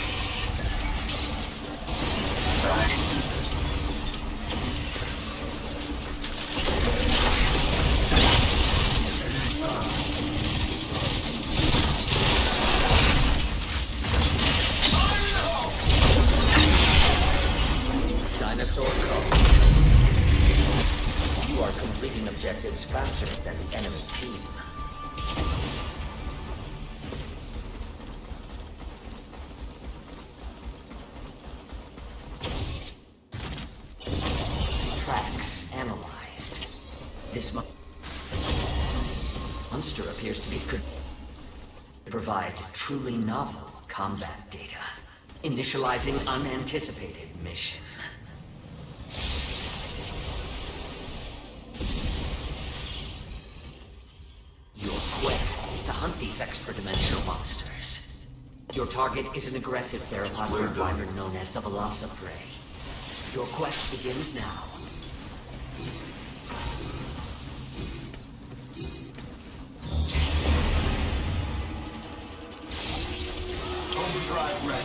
Dinosaur code. You are completing objectives faster than the enemy team. Tracks analyzed. This monster appears to be provide truly novel combat data. Initializing unanticipated mission. Your quest is to hunt these extra-dimensional monsters. Your target is an aggressive theropod driver known as the Velociprey. Your quest begins now. Overdrive ready.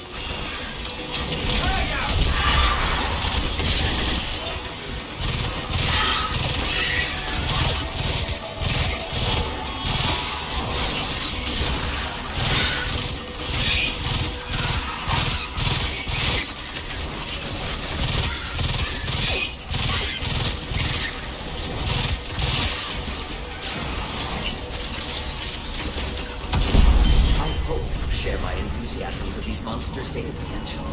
Share my enthusiasm for these monsters' data potential.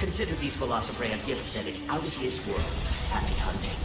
Consider these Velociprey a gift that is out of this world. Happy hunting.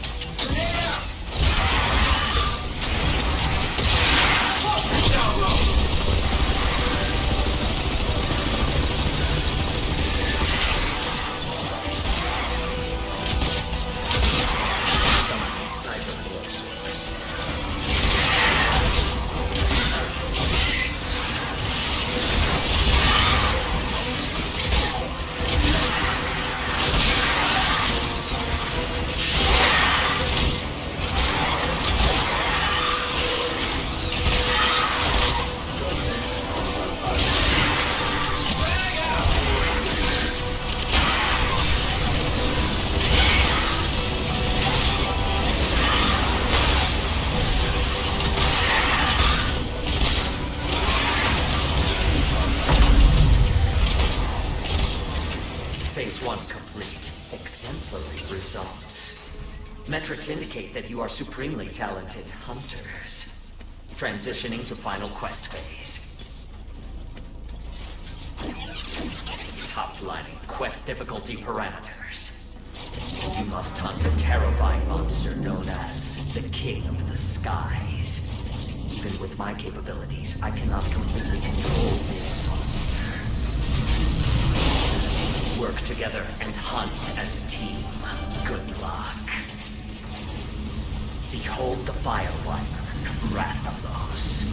Phase 1 complete. Exemplary results. Metrics indicate that you are supremely talented hunters. Transitioning to final quest phase. Top-lining quest difficulty parameters. You must hunt a terrifying monster known as the King of the Skies. Even with my capabilities, I cannot completely control this monster. Work together and hunt as a team. Good luck. Behold the fire wyvern, Rathalos.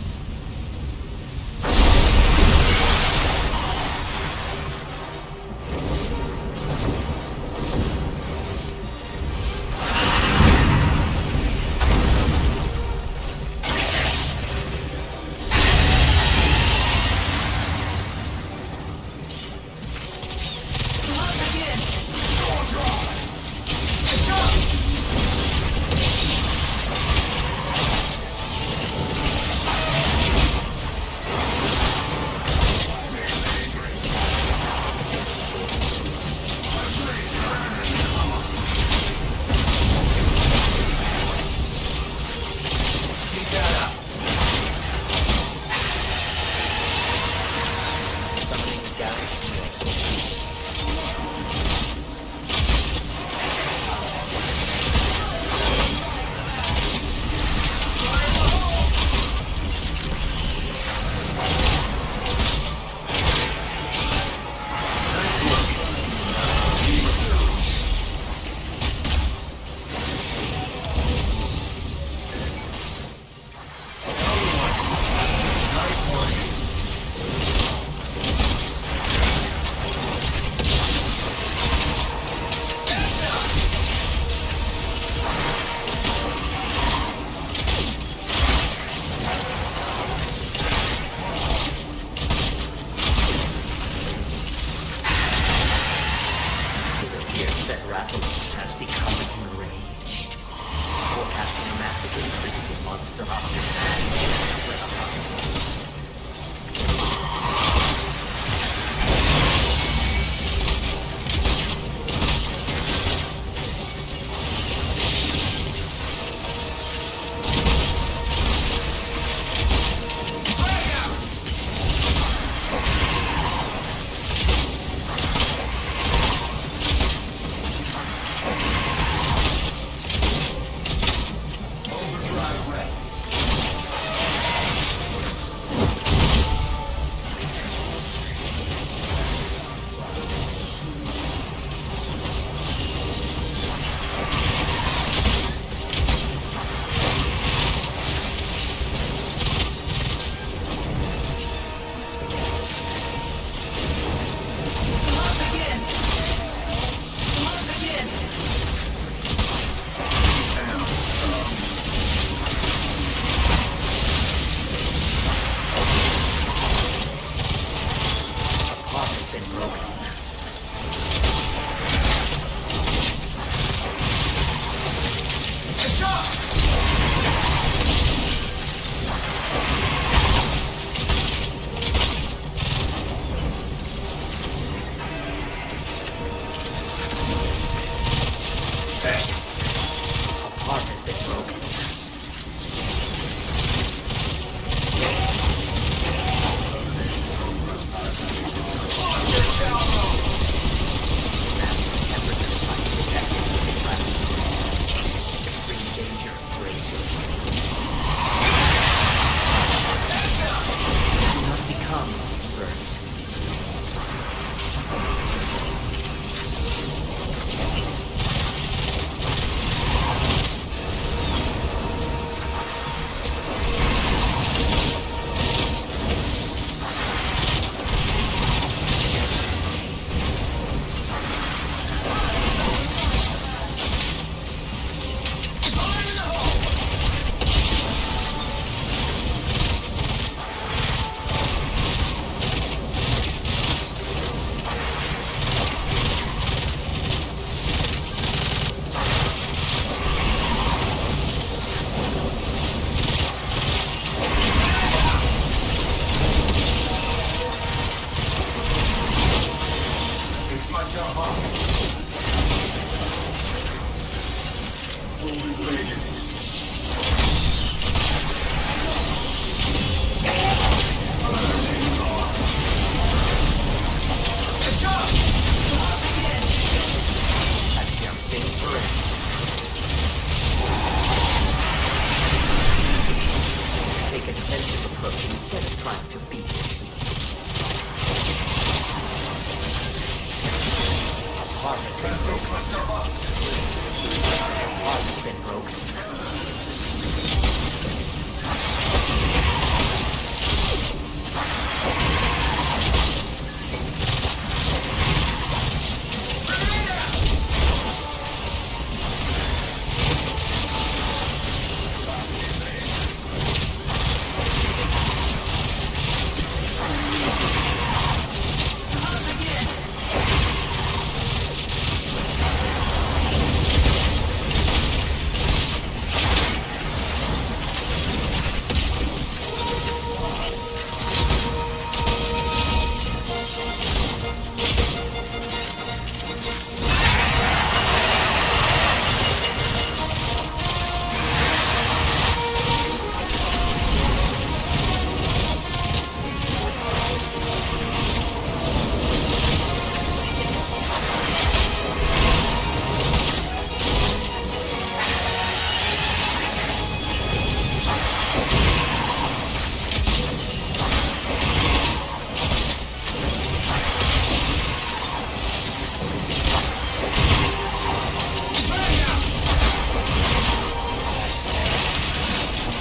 been broken. It's up! A part has been broken. Massive temperature spike detected within Rathalos. Extreme danger. Brace yourself. Do not become burnt. Fix myself up. Pull this leg in. It's up! Adjusting parameters. Take a defensive approach instead of trying to beat the heat. A part has been Fix broken. myself up. A part has been broken.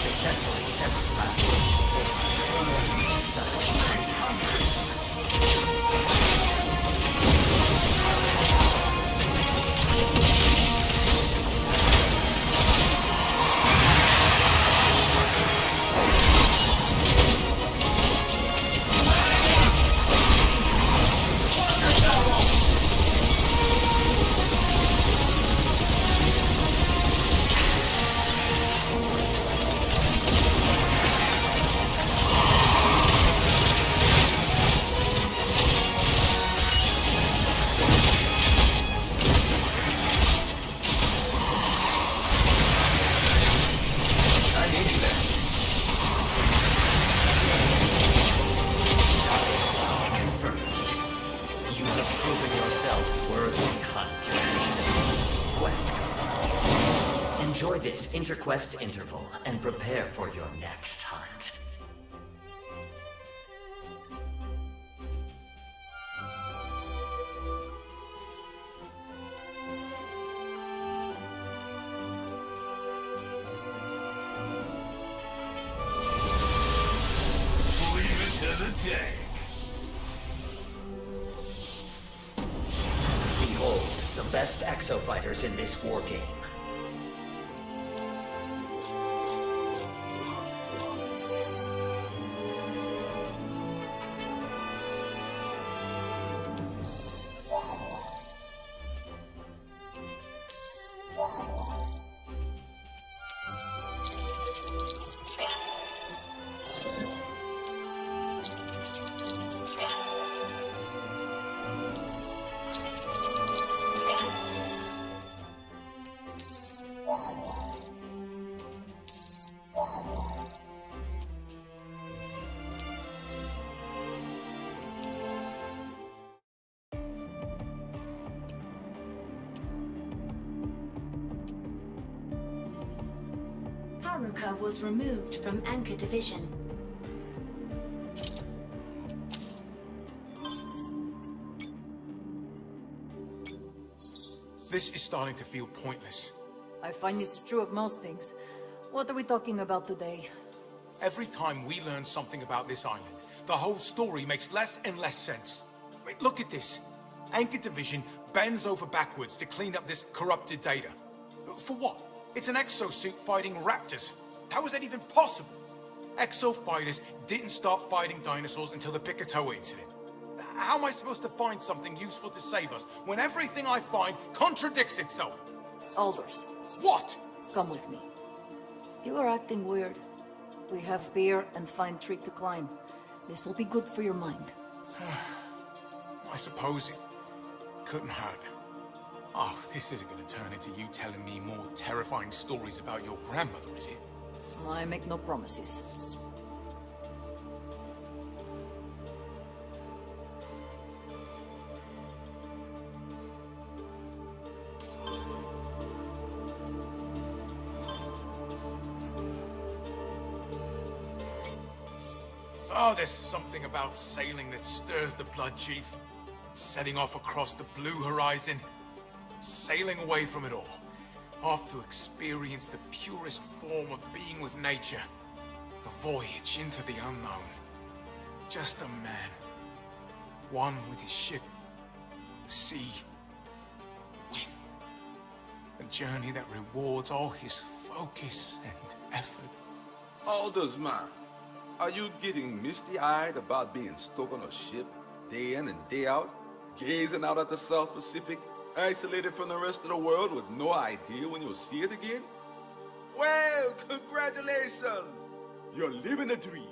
Successfully severed Rathalos' tail. Such fantastic. You have proven yourself worthy hunters. Quest complete. Enjoy this interquest interval and prepare for your next hunt. Leave it to the tank. Behold, the best exofighters in this war game. Haruka was removed from Anchor Division. This is starting to feel pointless. I find this is true of most things. What are we talking about today? Every time we learn something about this island, the whole story makes less and less sense. Wait, look at this. Anchor Division bends over backwards to clean up this corrupted data. For what? It's an exosuit fighting raptors. How is that even possible? Exo fighters didn't start fighting dinosaurs until the Picatoa incident. How am I supposed to find something useful to save us when everything I find contradicts itself? Alders. What? Come with me. You are acting weird. We have beer and fine tree to climb. This will be good for your mind. I suppose it couldn't hurt. Oh, this isn't going to turn into you telling me more terrifying stories about your grandmother, is it? I make no promises. Oh, there's something about sailing that stirs the blood, Chief. Setting off across the blue horizon. Sailing away from it all. Off to experience the purest form of being with nature. A voyage into the unknown. Just a man. One with his ship. The sea. The wind. A journey that rewards all his focus and effort. Alders, man. Are you getting misty-eyed about being stuck on a ship day in and day out, gazing out at the South Pacific, isolated from the rest of the world with no idea when you'll see it again? Well, congratulations! You're living a dream.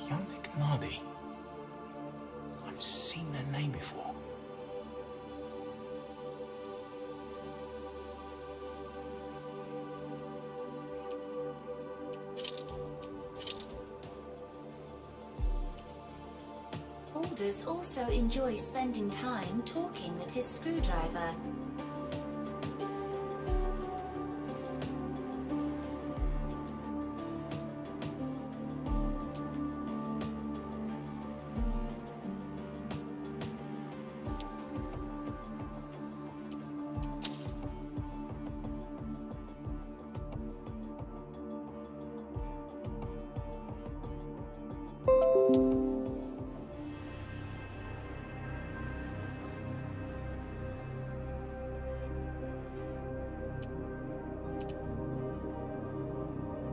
Yannick Nardi. I've seen that name before. Alders also enjoys spending time talking with his screwdriver.